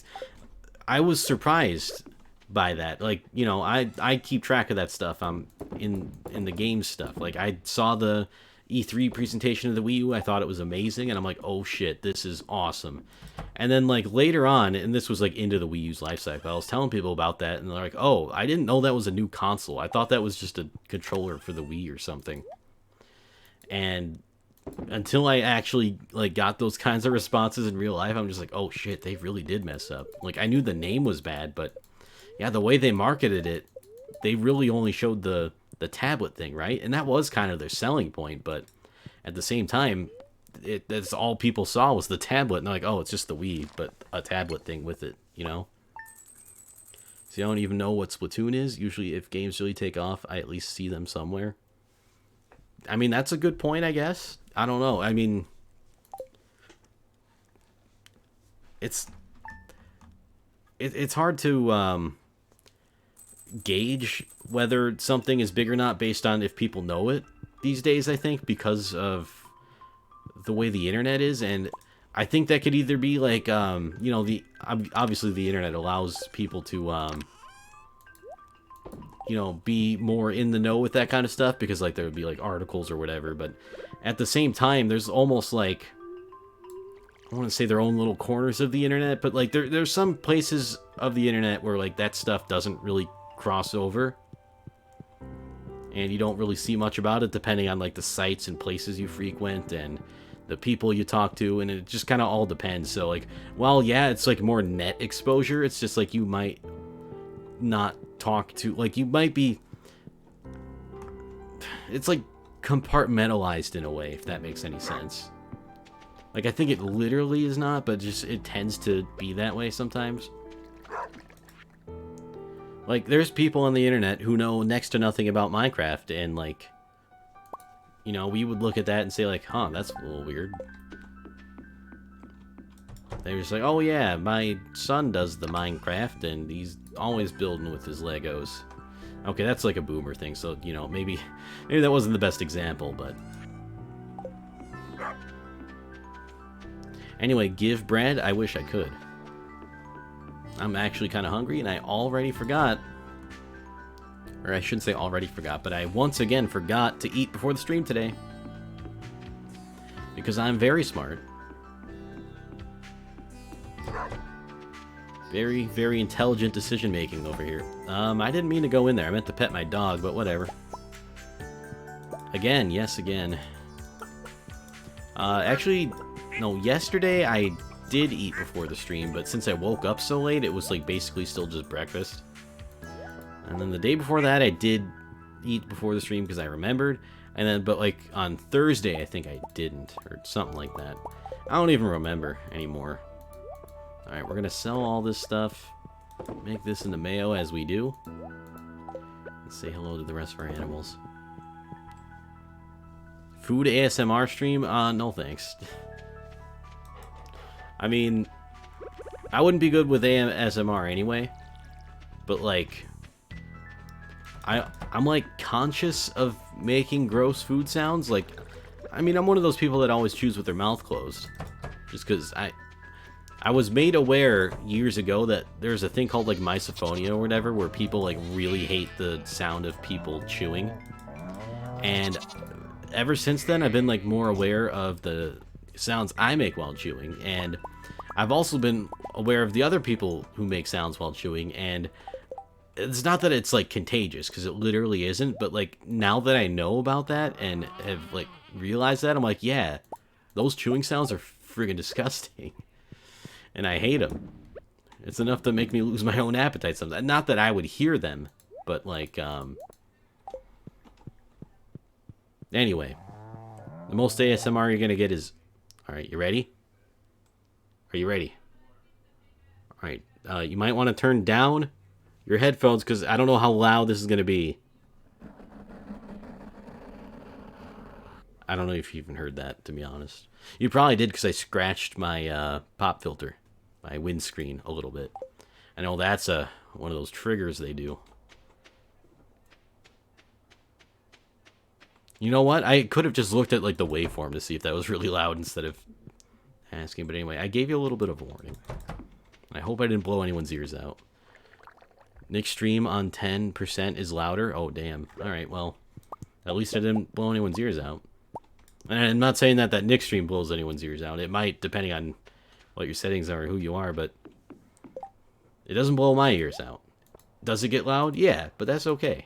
I was surprised by that. Like, you know, I keep track of that stuff. I'm in the game stuff. Like, I saw the E3 presentation of the Wii U. I thought it was amazing, and I'm like, oh shit, this is awesome. And then, like, later on, and this was, like, into the Wii U's life cycle, I was telling people about that, and they're like, oh, I didn't know that was a new console. I thought that was just a controller for the Wii or something. And until I actually, like, got those kinds of responses in real life, I'm just like, oh shit, they really did mess up. Like, I knew the name was bad, but yeah, the way they marketed it, they really only showed the tablet thing, right? And that was kind of their selling point, but at the same time, that's all people saw was the tablet, and they're like, oh, it's just the Wii, but a tablet thing with it, you know? See, I don't even know what Splatoon is. Usually, if games really take off, I at least see them somewhere. I mean, that's a good point, I guess. I don't know. I mean, it's hard to gauge whether something is big or not based on if people know it these days, I think, because of the way the internet is. And I think that could either be like, you know, obviously the internet allows people to, you know, be more in the know with that kind of stuff because, like, there would be, like, articles or whatever. But at the same time, there's almost, like, I want to say their own little corners of the internet, but, like, there's some places of the internet where, like, that stuff doesn't really cross over. And you don't really see much about it, depending on, like, the sites and places you frequent and the people you talk to, and it just kind of all depends. So, like, well, yeah, it's, like, more net exposure. It's just, like, you might not talk to, like, you might be, it's, like, compartmentalized in a way, if that makes any sense. Like, I think it literally is not, but just, it tends to be that way sometimes. Like, there's people on the internet who know next to nothing about Minecraft, and, like, you know, we would look at that and say, like, huh, that's a little weird. They're just like, oh yeah, my son does the Minecraft, and he's always building with his Legos. Okay, that's like a boomer thing, so, you know, maybe that wasn't the best example, but... Anyway, give bread? I wish I could. I'm actually kind of hungry, and I already forgot... Or I shouldn't say already forgot, but I once again forgot to eat before the stream today. Because I'm very smart. Very, very intelligent decision-making over here. I didn't mean to go in there. I meant to pet my dog, but whatever. Again, yes, again. Actually, no, yesterday I did eat before the stream, but since I woke up so late, it was, like, basically still just breakfast. And then the day before that, I did eat before the stream because I remembered. And then, but, like, on Thursday, I think I didn't, or something like that. I don't even remember anymore. Alright, we're gonna sell all this stuff. Make this into mayo as we do. Let's say hello to the rest of our animals. Food ASMR stream? No thanks. I mean, I wouldn't be good with ASMR anyway. But, like... I'm, like, conscious of making gross food sounds. Like, I mean, I'm one of those people that always chews with their mouth closed. Just because I was made aware years ago that there's a thing called, like, misophonia or whatever, where people, like, really hate the sound of people chewing. And ever since then, I've been, like, more aware of the sounds I make while chewing. And I've also been aware of the other people who make sounds while chewing, and... It's not that it's, like, contagious, because it literally isn't, but, like, now that I know about that and have, like, realized that, I'm like, yeah, those chewing sounds are friggin' disgusting. And I hate them. It's enough to make me lose my own appetite sometimes. Not that I would hear them, but, like, Anyway. The most ASMR you're gonna get is... Alright, you ready? Are you ready? Alright, you might want to turn down... your headphones, because I don't know how loud this is going to be. I don't know if you even heard that, to be honest. You probably did, because I scratched my pop filter, my windscreen, a little bit. I know that's one of those triggers they do. You know what? I could have just looked at, like, the waveform to see if that was really loud instead of asking. But anyway, I gave you a little bit of a warning. I hope I didn't blow anyone's ears out. Nick's stream on 10% is louder? Oh, damn. Alright, well, at least I didn't blow anyone's ears out. And I'm not saying that Nick's stream blows anyone's ears out. It might, depending on what your settings are or who you are, but it doesn't blow my ears out. Does it get loud? Yeah, but that's okay.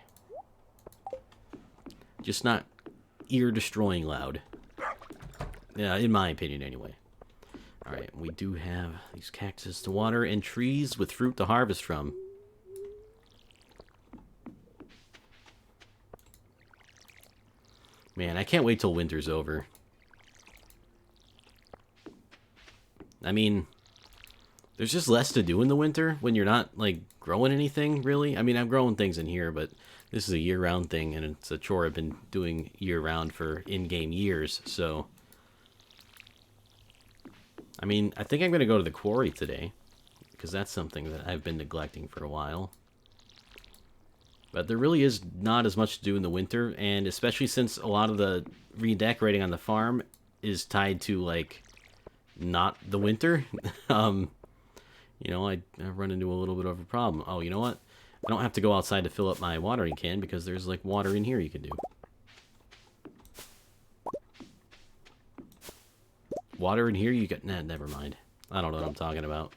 Just not ear-destroying loud. Yeah, in my opinion, anyway. Alright, we do have these cactus to water and trees with fruit to harvest from. Man, I can't wait till winter's over. I mean, There's just less to do in the winter when you're not, like, growing anything, really. I mean, I'm growing things in here, but this is a year-round thing, and it's a chore I've been doing year-round for in-game years, so... I mean, I think I'm going to go to the quarry today, because that's something that I've been neglecting for a while. But there really is not as much to do in the winter, and especially since a lot of the redecorating on the farm is tied to, like, not the winter. You know, I run into a little bit of a problem. Oh, you know what? I don't have to go outside to fill up my watering can because there's, like, water in here you can do. Water in here you can... Nah, never mind. I don't know what I'm talking about.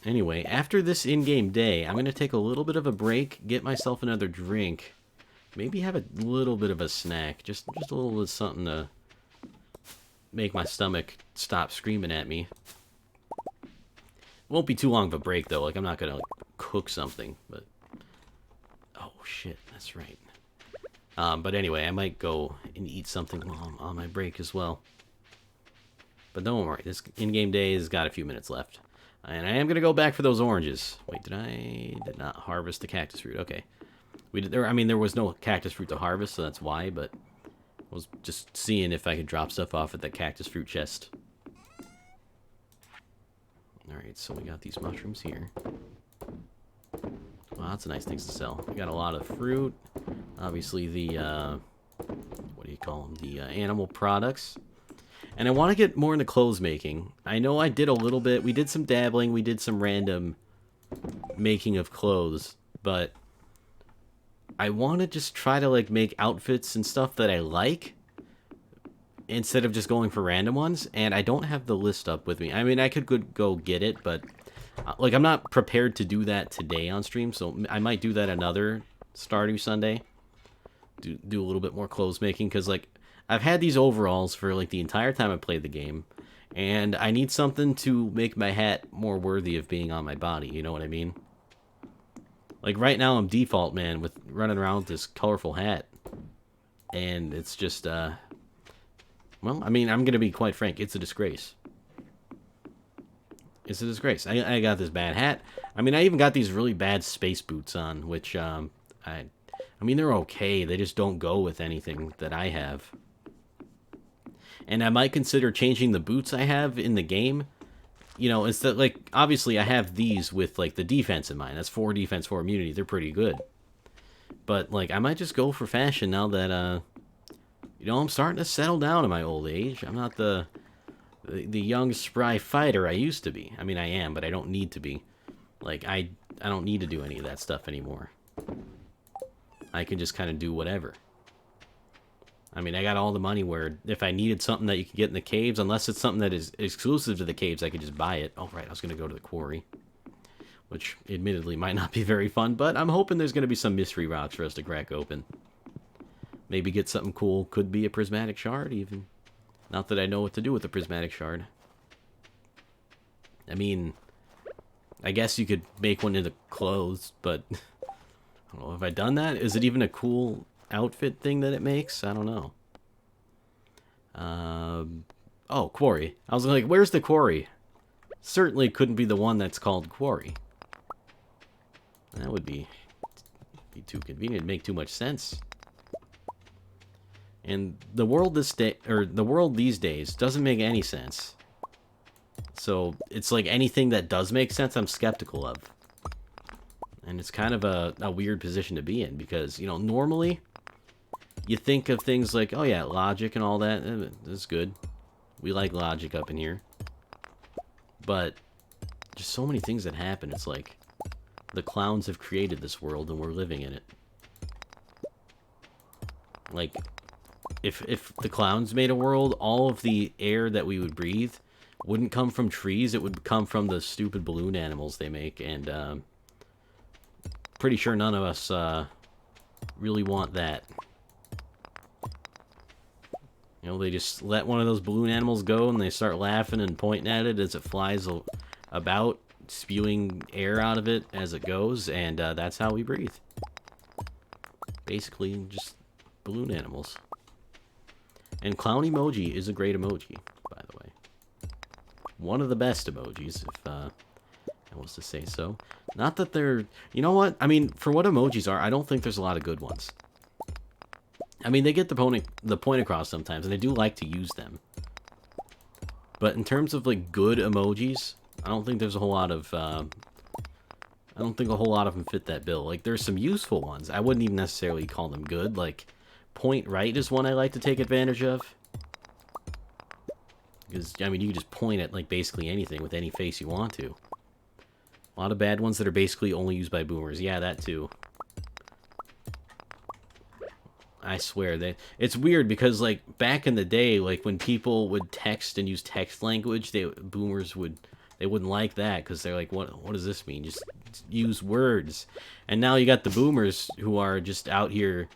Anyway, after this in-game day, I'm going to take a little bit of a break, get myself another drink, maybe have a little bit of a snack, just a little bit of something to make my stomach stop screaming at me. Won't be too long of a break, though. Like, I'm not going to, like, cook something, but... Oh, shit, that's right. But anyway, I might go and eat something while I'm on my break as well. But don't worry, this in-game day has got a few minutes left. And I am going to go back for those oranges. Wait, did not harvest the cactus fruit. Okay. I mean, there was no cactus fruit to harvest, so that's why, but I was just seeing if I could drop stuff off at that cactus fruit chest. Alright, so we got these mushrooms here. Lots of nice things to sell. We got a lot of fruit. Obviously the, what do you call them? The animal products. And I want to get more into clothes making. I know I did a little bit. We did some dabbling. We did some random making of clothes. But I want to just try to, like, make outfits and stuff that I like instead of just going for random ones. And I don't have the list up with me. I mean, I could go get it, but, like, I'm not prepared to do that today on stream. So I might do that another Stardew Sunday. Do a little bit more clothes making. Because, like, I've had these overalls for, like, the entire time I played the game, and I need something to make my hat more worthy of being on my body, you know what I mean? Like, right now I'm default, man, with running around with this colorful hat, and it's just, well, I mean, I'm gonna be quite frank, it's a disgrace. It's a disgrace. I got this bad hat. I mean, I even got these really bad space boots on, which, I mean, they're okay, they just don't go with anything that I have. And I might consider changing the boots I have in the game. You know, instead, like, obviously I have these with, like, the defense in mind. That's 4 defense, 4 immunity. They're pretty good. But, like, I might just go for fashion now that, you know, I'm starting to settle down in my old age. I'm not the young, spry fighter I used to be. I mean, I am, but I don't need to be. Like, I don't need to do any of that stuff anymore. I can just kind of do whatever. I mean, I got all the money where if I needed something that you could get in the caves, unless it's something that is exclusive to the caves, I could just buy it. Oh, right, I was going to go to the quarry, which admittedly might not be very fun, but I'm hoping there's going to be some mystery rocks for us to crack open. Maybe get something cool. Could be a prismatic shard, even. Not that I know what to do with a prismatic shard. I mean, I guess you could make one into clothes, but I don't know. Have I done that? Is it even a cool outfit thing that it makes? I don't know. Oh, quarry. I was like, where's the quarry? Certainly couldn't be the one that's called quarry. That would be too convenient. It'd make too much sense. And the world these days doesn't make any sense. So it's like anything that does make sense, I'm skeptical of. And it's kind of a weird position to be in because, you know, normally you think of things like, oh yeah, logic and all that. That's good. We like logic up in here. But just so many things that happen. It's like the clowns have created this world and we're living in it. Like, if the clowns made a world, all of the air that we would breathe wouldn't come from trees. It would come from the stupid balloon animals they make. And pretty sure none of us really want that. You know, they just let one of those balloon animals go and they start laughing and pointing at it as it flies about, spewing air out of it as it goes, and that's how we breathe. Basically, just balloon animals. And clown emoji is a great emoji, by the way. One of the best emojis, if I was to say so. Not that they're... You know what? I mean, for what emojis are, I don't think there's a lot of good ones. I mean, they get the point across sometimes, and I do like to use them. But in terms of, like, good emojis, I don't think there's a whole lot of... I don't think a whole lot of them fit that bill. Like, there's some useful ones. I wouldn't even necessarily call them good. Like, point right is one I like to take advantage of. Because, I mean, you can just point at, like, basically anything with any face you want to. A lot of bad ones that are basically only used by boomers. Yeah, that too. I swear, it's weird because, like, back in the day, like, when people would text and use text language, boomers they wouldn't like that because they're like, what does this mean? Just use words. And now you got the boomers who are just out here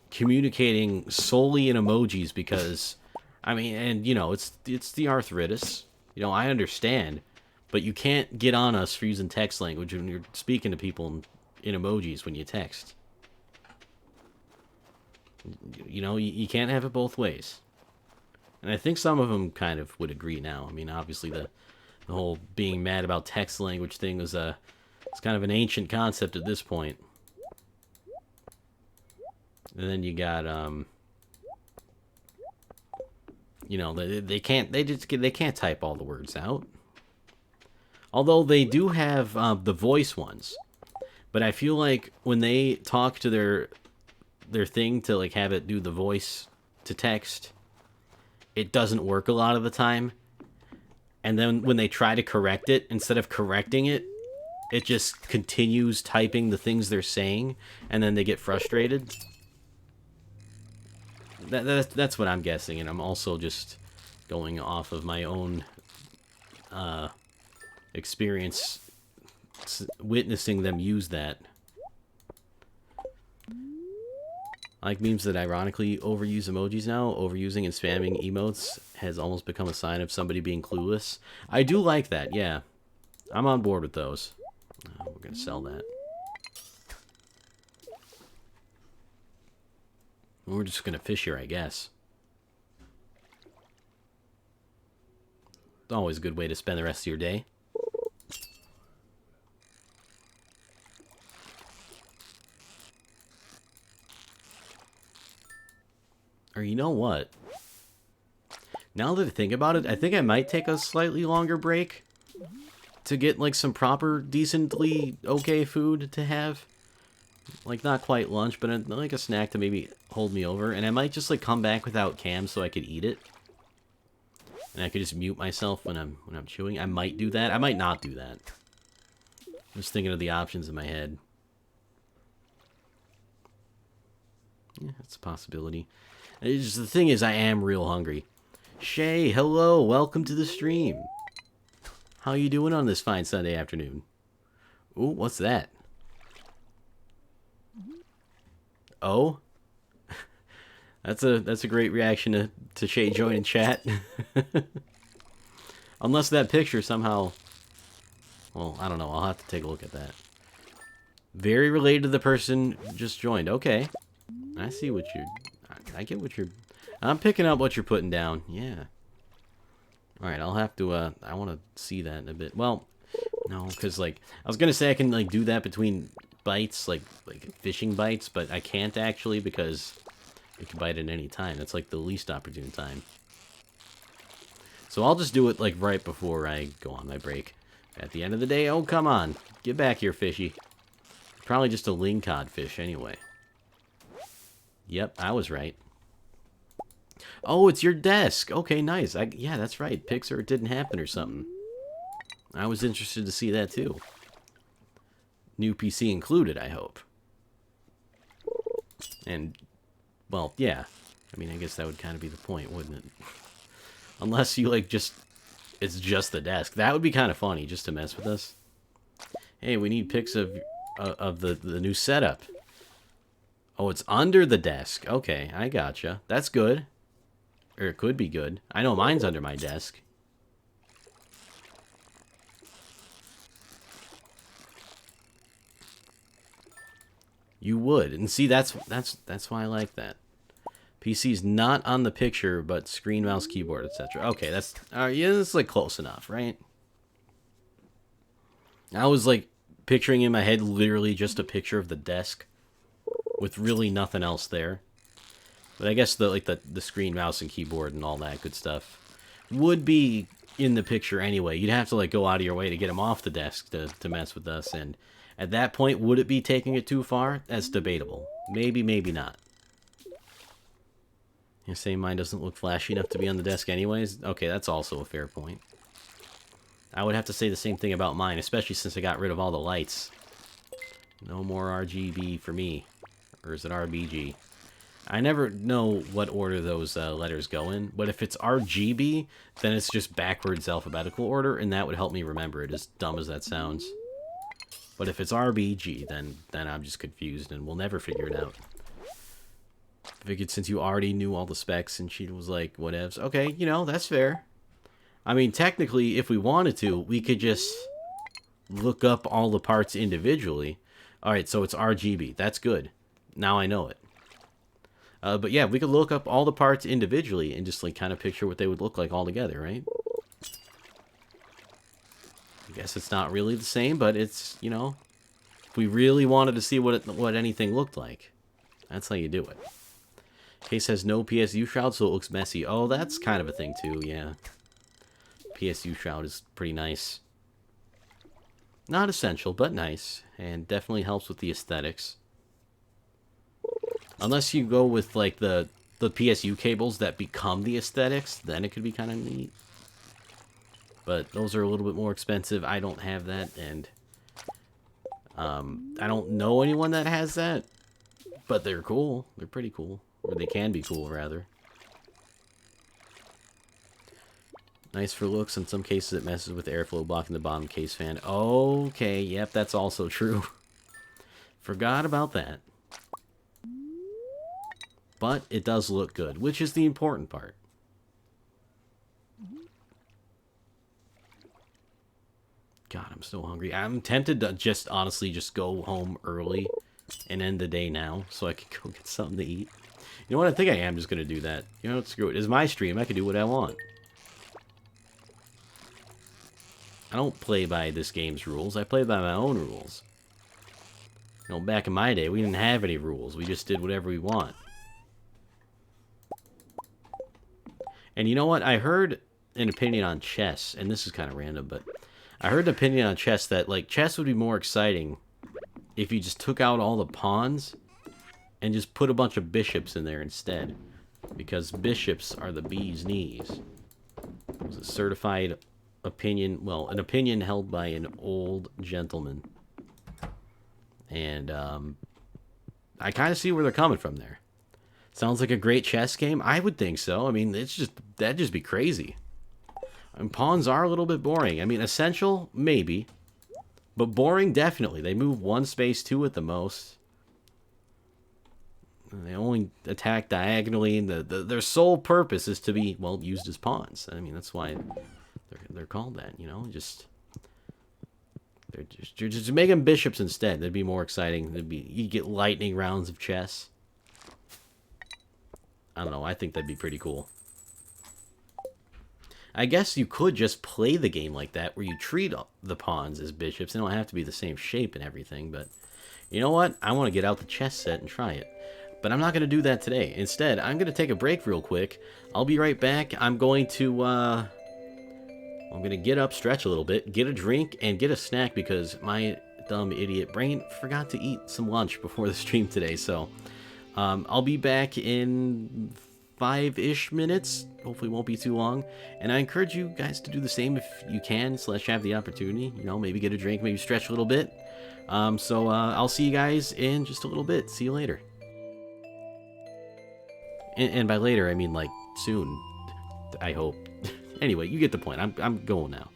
communicating solely in emojis because, I mean, and, you know, it's the arthritis. You know, I understand, but you can't get on us for using text language when you're speaking to people in emojis when you text. You know, you can't have it both ways. And I think some of them kind of would agree now. I mean, obviously the whole being mad about text language thing is it's kind of an ancient concept at this point. And then you got you know, they can't type all the words out. Although they do have the voice ones. But I feel like when they talk to their thing to, like, have it do the voice to text, it doesn't work a lot of the time. And then when they try to correct it, instead of correcting it, it just continues typing the things they're saying, and then they get frustrated. That's what I'm guessing, and I'm also just going off of my own experience witnessing them use that. I like memes that ironically overuse emojis now. Overusing and spamming emotes has almost become a sign of somebody being clueless. I do like that, yeah. I'm on board with those. We're going to sell that. We're just going to fish here, I guess. It's always a good way to spend the rest of your day. Or you know what? Now that I think about it, I think I might take a slightly longer break to get, like, some proper, decently okay food to have. Like, not quite lunch, but like a snack to maybe hold me over. And I might just, like, come back without cam so I could eat it. And I could just mute myself when I'm chewing. I might do that. I might not do that. I'm just thinking of the options in my head. Yeah, that's a possibility. The thing is, I am real hungry. Shay, hello, welcome to the stream. How you doing on this fine Sunday afternoon? Ooh, what's that? Oh? That's a great reaction to Shay joining chat. Unless that picture somehow... Well, I don't know, I'll have to take a look at that. Very related to the person just joined. Okay. I see what you're... I get what you're... I'm picking up what you're putting down. Yeah. Alright, I'll have to, I want to see that in a bit. Well, no, because, like, I was going to say I can, like, do that between bites, like fishing bites, but I can't actually because it can bite at any time. That's, like, the least opportune time. So I'll just do it, like, right before I go on my break. At the end of the day, oh, come on. Get back here, fishy. Probably just a lingcod fish anyway. Yep, I was right. Oh, it's your desk. Okay, nice. Yeah, that's right. Pixar, it didn't happen or something. I was interested to see that too. New PC included, I hope. And, well, yeah. I mean, I guess that would kind of be the point, wouldn't it? Unless you, like, it's just the desk. That would be kind of funny, just to mess with us. Hey, we need pics of the new setup. Oh, it's under the desk. Okay, I gotcha. That's good. Or it could be good. I know mine's under my desk. You would. And see, that's why I like that. PC's not on the picture, but screen, mouse, keyboard, etc. Okay, that's yeah, that's like close enough, right? I was like picturing in my head literally just a picture of the desk with really nothing else there. But I guess the screen, mouse, and keyboard and all that good stuff would be in the picture anyway. You'd have to like go out of your way to get them off the desk to mess with us, and at that point, would it be taking it too far? That's debatable. Maybe, maybe not. You're saying mine doesn't look flashy enough to be on the desk anyways? Okay, that's also a fair point. I would have to say the same thing about mine, especially since I got rid of all the lights. No more RGB for me. Or is it RBG? I never know what order those letters go in, but if it's RGB, then it's just backwards alphabetical order, and that would help me remember it, as dumb as that sounds. But if it's RBG, then I'm just confused, and we'll never figure it out. I figured since you already knew all the specs, and she was like, whatevs. Okay, you know, that's fair. I mean, technically, if we wanted to, we could just look up all the parts individually. Alright, so it's RGB. That's good. Now I know it. But yeah, we could look up all the parts individually and just like kind of picture what they would look like all together, right? I guess it's not really the same, but it's, you know, if we really wanted to see what anything looked like, that's how you do it. Case has no PSU shroud, so it looks messy. Oh, that's kind of a thing too, yeah. PSU shroud is pretty nice. Not essential, but nice, and definitely helps with the aesthetics. Unless you go with like the PSU cables that become the aesthetics, then it could be kind of neat. But those are a little bit more expensive. I don't have that, and I don't know anyone that has that. But they're cool. They're pretty cool. Or they can be cool, rather. Nice for looks. In some cases, it messes with airflow, blocking the bottom case fan. Okay, yep, that's also true. Forgot about that. But it does look good, which is the important part. God, I'm so hungry. I'm tempted to just, honestly, just go home early and end the day now so I can go get something to eat. You know what? I think I am just going to do that. You know what? Screw it. It's my stream. I can do what I want. I don't play by this game's rules. I play by my own rules. You know, back in my day, we didn't have any rules. We just did whatever we want. And you know what? I heard an opinion on chess, and this is kind of random, but I heard an opinion on chess that, like, chess would be more exciting if you just took out all the pawns and just put a bunch of bishops in there instead. Because bishops are the bee's knees. It was a certified opinion, well, an opinion held by an old gentleman. And, I kind of see where they're coming from there. Sounds like a great chess game? I would think so. I mean, it's just, that'd just be crazy. And pawns are a little bit boring. I mean, essential, maybe. But boring, definitely. They move one space, two at the most. And they only attack diagonally. And their sole purpose is to be, well, used as pawns. I mean, that's why they're called that, you know? You're just making bishops instead. That'd be more exciting. You'd get lightning rounds of chess. I don't know. I think that'd be pretty cool. I guess you could just play the game like that, where you treat the pawns as bishops. They don't have to be the same shape and everything, but you know what? I want to get out the chess set and try it. But I'm not going to do that today. Instead, I'm going to take a break real quick. I'll be right back. I'm going to get up, stretch a little bit, get a drink, and get a snack because my dumb idiot brain forgot to eat some lunch before the stream today, so I'll be back in 5-ish minutes. Hopefully it won't be too long. And I encourage you guys to do the same if you can, / have the opportunity. You know, maybe get a drink, maybe stretch a little bit. So I'll see you guys in just a little bit. See you later. And by later, I mean, like, soon. I hope. Anyway, you get the point. I'm going now.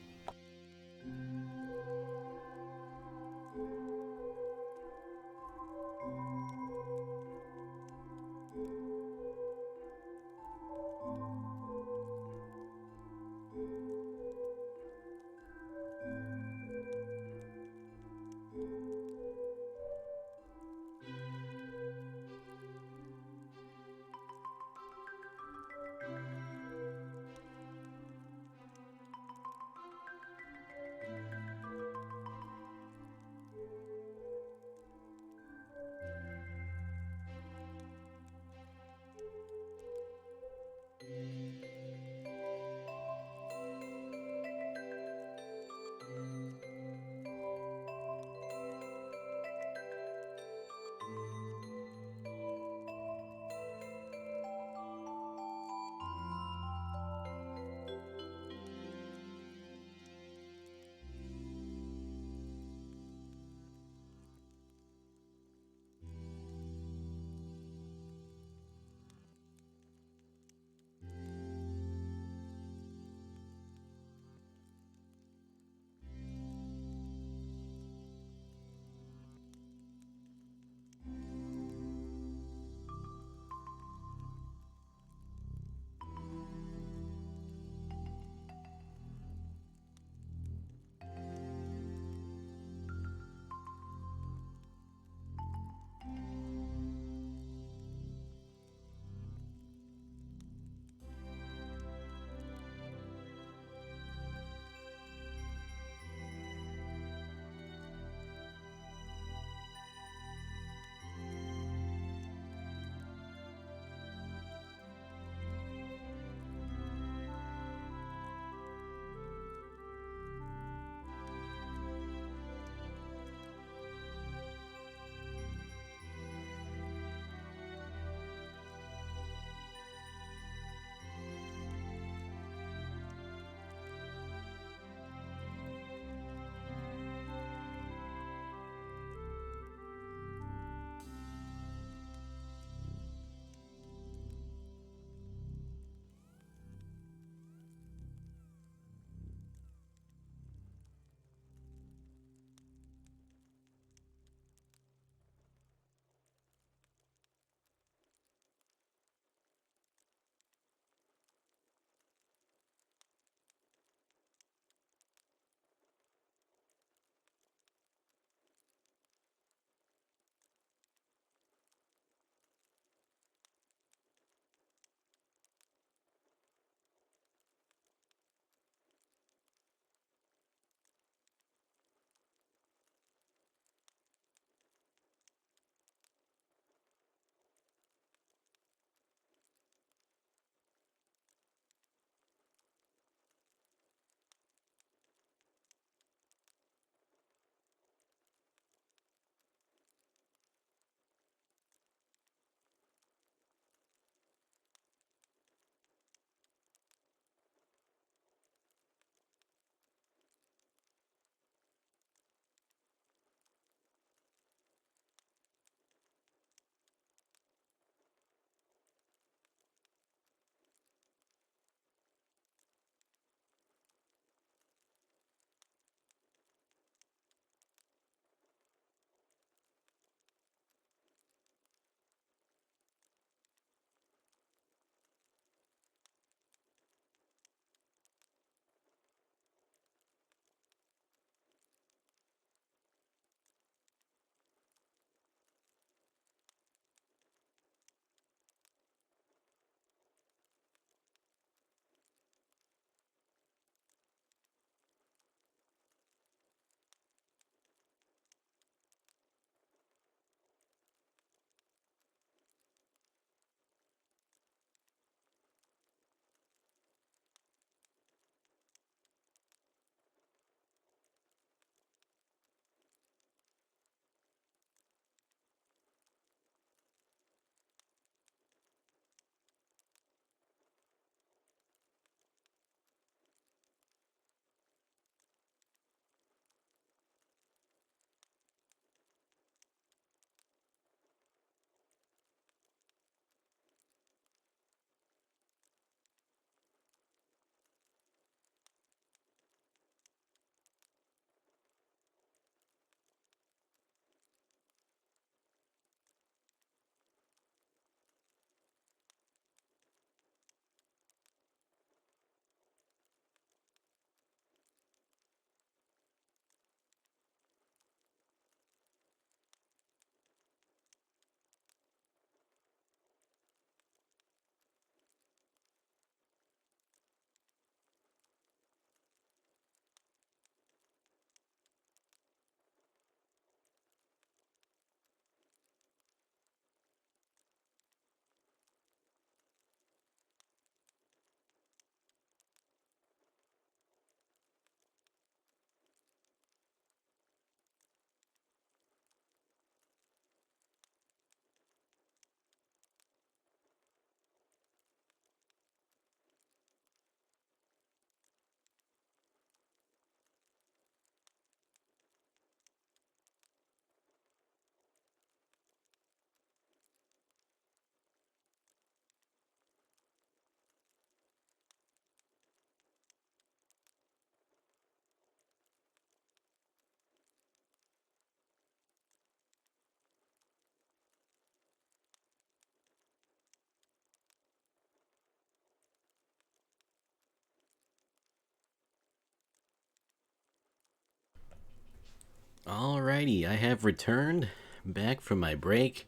Alrighty, I have returned back from my break.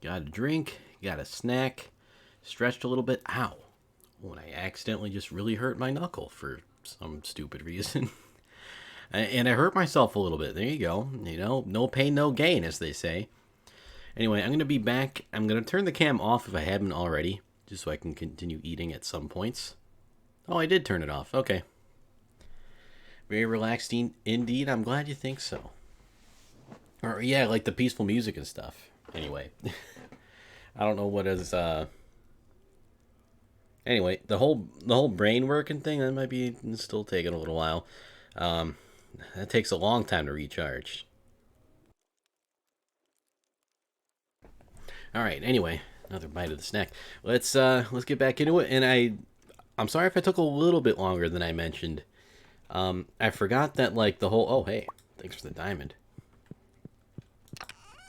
Got a drink, got a snack, stretched a little bit. Ow. When I accidentally just really hurt my knuckle for some stupid reason. And I hurt myself a little bit. There you go. You know, no pain, no gain, as they say. Anyway, I'm going to be back. I'm going to turn the cam off if I haven't already, just so I can continue eating at some points. Oh, I did turn it off. Okay. Very relaxing indeed. I'm glad you think so. Or yeah, like the peaceful music and stuff. Anyway, I don't know what is. Anyway, the whole brain working thing, that might be still taking a little while. That takes a long time to recharge. All right. Anyway, another bite of the snack. Let's get back into it. And I'm sorry if I took a little bit longer than I mentioned. I forgot that like the whole. Oh hey, thanks for the diamond.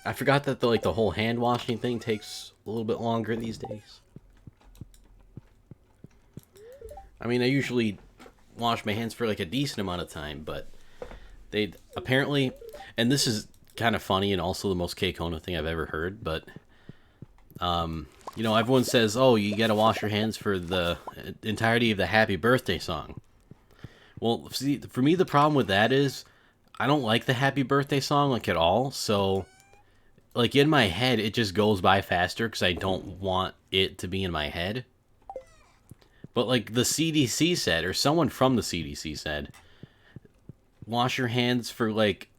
I forgot that the whole hand washing thing takes a little bit longer these days. I mean, I usually wash my hands for like a decent amount of time, but they apparently, and this is kind of funny and also the most K-Kona thing I've ever heard, but you know, everyone says, oh, you gotta wash your hands for the entirety of the happy birthday song. Well, see, for me, the problem with that is I don't like the happy birthday song like at all, so like in my head, it just goes by faster because I don't want it to be in my head. But like the CDC said, or someone from the CDC said, wash your hands for like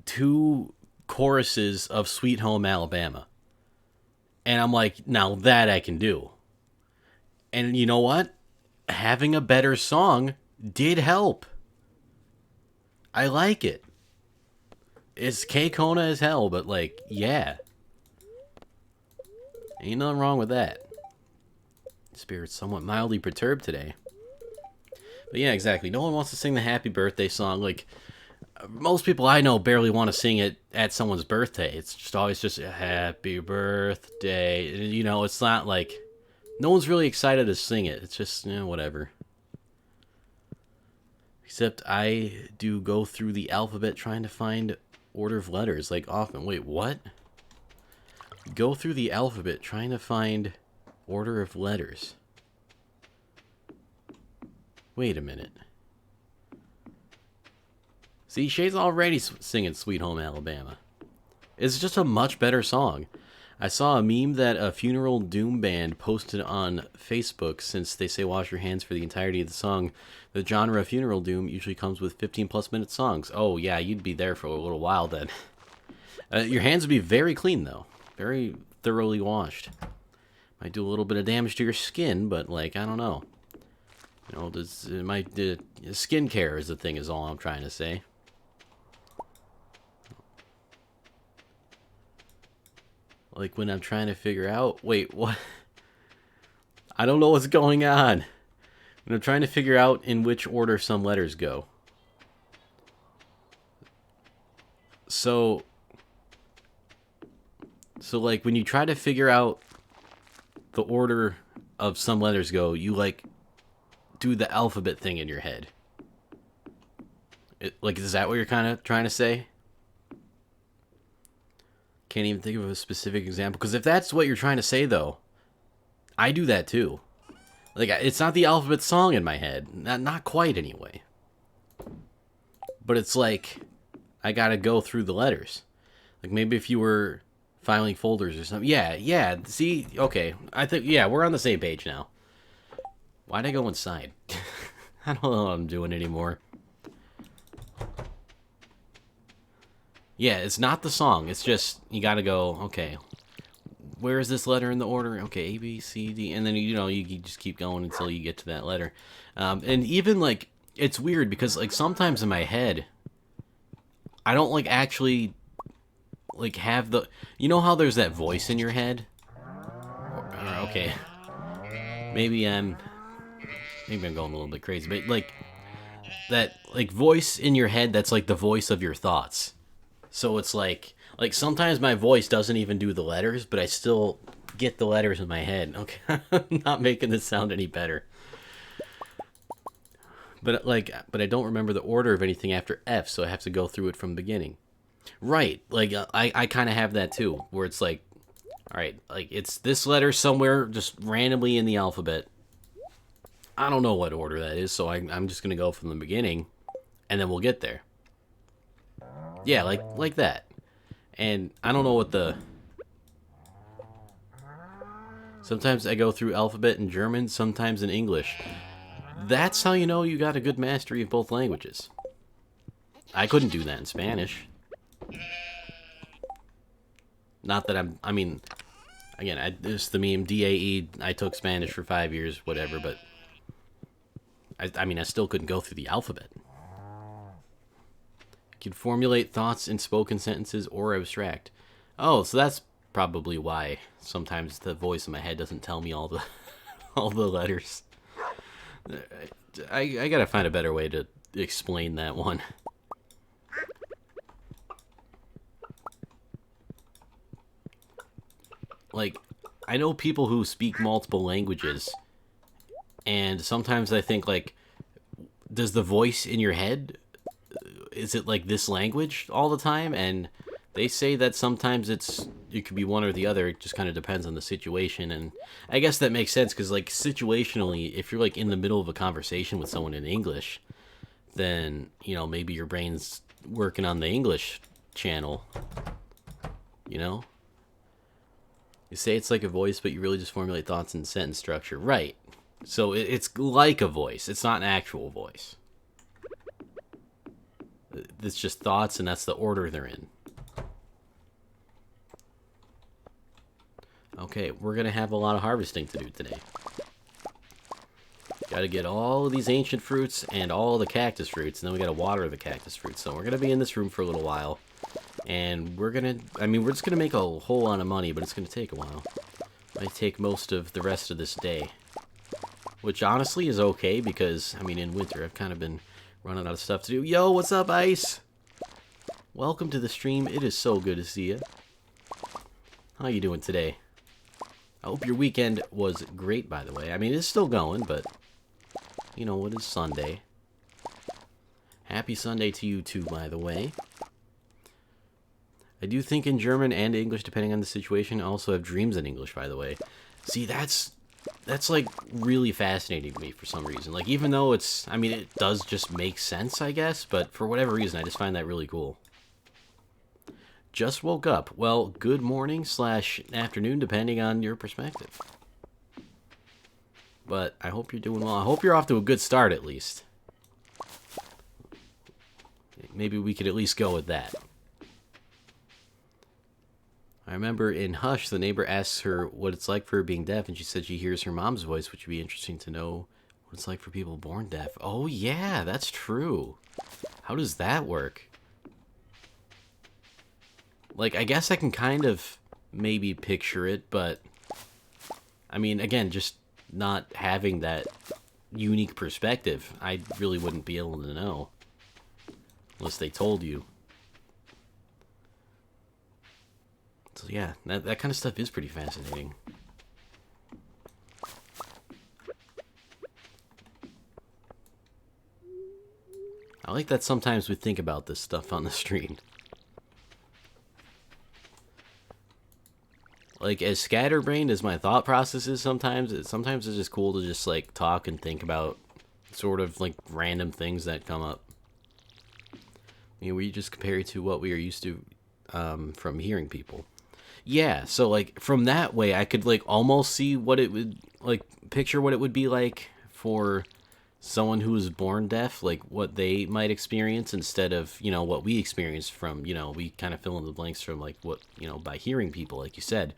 2 choruses of Sweet Home Alabama. And I'm like, now that I can do. And you know what? Having a better song did help. I like it. It's K-Kona as hell, but like, yeah. Ain't nothing wrong with that. Spirit's somewhat mildly perturbed today. But yeah, exactly. No one wants to sing the happy birthday song. Like, most people I know barely want to sing it at someone's birthday. It's just always just a happy birthday. You know, it's not like, no one's really excited to sing it. It's just, you know, whatever. Except I do go through the alphabet trying to find order of letters, like often. Wait, what? Go through the alphabet trying to find order of letters. Wait a minute. See, Shay's already singing Sweet Home Alabama. It's just a much better song. I saw a meme that a funeral doom band posted on Facebook. Since they say wash your hands for the entirety of the song, the genre of funeral doom usually comes with 15+ minute songs. Oh yeah, you'd be there for a little while then. Your hands would be very clean though. Very thoroughly washed. Might do a little bit of damage to your skin, but like, I don't know. You know, skincare is the thing is all I'm trying to say. Like when I'm trying to figure out, wait, what? I don't know what's going on. When I'm trying to figure out in which order some letters go. So like when you try to figure out the order of some letters go, you like do the alphabet thing in your head. Like, is that what you're kind of trying to say? Can't even think of a specific example. Because if that's what you're trying to say, though, I do that too. Like, it's not the alphabet song in my head. Not quite, anyway. But it's like, I gotta go through the letters. Like, maybe if you were filing folders or something. Yeah, see? Okay, I think, yeah, we're on the same page now. Why'd I go inside? I don't know what I'm doing anymore. Yeah, it's not the song. It's just, you gotta go, okay, where is this letter in the order? Okay, A, B, C, D. And then, you know, you just keep going until you get to that letter. And even, like, it's weird because, like, sometimes in my head, I don't, like, actually, like, have the... You know how there's that voice in your head? Okay. Maybe I'm going a little bit crazy. But, like, that, like, voice in your head that's, like, the voice of your thoughts. So it's like sometimes my voice doesn't even do the letters, but I still get the letters in my head. Okay, I'm not making this sound any better. But I don't remember the order of anything after F, so I have to go through it from the beginning. Right. Like I kind of have that too, where it's like, all right, like it's this letter somewhere just randomly in the alphabet. I don't know what order that is, so I'm just gonna go from the beginning, and then we'll get there. Yeah, like that. And I don't know what the. Sometimes I go through alphabet in German, sometimes in English. That's how you know you got a good mastery of both languages. I couldn't do that in Spanish. Not that I mean, again, it's the meme DAE. I took Spanish for 5 years, whatever, but I mean, I still couldn't go through the alphabet. Can formulate thoughts in spoken sentences or abstract. Oh, so that's probably why sometimes the voice in my head doesn't tell me all the all the letters. I gotta find a better way to explain that one. Like, I know people who speak multiple languages, and sometimes I think, like, does the voice in your head, is it like this language all the time? And they say that sometimes it could be one or the other. It just kind of depends on the situation. And I guess that makes sense because, like, situationally, if you're like in the middle of a conversation with someone in English, then maybe your brain's working on the English channel. You know, you say it's like a voice, but you really just formulate thoughts in sentence structure, right? So it's like a voice. It's not an actual voice. It's just thoughts, and that's the order they're in. Okay, we're going to have a lot of harvesting to do today. Got to get all of these ancient fruits and all the cactus fruits, and then we got to water the cactus fruits. So we're going to be in this room for a little while. And we're going to, we're just going to make a whole lot of money, but it's going to take a while. Might take most of the rest of this day. Which honestly is okay because, in winter I've kind of been running out of stuff to do. Yo, what's up, Ice? Welcome to the stream. It is so good to see you. How you doing today? I hope your weekend was great, by the way. It's still going, but, it is Sunday. Happy Sunday to you, too, by the way. I do think in German and English, depending on the situation. I also have dreams in English, by the way. See, that's like really fascinating to me for some reason. Like, even though it's, it does just make sense, I guess, but for whatever reason, I just find that really cool. Just woke up. Well, good morning / afternoon, depending on your perspective. But I hope you're doing well. I hope you're off to a good start, at least. Maybe we could at least go with that. I remember in Hush, the neighbor asks her what it's like for her being deaf, and she said she hears her mom's voice, which would be interesting to know what it's like for people born deaf. Oh, yeah, that's true. How does that work? Like, I guess I can kind of maybe picture it, but, again, just not having that unique perspective, I really wouldn't be able to know. Unless they told you. So yeah, that kind of stuff is pretty fascinating. I like that sometimes we think about this stuff on the stream. Like, as scatterbrained as my thought process is sometimes it's just cool to just, like, talk and think about sort of, like, random things that come up. We just compare it to what we are used to from hearing people. Yeah, so, like, from that way, I could, like, almost see what it would, like, picture what it would be like for someone who was born deaf, like, what they might experience instead of, what we experience from, we kind of fill in the blanks from, like, what, by hearing people, like you said.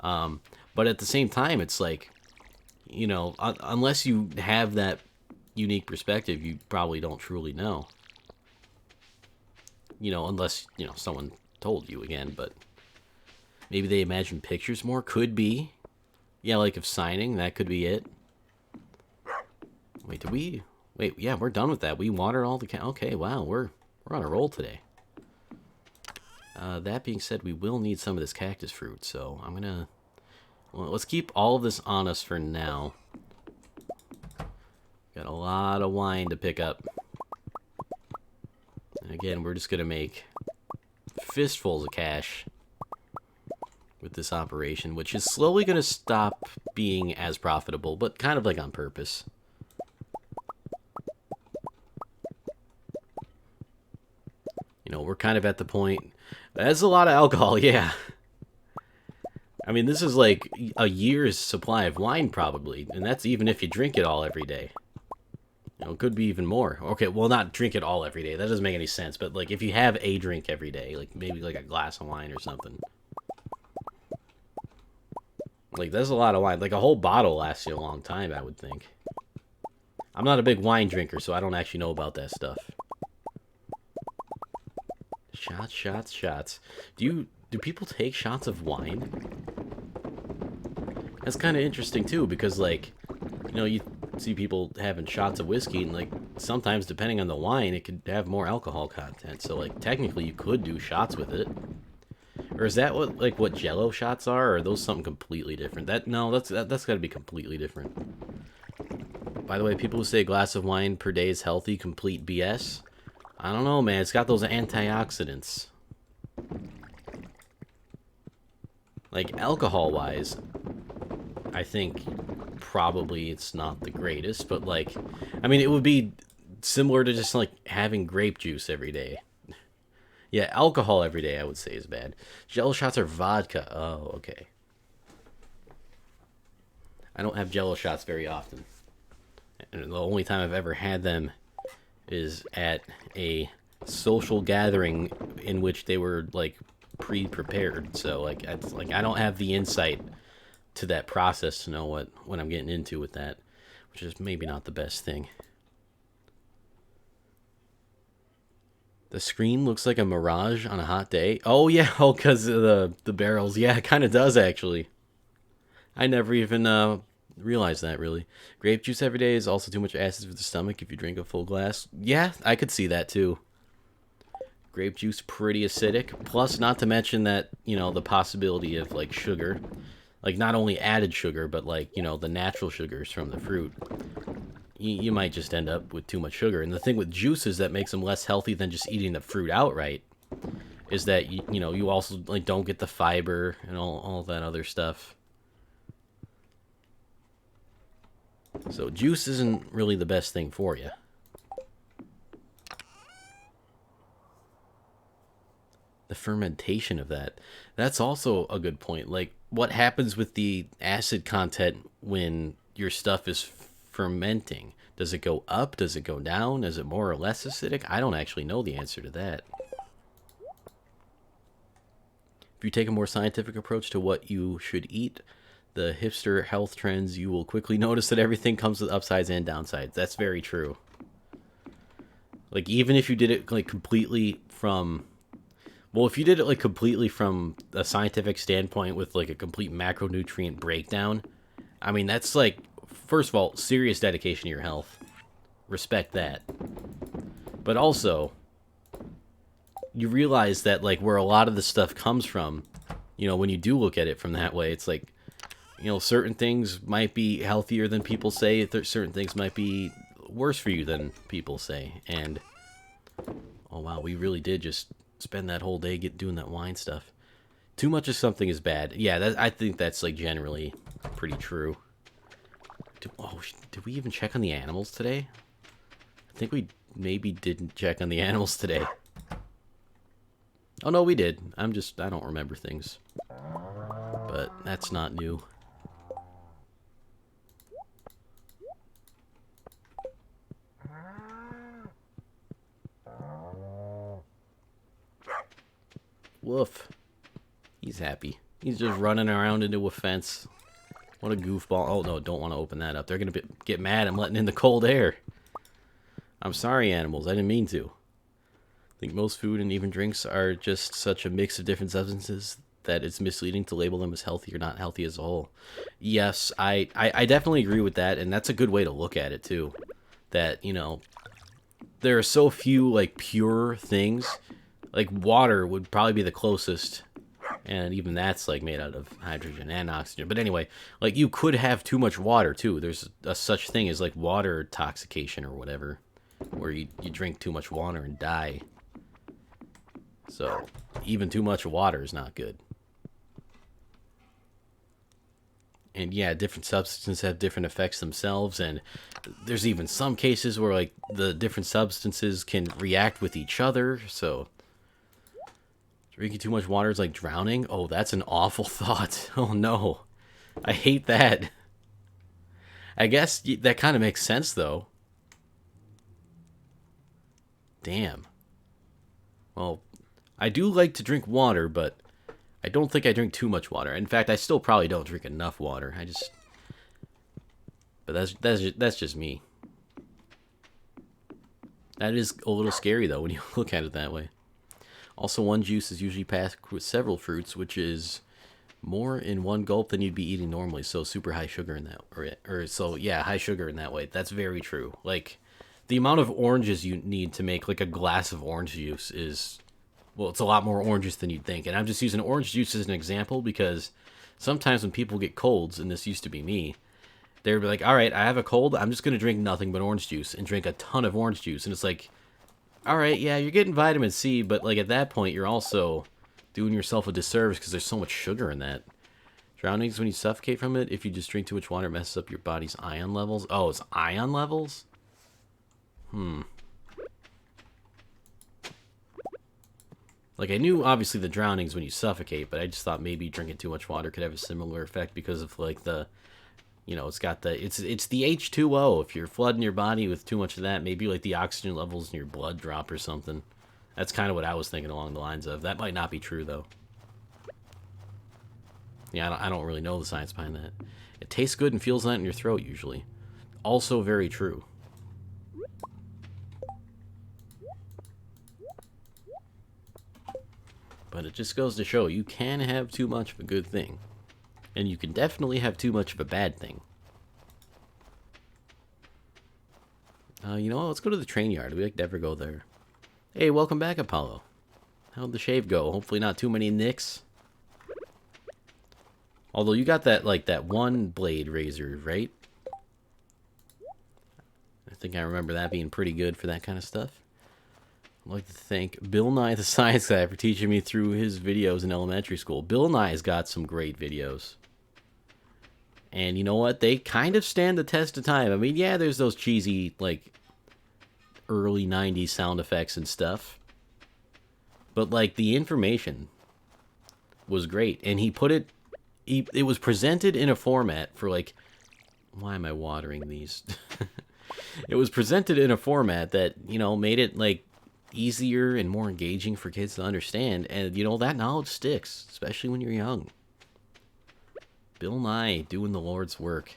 But at the same time, it's like, unless you have that unique perspective, you probably don't truly know. Unless, someone told you again, but maybe they imagine pictures more. Could be. Yeah, like of signing, that could be it. Wait, did we... Wait, yeah, we're done with that. We watered all the... Okay, wow, we're on a roll today. That being said, we will need some of this cactus fruit, so I'm gonna... Well, let's keep all of this on us for now. Got a lot of wine to pick up. And again, we're just gonna make fistfuls of cash with this operation, which is slowly going to stop being as profitable, but kind of like on purpose. You know, we're kind of at the point. That's a lot of alcohol, yeah. I mean, this is like a year's supply of wine, probably. And that's even if you drink it all every day. You know, it could be even more. Okay, well, not drink it all every day. That doesn't make any sense. But, like, if you have a drink every day, like, maybe, like, a glass of wine or something. Like, that's a lot of wine. Like, a whole bottle lasts you a long time, I would think. I'm not a big wine drinker, so I don't actually know about that stuff. Shots, shots, shots. Do people take shots of wine? That's kind of interesting, too, because, like, you know, you see people having shots of whiskey, and, like, sometimes, depending on the wine, it could have more alcohol content. So, like, technically, you could do shots with it. Or is that what Jello shots are, or are those something completely different? That's got to be completely different. By the way, people who say a glass of wine per day is healthy, complete BS. I don't know, man. It's got those antioxidants. Like, alcohol-wise, I think probably it's not the greatest, but, like, I mean, it would be similar to just, like, having grape juice every day. Yeah, alcohol every day, I would say, is bad. Jello shots are vodka. Oh, okay. I don't have Jello shots very often. And the only time I've ever had them is at a social gathering in which they were, like, pre-prepared. So, like, I don't have the insight to that process to know what I'm getting into with that, which is maybe not the best thing. The screen looks like a mirage on a hot day. Oh, yeah, because of the barrels. Yeah, it kind of does, actually. I never even realized that, really. Grape juice every day is also too much acid for the stomach if you drink a full glass. Yeah, I could see that, too. Grape juice, pretty acidic. Plus, not to mention that, you know, the possibility of, like, sugar. Like, not only added sugar, but, like, you know, the natural sugars from the fruit. You might just end up with too much sugar. And the thing with juices that makes them less healthy than just eating the fruit outright is that, you know, you also, like, don't get the fiber and all that other stuff. So juice isn't really the best thing for you. The fermentation of that's also a good point. Like, what happens with the acid content when your stuff is fermenting? Does it go up? Does it go down? Is it more or less acidic? I don't actually know the answer to that. If you take a more scientific approach to what you should eat, the hipster health trends, you will quickly notice that everything comes with upsides and downsides. That's very true. Like, even if you did it, like, completely from... Well, if you did it, like, completely from a scientific standpoint with, like, a complete macronutrient breakdown, I mean, that's, like, first of all, serious dedication to your health. Respect that. But also, you realize that, like, where a lot of the stuff comes from, you know, when you do look at it from that way, it's like, you know, certain things might be healthier than people say, certain things might be worse for you than people say, and, oh wow, we really did just spend that whole day doing that wine stuff. Too much of something is bad. Yeah, I think that's, like, generally pretty true. Did we even check on the animals today? I think we maybe didn't check on the animals today. Oh, no, we did. I don't remember things. But that's not new. Woof. He's happy. He's just running around into a fence. What a goofball. Oh, no, don't want to open that up. They're going to get mad I'm letting in the cold air. I'm sorry, animals. I didn't mean to. I think most food and even drinks are just such a mix of different substances that it's misleading to label them as healthy or not healthy as a whole. Yes, I definitely agree with that, and that's a good way to look at it, too. That, you know, there are so few, like, pure things. Like, water would probably be the closest, and even that's, like, made out of hydrogen and oxygen. But anyway, like, you could have too much water, too. There's a such thing as, like, water intoxication or whatever, where you drink too much water and die. So even too much water is not good. And yeah, different substances have different effects themselves, and there's even some cases where like the different substances can react with each other. So drinking too much water is like drowning. Oh, that's an awful thought. Oh no, I hate that. I guess that kind of makes sense though. Damn. Well, I do like to drink water, but I don't think I drink too much water. In fact, I still probably don't drink enough water. But that's just me. That is a little scary though when you look at it that way. Also, one juice is usually packed with several fruits, which is more in one gulp than you'd be eating normally. So super high sugar in that, or so yeah, high sugar in that way. That's very true. Like the amount of oranges you need to make like a glass of orange juice is, well, it's a lot more oranges than you'd think. And I'm just using orange juice as an example because sometimes when people get colds, and this used to be me, they'd be like, all right, I have a cold. I'm just going to drink nothing but orange juice and drink a ton of orange juice. And it's like, all right, yeah, you're getting vitamin C, but like at that point, you're also doing yourself a disservice because there's so much sugar in that. Drowning is when you suffocate from it. If you just drink too much water, it messes up your body's ion levels. Oh, it's ion levels? Like, I knew, obviously, the drowning is when you suffocate, but I just thought maybe drinking too much water could have a similar effect because of, like, the, you know, it's got the, it's the H2O. If you're flooding your body with too much of that, maybe, like, the oxygen levels in your blood drop or something. That's kind of what I was thinking along the lines of. That might not be true, though. Yeah, I don't really know the science behind that. It tastes good and feels nice in your throat, usually. Also very true. But it just goes to show you can have too much of a good thing. And you can definitely have too much of a bad thing. You know what? Let's go to the train yard. We like never go there. Hey, welcome back, Apollo. How'd the shave go? Hopefully not too many nicks. Although you got that, like, that one blade razor, right? I think I remember that being pretty good for that kind of stuff. I'd like to thank Bill Nye, the science guy, for teaching me through his videos in elementary school. Bill Nye's got some great videos. And you know what? They kind of stand the test of time. I mean, yeah, there's those cheesy, like, early 90s sound effects and stuff. But, like, the information was great. And he put it... it was presented in a format for, like... Why am I watering these? It was presented in a format that, you know, made it, like, easier and more engaging for kids to understand. And, you know, that knowledge sticks, especially when you're young. Bill Nye doing the Lord's work.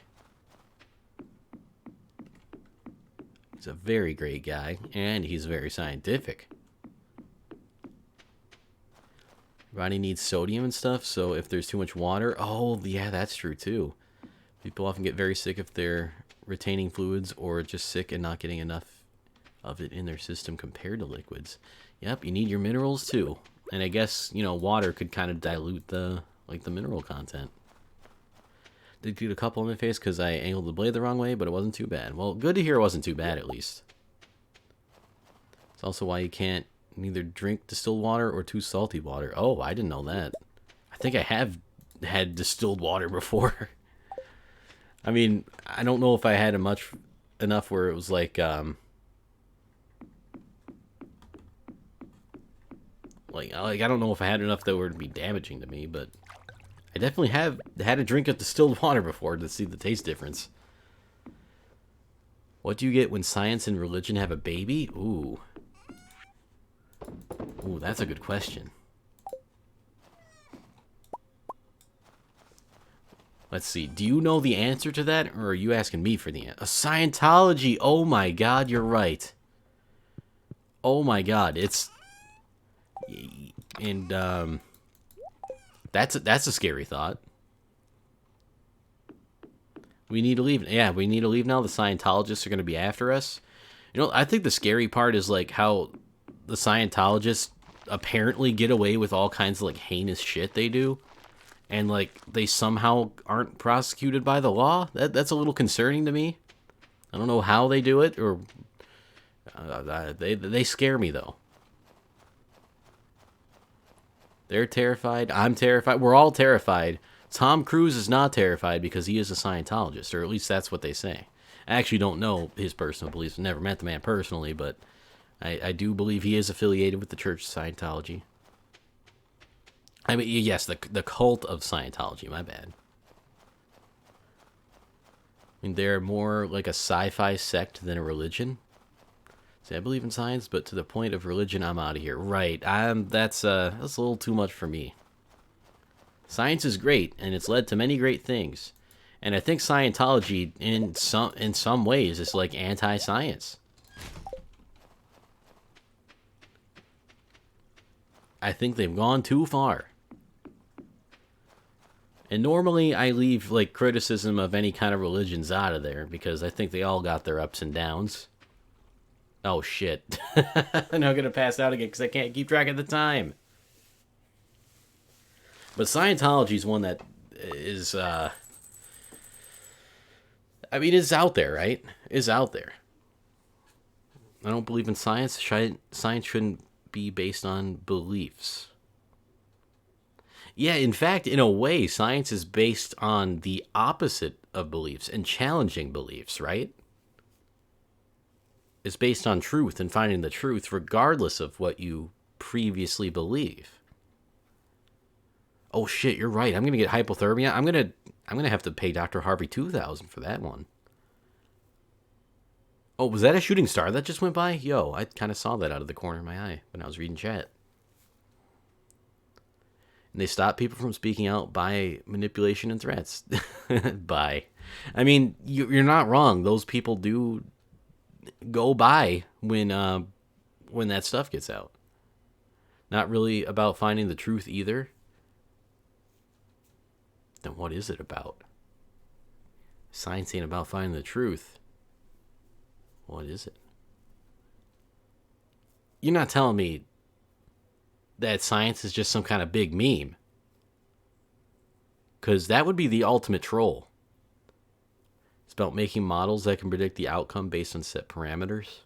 He's a very great guy, and he's very scientific. Body needs sodium and stuff, so if there's too much water... Oh, yeah, that's true, too. People often get very sick if they're retaining fluids or just sick and not getting enough of it in their system compared to liquids. Yep, you need your minerals, too. And I guess, you know, water could kind of dilute the, like, the mineral content. Did get a couple in my face because I angled the blade the wrong way, but it wasn't too bad. Well, good to hear it wasn't too bad, at least. It's also why you can't neither drink distilled water or too salty water. Oh, I didn't know that. I think I have had distilled water before. I mean, I don't know if I had enough where it was like I don't know if I had enough that would be damaging to me, but I definitely have had a drink of distilled water before to see the taste difference. What do you get when science and religion have a baby? Ooh. Ooh, that's a good question. Let's see. Do you know the answer to that, or are you asking me for the answer? Scientology. Oh my God, you're right. Oh my God, it's and that's a scary thought. We need to leave. Yeah, we need to leave now. The Scientologists are going to be after us. You know, I think the scary part is like how the Scientologists apparently get away with all kinds of like heinous shit they do. And, like, they somehow aren't prosecuted by the law? That's a little concerning to me. I don't know how they do it, or... they scare me, though. They're terrified. I'm terrified. We're all terrified. Tom Cruise is not terrified because he is a Scientologist, or at least that's what they say. I actually don't know his personal beliefs. I've never met the man personally, but I do believe he is affiliated with the Church of Scientology. I mean, yes, the cult of Scientology, my bad. I mean, they're more like a sci-fi sect than a religion. See, I believe in science, but to the point of religion, I'm out of here. Right, that's a little too much for me. Science is great, and it's led to many great things. And I think Scientology, in some ways, is like anti-science. I think they've gone too far. And normally I leave like criticism of any kind of religions out of there because I think they all got their ups and downs. Oh shit. I'm not gonna pass out again because I can't keep track of the time. But Scientology is one that is, I mean, is out there, right? Is out there. I don't believe in science. Science shouldn't be based on beliefs. Yeah, in fact, in a way, science is based on the opposite of beliefs and challenging beliefs, right? It's based on truth and finding the truth regardless of what you previously believe. Oh shit, you're right. I'm gonna get hypothermia. I'm gonna have to pay Dr. Harvey $2,000 for that one. Oh, was that a shooting star that just went by? Yo, I kind of saw that out of the corner of my eye when I was reading chat. And they stop people from speaking out by manipulation and threats. By. I mean, you're not wrong. Those people do go by when that stuff gets out. Not really about finding the truth either. Then what is it about? Science ain't about finding the truth. What is it? You're not telling me that science is just some kind of big meme. Because that would be the ultimate troll. It's about making models that can predict the outcome based on set parameters.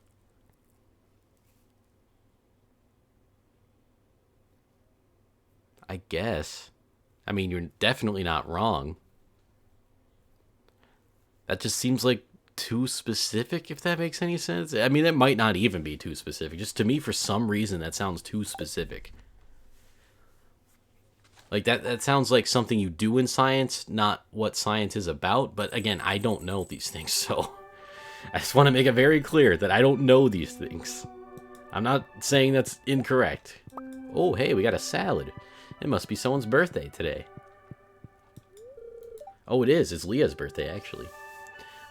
I guess. I mean, you're definitely not wrong. That just seems like too specific, if that makes any sense. I mean, that might not even be too specific. Just to me, for some reason, that sounds too specific. Like, that sounds like something you do in science, not what science is about. But again, I don't know these things, so I just want to make it very clear that I don't know these things. I'm not saying that's incorrect. Oh, hey, we got a salad. It must be someone's birthday today. Oh, it is. It's Leah's birthday, actually.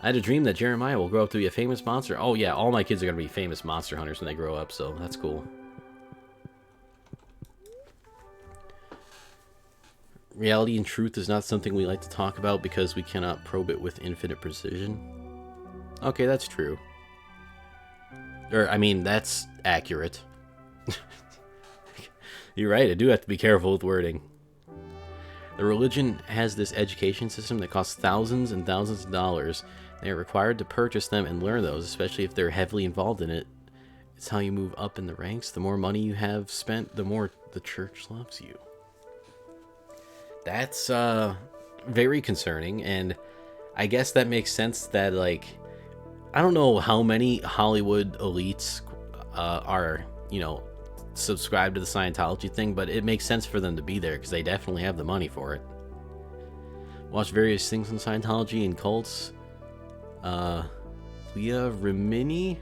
I had a dream that Jeremiah will grow up to be a famous monster. Oh, yeah, all my kids are going to be famous monster hunters when they grow up, so that's cool. Reality and truth is not something we like to talk about because we cannot probe it with infinite precision. Okay, that's true. Or, I mean, that's accurate. You're right, I do have to be careful with wording. The religion has this education system that costs thousands and thousands of dollars. They are required to purchase them and learn those, especially if they're heavily involved in it. It's how you move up in the ranks. The more money you have spent, the more the church loves you. That's very concerning, and I guess that makes sense that, like, I don't know how many Hollywood elites are, you know, subscribed to the Scientology thing, but it makes sense for them to be there because they definitely have the money for it. Watch various things on Scientology and cults. Leah Remini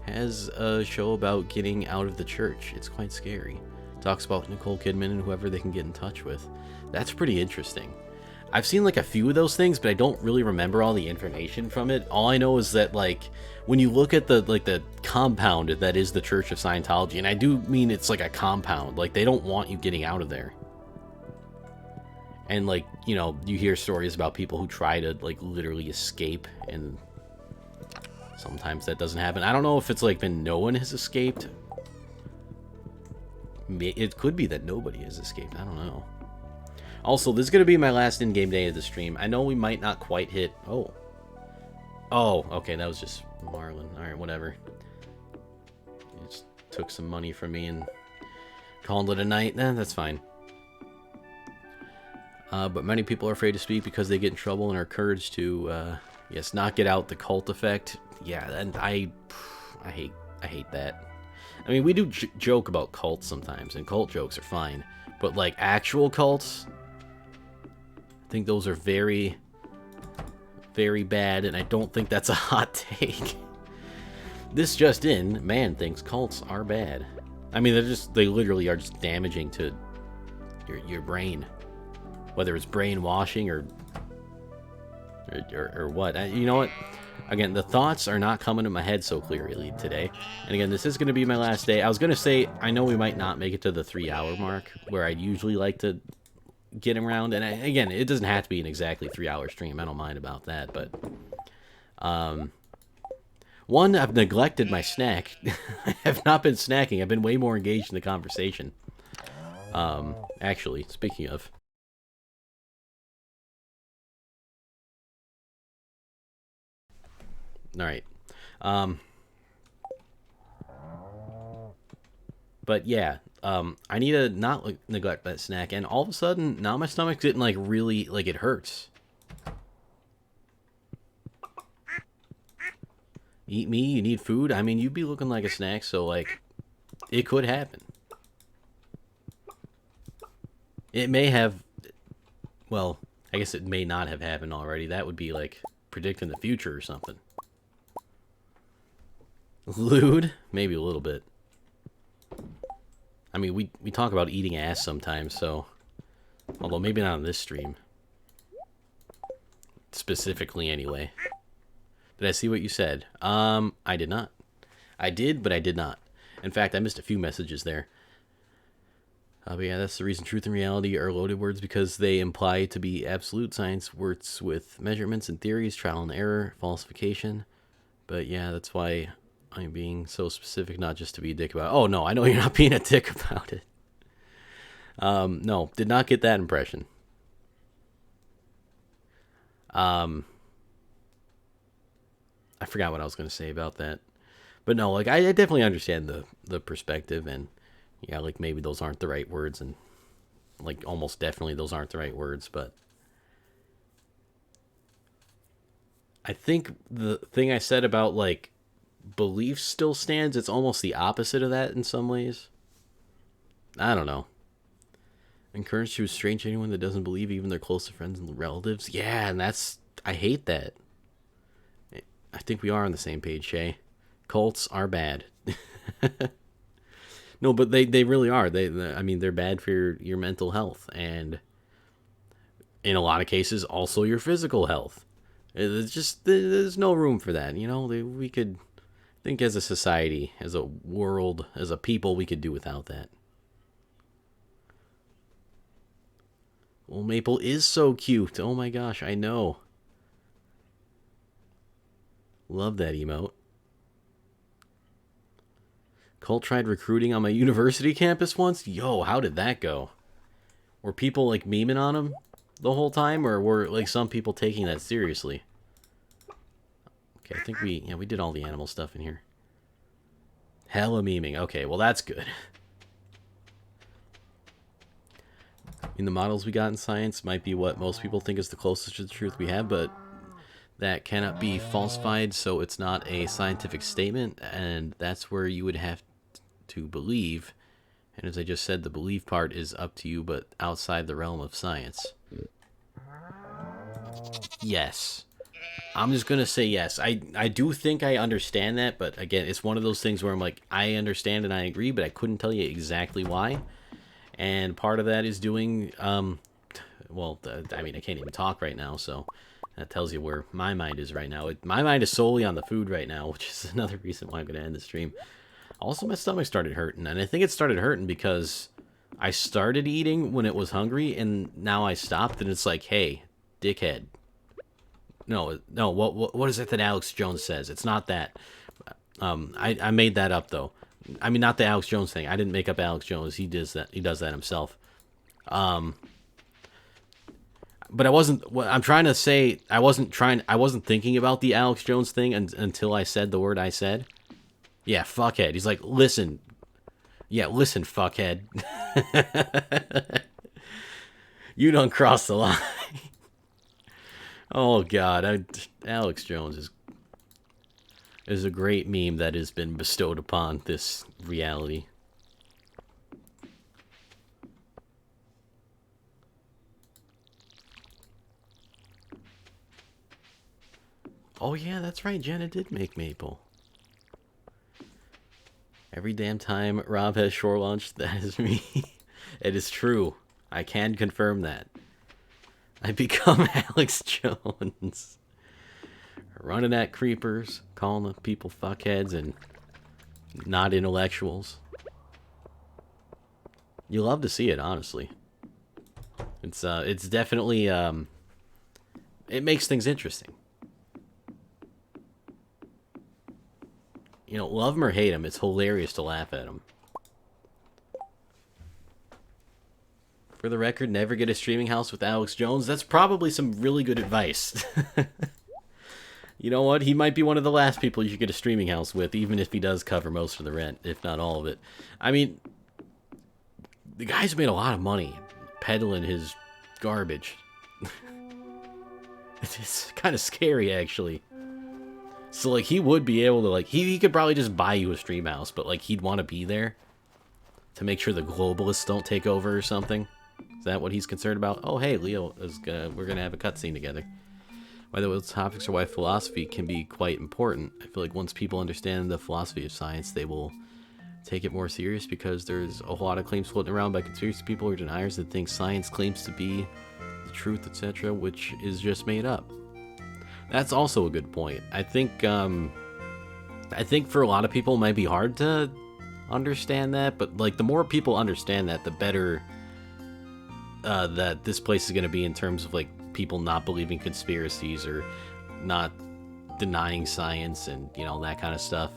has a show about getting out of the church. It's quite scary. Talks about Nicole Kidman and whoever they can get in touch with. That's pretty interesting. I've seen like a few of those things, but I don't really remember all the information from it. All I know is that, like, when you look at the compound that is the Church of Scientology, and I do mean it's like a compound, like they don't want you getting out of there. And, like, you know, you hear stories about people who try to, like, literally escape, and sometimes that doesn't happen. I don't know if it's like been no one has escaped. It could be that nobody has escaped. I don't know. Also, this is going to be my last in-game day of the stream. I know we might not quite hit... Oh, okay, that was just Marlon. Alright, whatever. He just took some money from me and Calling it a night? That's fine. But many people are afraid to speak because they get in trouble and are encouraged to, yes, not get out the cult effect. Yeah, and I hate that. I mean, we do joke about cults sometimes, and cult jokes are fine. But, like, actual cults, I think those are very, very bad, and I don't think that's a hot take. This just in, man thinks cults are bad. I mean, they literally are just damaging to your brain. Whether it's brainwashing or what. You know what? Again, the thoughts are not coming to my head so clearly today. And again, this is going to be my last day. I was going to say, I know we might not make it to the 3-hour mark, where I'd usually like to get around. And again, it doesn't have to be an exactly 3-hour stream. I don't mind about that. But, one, I've neglected my snack. I have not been snacking. I've been way more engaged in the conversation. Actually, speaking of... Alright. But yeah, I need to not neglect that snack. And all of a sudden, now my stomach's getting, like, really, like, it hurts. Eat me? You need food? I mean, you'd be looking like a snack, so, like, it could happen. It may have... Well, I guess it may not have happened already. That would be, like, predicting the future or something. Lewd? Maybe a little bit. I mean, we talk about eating ass sometimes, so... Although, maybe not on this stream. Specifically, anyway. Did I see what you said? I did not. I did, but I did not. In fact, I missed a few messages there. But yeah, that's the reason truth and reality are loaded words, because they imply to be absolute. Science works with measurements and theories, trial and error, falsification. But yeah, that's why I'm being so specific, not just to be a dick about it. Oh, no, I know you're not being a dick about it. No, did not get that impression. I forgot what I was going to say about that. But no, like, I definitely understand the perspective, and yeah, like, maybe those aren't the right words, and like, almost definitely those aren't the right words, but I think the thing I said about, like, belief still stands. It's almost the opposite of that in some ways. I don't know. Encouraged to estrange anyone that doesn't believe, even their closest friends and relatives. Yeah, and that's... I hate that. I think we are on the same page, Shay. Cults are bad. No, but they really are. I mean, they're bad for your mental health, and in a lot of cases, also your physical health. It's just, there's no room for that, you know? We could think as a society, as a world, as a people, we could do without that. Well, Maple is so cute. Oh my gosh, I know. Love that emote. Cult tried recruiting on my university campus once? Yo, how did that go? Were people, like, memeing on him the whole time? Or were, like, some people taking that seriously? Okay, I think we did all the animal stuff in here. Hella memeing. Okay, well, that's good. In the models we got in science might be what most people think is the closest to the truth we have, but that cannot be falsified, so it's not a scientific statement, and that's where you would have to believe. And as I just said, the belief part is up to you, but outside the realm of science. Yes. I'm just going to say yes. I do think I understand that, but again, it's one of those things where I'm like, I understand and I agree, but I couldn't tell you exactly why. And part of that is doing, well, I mean, I can't even talk right now, so that tells you where my mind is right now. My mind is solely on the food right now, which is another reason why I'm going to end the stream. Also, my stomach started hurting, and I think it started hurting because I started eating when it was hungry, and now I stopped, and it's like, hey, dickhead. No, what is it that Alex Jones says? It's not that. I made that up, though. I mean, not the Alex Jones thing. I didn't make up Alex Jones. He does that himself. But I wasn't... What I'm trying to say... I wasn't thinking about the Alex Jones thing until I said the word I said. Yeah, fuckhead. He's like, listen, Yeah, listen, fuckhead. You don't cross the line. Oh God, Alex Jones is a great meme that has been bestowed upon this reality. Oh yeah, that's right. Jenna did make maple. Every damn time Rob has shore lunch, that is me. It is true. I can confirm that. I become Alex Jones. Running at creepers, calling the people fuckheads and not intellectuals. You love to see it, honestly. It's definitely it makes things interesting. You know, love him or hate him, it's hilarious to laugh at him. For the record, never get a streaming house with Alex Jones. That's probably some really good advice. You know what? He might be one of the last people you should get a streaming house with, even if he does cover most of the rent, if not all of it. I mean, the guy's made a lot of money peddling his garbage. It's kind of scary, actually. So, like, he would be able to, like, he could probably just buy you a stream house, but, like, he'd want to be there to make sure the globalists don't take over or something. Is that what he's concerned about? Oh, hey, Leo, we're going to have a cutscene together. Why those topics are why philosophy can be quite important. I feel like once people understand the philosophy of science, they will take it more serious because there's a lot of claims floating around by conspiracy people or deniers that think science claims to be the truth, etc., which is just made up. That's also a good point. I think for a lot of people it might be hard to understand that, but like the more people understand that, the better that this place is going to be in terms of like people not believing conspiracies or not denying science and, you know, that kind of stuff.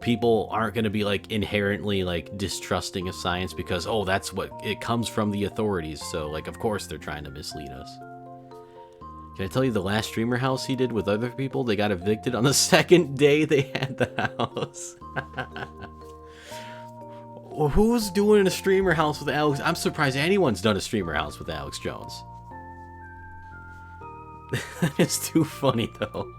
People aren't going to be like inherently like distrusting of science because, oh, that's what it comes from the authorities. So like, of course they're trying to mislead us. Can I tell you the last streamer house he did with other people? They got evicted on the second day they had the house. Who's doing a streamer house with Alex? I'm surprised anyone's done a streamer house with Alex Jones. It's too funny, though.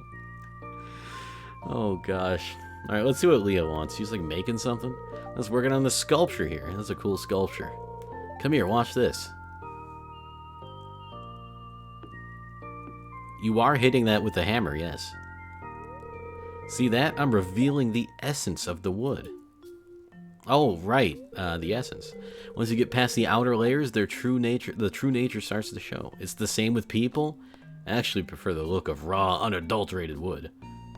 Oh, gosh. Alright, let's see what Leo wants. He's, like, making something. Let's working on the sculpture here. That's a cool sculpture. Come here, watch this. You are hitting that with a hammer, yes. See that? I'm revealing the essence of the wood. Oh, right. The essence. Once you get past the outer layers, the true nature starts to show. It's the same with people. I actually prefer the look of raw, unadulterated wood.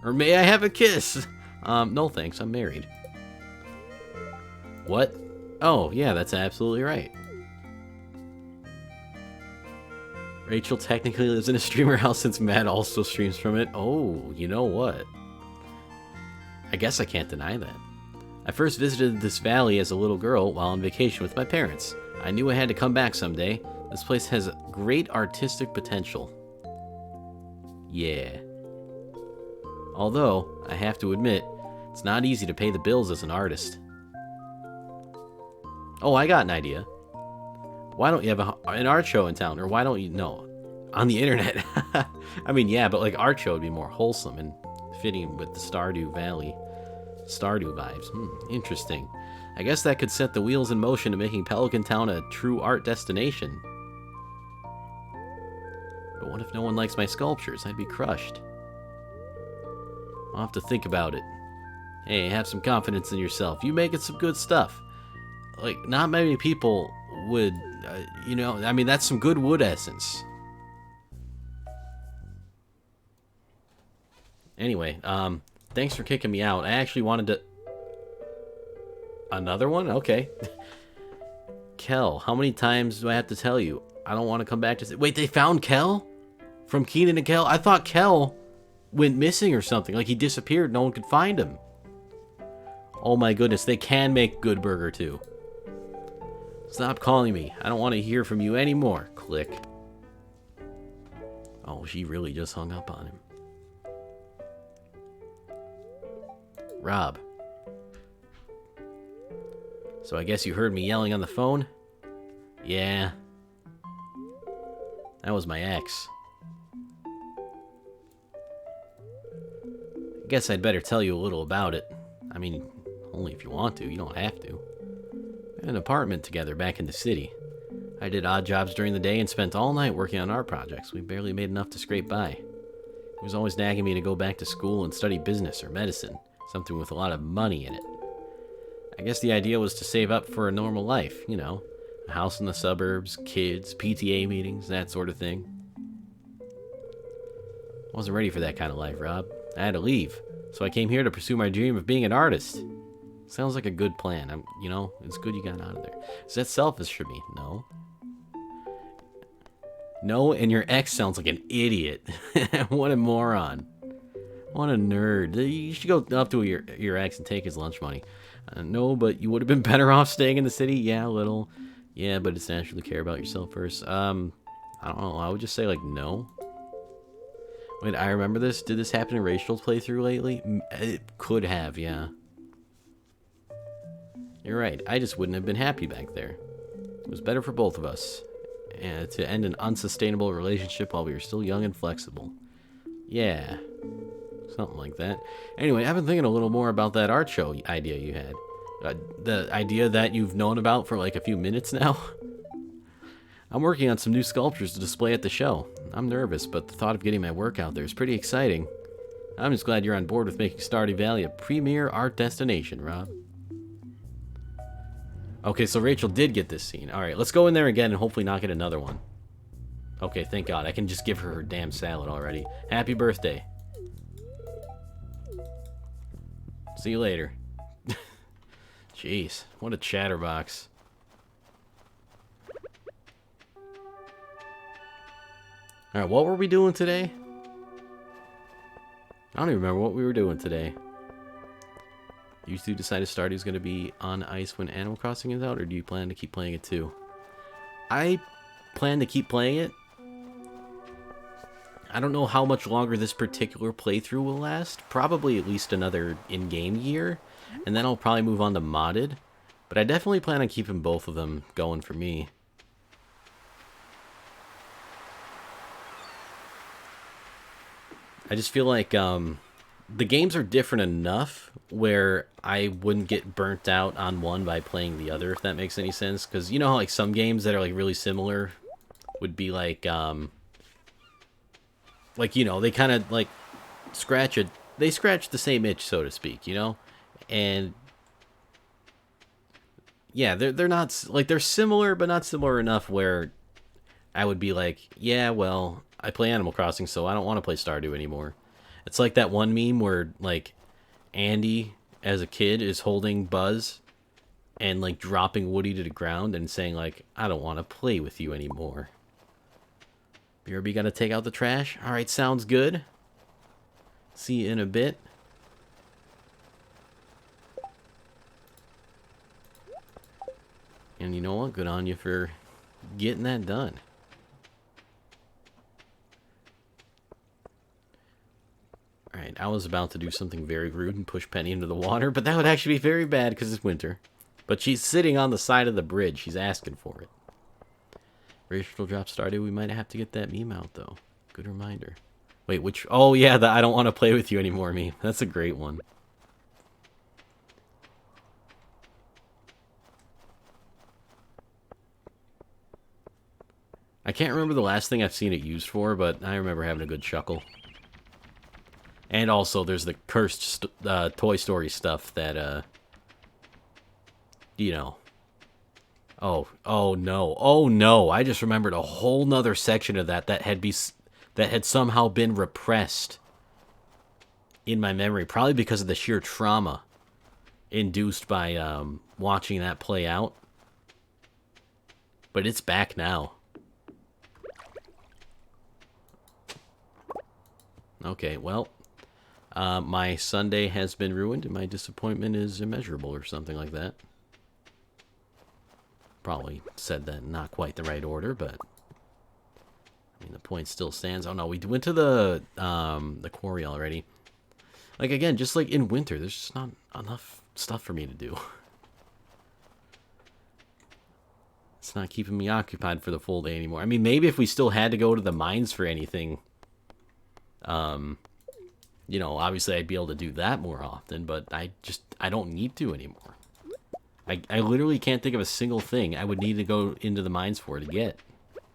Or may I have a kiss? No thanks, I'm married. What? Oh, yeah, that's absolutely right. Rachel technically lives in a streamer house since Matt also streams from it. Oh, you know what? I guess I can't deny that. I first visited this valley as a little girl while on vacation with my parents. I knew I had to come back someday. This place has great artistic potential. Yeah. Although, I have to admit, it's not easy to pay the bills as an artist. Oh, I got an idea. Why don't you have an art show in town? Or why don't you... No, on the internet. I mean, yeah, but like art show would be more wholesome and fitting with the Stardew Valley. Stardew vibes. Interesting. I guess that could set the wheels in motion to making Pelican Town a true art destination. But what if no one likes my sculptures? I'd be crushed. I'll have to think about it. Hey, have some confidence in yourself. You making some good stuff. Like, not many people would, you know, I mean, that's some good wood essence. Anyway, thanks for kicking me out. I actually wanted to... Another one? Okay. Kel, how many times do I have to tell you? I don't want to come back to... Wait, they found Kel? From Keenan and Kel? I thought Kel went missing or something. Like, he disappeared. No one could find him. Oh my goodness, they can make Good Burger too. Stop calling me. I don't want to hear from you anymore. Click. Oh, she really just hung up on him. Rob. So I guess you heard me yelling on the phone? Yeah. That was my ex. I guess I'd better tell you a little about it. I mean, only if you want to. You don't have to. We had an apartment together back in the city. I did odd jobs during the day and spent all night working on art projects. We barely made enough to scrape by. He was always nagging me to go back to school and study business or medicine, something with a lot of money in it. I guess the idea was to save up for a normal life, you know, a house in the suburbs, kids, PTA meetings, that sort of thing. I wasn't ready for that kind of life, Rob. I had to leave, so I came here to pursue my dream of being an artist. Sounds like a good plan. It's good you got out of there. Is that selfish for me? No. No, and your ex sounds like an idiot. What a moron. What a nerd. You should go up to your ex and take his lunch money. No, but you would have been better off staying in the city? Yeah, a little. Yeah, but it's natural to care about yourself first. I don't know. I would just say, like, no. Wait, I remember this. Did this happen in Rachel's playthrough lately? It could have, yeah. You're right. I just wouldn't have been happy back there. It was better for both of us. And to end an unsustainable relationship while we were still young and flexible. Yeah. Something like that. Anyway, I've been thinking a little more about that art show idea you had. The idea that you've known about for like a few minutes now. I'm working on some new sculptures to display at the show. I'm nervous, but the thought of getting my work out there is pretty exciting. I'm just glad you're on board with making Stardew Valley a premier art destination, Rob. Okay, so Rachel did get this scene. Alright, let's go in there again and hopefully not get another one. Okay, thank God. I can just give her damn salad already. Happy birthday. See you later. Jeez, what a chatterbox. Alright, what were we doing today? I don't even remember what we were doing today. You two decided Stardew's going to be on ice when Animal Crossing is out, or do you plan to keep playing it too? I plan to keep playing it. I don't know how much longer this particular playthrough will last. Probably at least another in-game year. And then I'll probably move on to modded. But I definitely plan on keeping both of them going for me. I just feel like the games are different enough where I wouldn't get burnt out on one by playing the other, if that makes any sense. Because you know how like some games that are like really similar would be like you know, they kind of like scratch the same itch, so to speak, you know? And yeah, they're not like, they're similar but not similar enough where I would be like, yeah, well, I play Animal Crossing, so I don't want to play Stardew anymore. It's like that one meme where like Andy as a kid is holding Buzz and like dropping Woody to the ground and saying like, I don't want to play with you anymore. BRB gotta take out the trash? Alright, sounds good. See you in a bit. And you know what? Good on you for getting that done. Alright, I was about to do something very rude and push Penny into the water, but that would actually be very bad because it's winter. But she's sitting on the side of the bridge. She's asking for it. Rachel drop Stardew. We might have to get that meme out, though. Good reminder. Wait, which... Oh, yeah, the I don't want to play with you anymore meme. That's a great one. I can't remember the last thing I've seen it used for, but I remember having a good chuckle. And also, there's the cursed Toy Story stuff that, you know... Oh no, I just remembered a whole nother section of that had somehow been repressed in my memory, probably because of the sheer trauma induced by watching that play out. But it's back now. Okay, well, my Sunday has been ruined and my disappointment is immeasurable or something like that. Probably said that in not quite the right order, but I mean the point still stands. Oh no, we went to the quarry already. Like again, just like in winter, there's just not enough stuff for me to do. It's not keeping me occupied for the full day anymore. I mean, maybe if we still had to go to the mines for anything, you know, obviously I'd be able to do that more often, but I don't need to anymore. I literally can't think of a single thing I would need to go into the mines to get,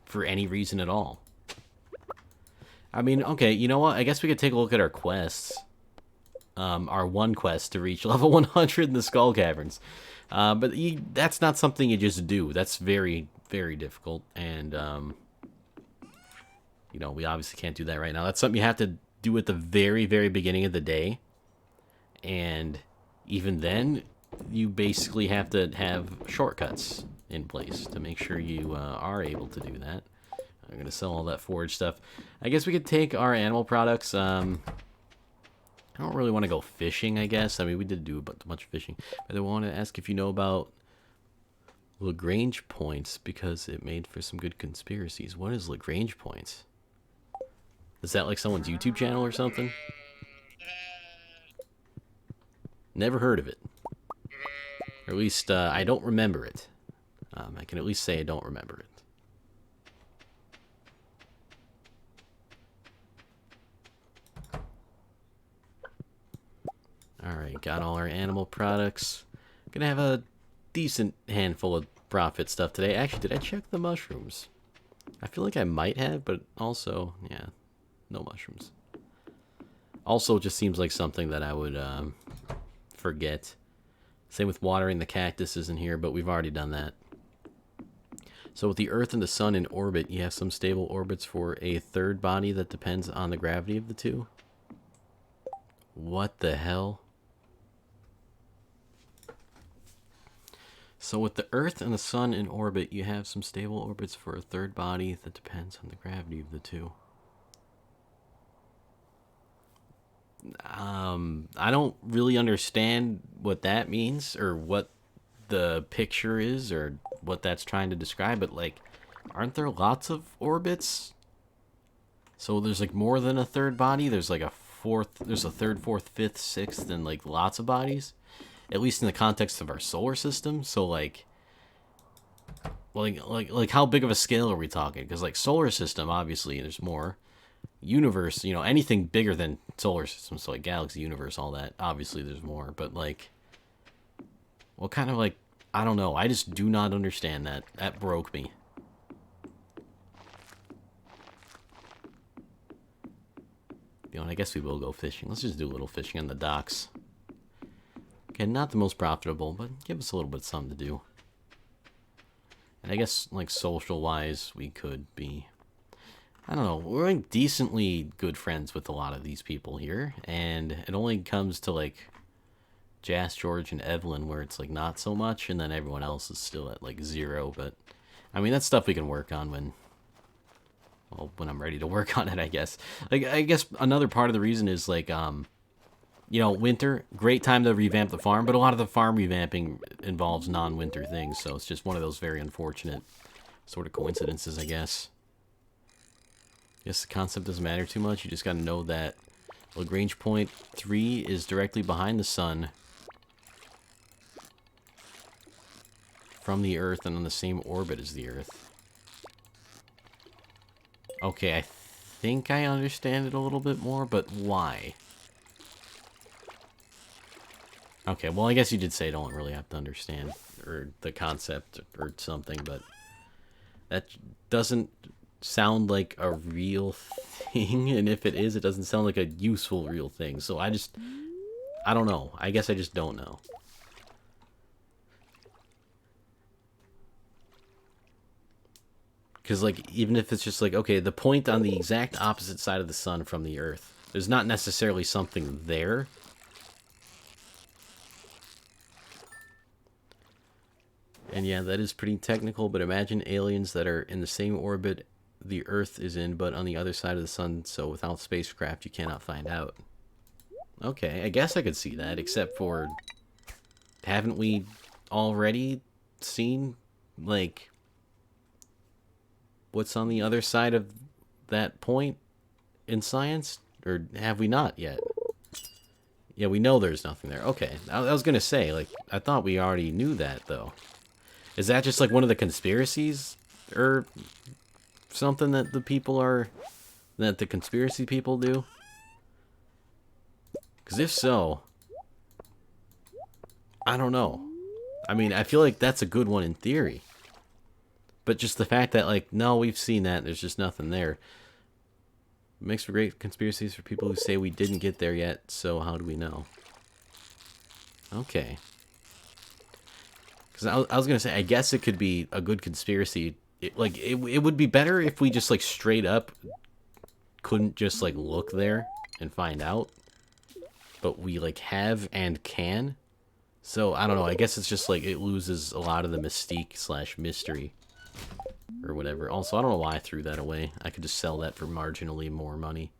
for any reason at all. I mean, okay, you know what? I guess we could take a look at our quests. Our one quest to reach level 100 in the Skull Caverns. But that's not something you just do. That's very, very difficult. And, you know, we obviously can't do that right now. That's something you have to do at the very, very beginning of the day. And even then, you basically have to have shortcuts in place to make sure you are able to do that. I'm going to sell all that forage stuff. I guess we could take our animal products. I don't really want to go fishing, I guess. I mean, we did do a bunch of fishing. But I want to ask if you know about Lagrange points, because it made for some good conspiracies. What is Lagrange points? Is that like someone's YouTube channel or something? Never heard of it. Or at least, I don't remember it. I can at least say I don't remember it. Alright, got all our animal products. Gonna have a decent handful of profit stuff today. Actually, did I check the mushrooms? I feel like I might have, but also, yeah, no mushrooms. Also, it just seems like something that I would forget. Same with watering the cactuses in here, but we've already done that. So with the Earth and the Sun in orbit, you have some stable orbits for a third body that depends on the gravity of the two. What the hell? So with the Earth and the Sun in orbit, you have some stable orbits for a third body that depends on the gravity of the two. I don't really understand what that means, or what the picture is, or what that's trying to describe, but like, aren't there lots of orbits? So there's like more than a third body? There's like a fourth, there's a third, fourth, fifth, sixth, and like lots of bodies? At least in the context of our solar system. So like how big of a scale are we talking? Because like solar system, obviously there's more. Universe, you know, anything bigger than solar system, so like galaxy, universe, all that, obviously there's more. But like, well, kind of like, I don't know, I just do not understand that. That broke me. You know, I guess we will go fishing. Let's just do a little fishing on the docks. Okay, not the most profitable, but give us a little bit of something to do. And I guess, like, social-wise, we could be, I don't know, we're like decently good friends with a lot of these people here, and it only comes to like Jas, George, and Evelyn where it's like not so much, and then everyone else is still at like 0. But I mean, that's stuff we can work on when, well, when I'm ready to work on it, I guess. Like, I guess another part of the reason is like, you know, winter, great time to revamp the farm, but a lot of the farm revamping involves non-winter things, so it's just one of those very unfortunate sort of coincidences, I guess. Guess the concept doesn't matter too much. You just gotta know that Lagrange point 3 is directly behind the sun from the Earth and on the same orbit as the Earth. Okay, I think I understand it a little bit more, but why? Okay, well, I guess you did say I don't really have to understand or the concept or something, but that doesn't sound like a real thing, and if it is, it doesn't sound like a useful real thing. So I don't know. I guess I just don't know. Because, like, even if it's just like, okay, the point on the exact opposite side of the sun from the Earth, there's not necessarily something there. And yeah, that is pretty technical, but imagine aliens that are in the same orbit the Earth is in, but on the other side of the sun, so without spacecraft, you cannot find out. Okay, I guess I could see that, except for, haven't we already seen, like, what's on the other side of that point in science? Or have we not yet? Yeah, we know there's nothing there. Okay, I was gonna say, like, I thought we already knew that, though. Is that just like one of the conspiracies or something that the conspiracy people do? Because if so, I don't know. I mean, I feel like that's a good one in theory. But just the fact that, like, no, we've seen that, there's just nothing there. Makes for great conspiracies for people who say we didn't get there yet, so how do we know? Okay. Because I was going to say, I guess it could be a good conspiracy. It would be better if we just, like, straight up couldn't just, like, look there and find out. But we, like, have and can. So, I don't know. I guess it's just, like, it loses a lot of the mystique / mystery. Or whatever. Also, I don't know why I threw that away. I could just sell that for marginally more money.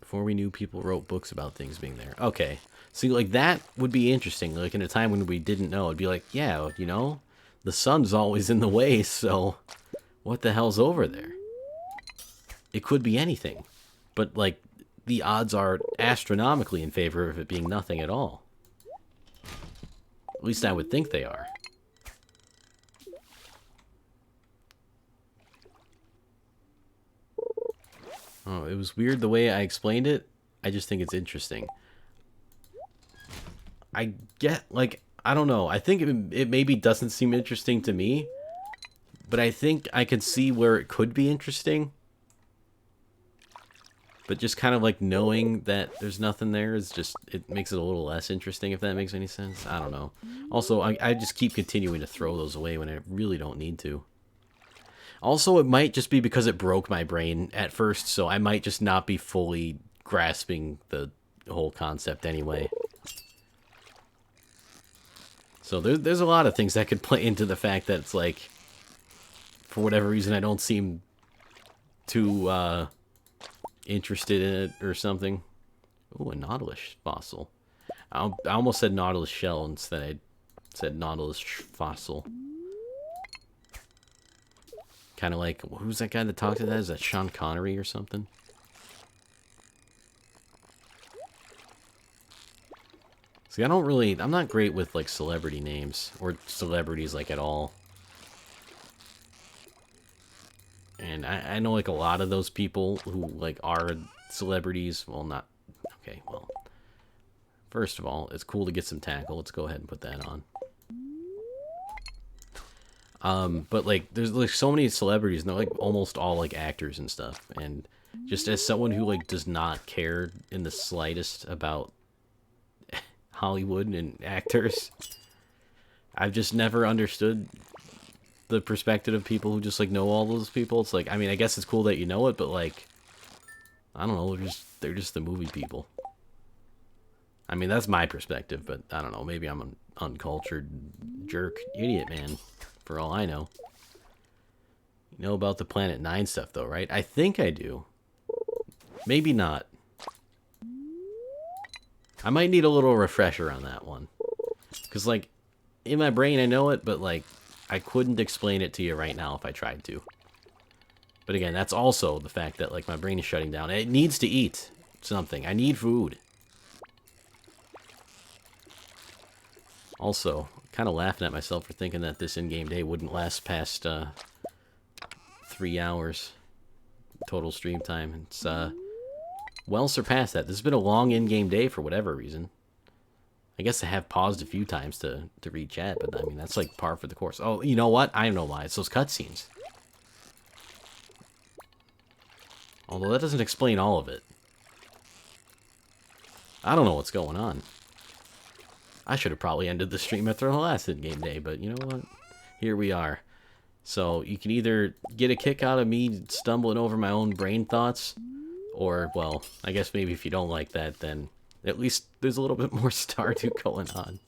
Before we knew, people wrote books about things being there. Okay. See, like, that would be interesting. Like, in a time when we didn't know, it'd be like, yeah, you know, the sun's always in the way, so what the hell's over there? It could be anything. But, like, the odds are astronomically in favor of it being nothing at all. At least I would think they are. Oh, it was weird the way I explained it. I just think it's interesting. I get, like, I don't know. I think it maybe doesn't seem interesting to me. But I think I can see where it could be interesting. But just kind of like knowing that there's nothing there is just, it makes it a little less interesting, if that makes any sense. I don't know. Also, I just keep continuing to throw those away when I really don't need to. Also, it might just be because it broke my brain at first, so I might just not be fully grasping the whole concept anyway. So there's a lot of things that could play into the fact that it's like, for whatever reason, I don't seem too, interested in it or something. Ooh, a Nautilus fossil. I almost said Nautilus shell instead I said Nautilus fossil. Kind of like, who's that guy that talked to that? Is that Sean Connery or something? See, I'm not great with, like, celebrity names or celebrities, like, at all. And I know, like, a lot of those people who, like, are celebrities. Well, not... Okay, well... First of all, it's cool to get some tackle. Let's go ahead and put that on. But, like, there's, like, so many celebrities, and they're, like, almost all, like, actors and stuff. And just as someone who, like, does not care in the slightest about Hollywood and actors, I've just never understood the perspective of people who just, like, know all those people. It's like, I mean, I guess it's cool that you know it, but, like, I don't know, they're just the movie people. I mean, that's my perspective, but I don't know, maybe I'm an uncultured jerk idiot, man, for all I know. You know about the Planet 9 stuff, though, right? I think I do. Maybe not. I might need a little refresher on that one. Because, like, in my brain I know it, but, like, I couldn't explain it to you right now if I tried to. But again, that's also the fact that, like, my brain is shutting down. It needs to eat something. I need food. Also, kind of laughing at myself for thinking that this in-game day wouldn't last past 3 hours total stream time. It's well surpassed that. This has been a long in-game day for whatever reason. I guess I have paused a few times to read chat, but I mean, that's like par for the course. Oh, you know what? I know why. It's those cutscenes. Although that doesn't explain all of it. I don't know what's going on. I should have probably ended the stream after the last in-game day, but you know what? Here we are. So you can either get a kick out of me stumbling over my own brain thoughts, or, well, I guess maybe if you don't like that, then at least there's a little bit more Stardew going on.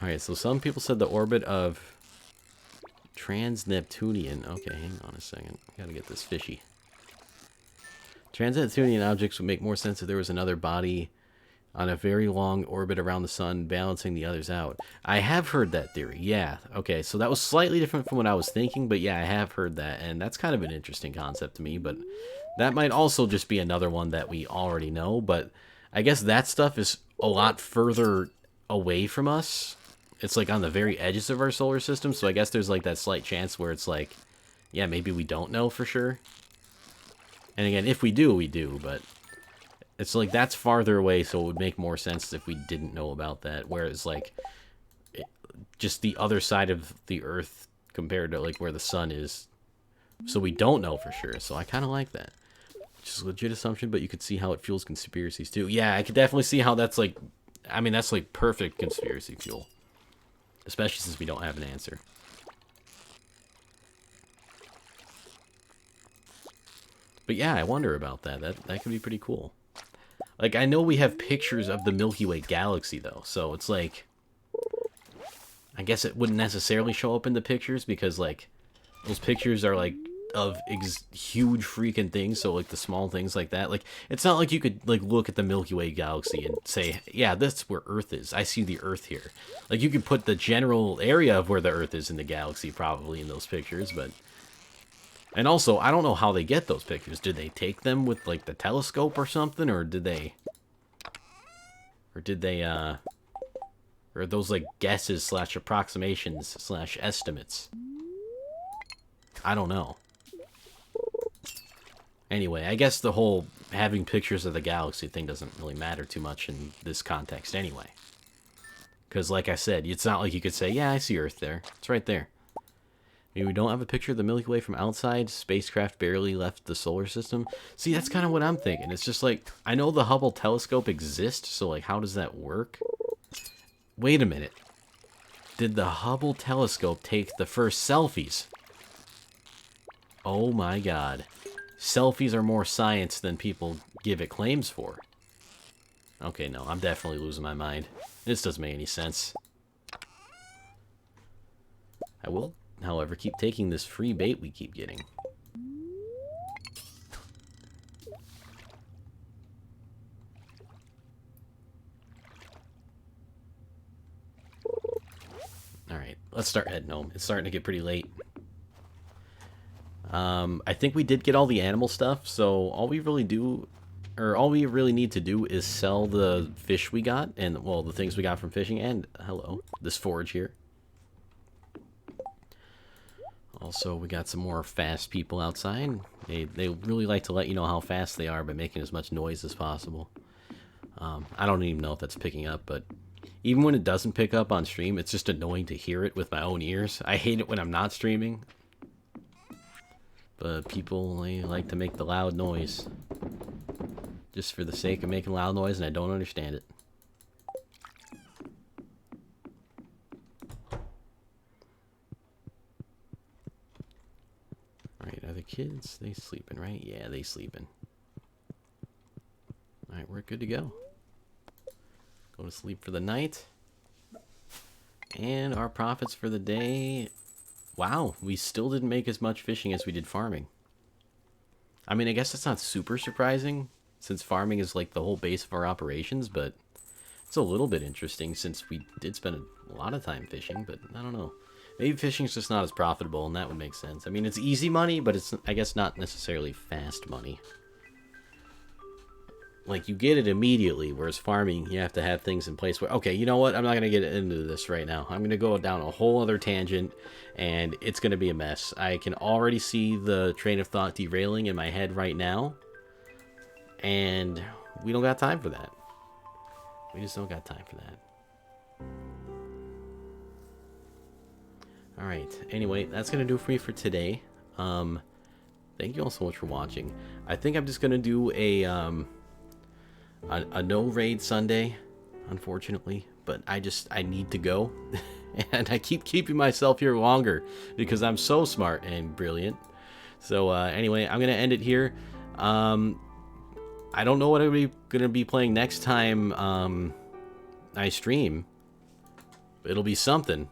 Alright, so some people said the orbit of Trans-Neptunian. Okay, hang on a second. I gotta get this fishy. Trans-Neptunian objects would make more sense if there was another body on a very long orbit around the sun, balancing the others out. I have heard that theory, yeah. Okay, so that was slightly different from what I was thinking, but yeah, I have heard that, and that's kind of an interesting concept to me, but that might also just be another one that we already know, but I guess that stuff is a lot further away from us. It's like on the very edges of our solar system, so I guess there's like that slight chance where it's like, yeah, maybe we don't know for sure. And again, if we do, we do, but it's like that's farther away, so it would make more sense if we didn't know about that. Whereas, like, just the other side of the Earth compared to, like, where the sun is. So we don't know for sure, so I kind of like that. Just a legit assumption, but you could see how it fuels conspiracies, too. Yeah, I could definitely see how that's, like, I mean, that's, like, perfect conspiracy fuel. Especially since we don't have an answer. But yeah, I wonder about that. That could be pretty cool. Like, I know we have pictures of the Milky Way galaxy, though, so it's like, I guess it wouldn't necessarily show up in the pictures, because, like, those pictures are, like, of huge freaking things, so, like, the small things like that, like, it's not like you could, like, look at the Milky Way galaxy and say, yeah, that's where Earth is. I see the Earth here. Like, you could put the general area of where the Earth is in the galaxy, probably, in those pictures, but... And also, I don't know how they get those pictures. Did they take them with, like, the telescope or something? Or did they... Or are those, like, guesses slash approximations slash estimates? I don't know. Anyway, I guess the whole having pictures of the galaxy thing doesn't really matter too much in this context anyway. Because, like I said, it's not like you could say, yeah, I see Earth there. It's right there. Maybe we don't have a picture of the Milky Way from outside. Spacecraft barely left the solar system. See, that's kind of what I'm thinking. It's just like, I know the Hubble telescope exists, so like, how does that work? Wait a minute. Did the Hubble telescope take the first selfies? Oh my god. Selfies are more science than people give it claims for. Okay, no, I'm definitely losing my mind. This doesn't make any sense. I will, however, keep taking this free bait we keep getting. Alright, let's start heading home. It's starting to get pretty late. I think we did get all the animal stuff, so all we really need to do is sell the fish we got, and, well, the things we got from fishing, and, hello, this forage here. Also, we got some more fast people outside. They really like to let you know how fast they are by making as much noise as possible. I don't even know if that's picking up, but even when it doesn't pick up on stream, it's just annoying to hear it with my own ears. I hate it when I'm not streaming. But people, they like to make the loud noise. Just for the sake of making loud noise, and I don't understand it. Alright, are the kids, they sleeping, right? Yeah, they sleeping. Alright, we're good to go. Go to sleep for the night. And our profits for the day... Wow, we still didn't make as much fishing as we did farming. I mean, I guess that's not super surprising, since farming is like the whole base of our operations, but it's a little bit interesting since we did spend a lot of time fishing, but I don't know. Maybe fishing's just not as profitable, and that would make sense. I mean, it's easy money, but it's, I guess, not necessarily fast money. Like, you get it immediately, whereas farming, you have to have things in place where, okay, you know what, I'm not going to get into this right now. I'm going to go down a whole other tangent, and it's going to be a mess. I can already see the train of thought derailing in my head right now, and we don't got time for that. We just don't got time for that. Alright, anyway, that's going to do it for me for today. Thank you all so much for watching. I think I'm just going to do a no raid Sunday, unfortunately, but I need to go. And I keep keeping myself here longer because I'm so smart and brilliant. So anyway, I'm gonna end it here. I don't know what I'm gonna be playing next time I stream. It'll be something.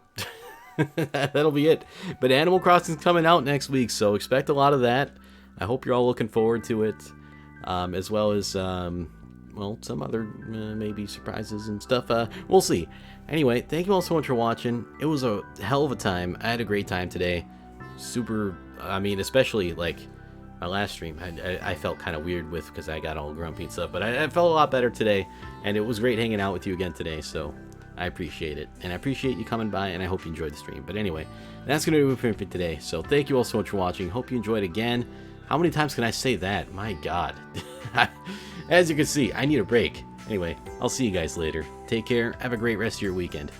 That'll be it. But Animal Crossing's coming out next week, so expect a lot of that. I hope you're all looking forward to it, as well as well, some other maybe surprises and stuff. We'll see. Anyway, thank you all so much for watching. It was a hell of a time. I had a great time today. Super, I mean, especially like my last stream, I felt kind of weird with because I got all grumpy and stuff, but I felt a lot better today, and it was great hanging out with you again today, so I appreciate it, and I appreciate you coming by, and I hope you enjoyed the stream. But anyway, that's going to do it for today, so thank you all so much for watching. Hope you enjoyed again. How many times can I say that? My God. As you can see, I need a break. Anyway, I'll see you guys later. Take care. Have a great rest of your weekend.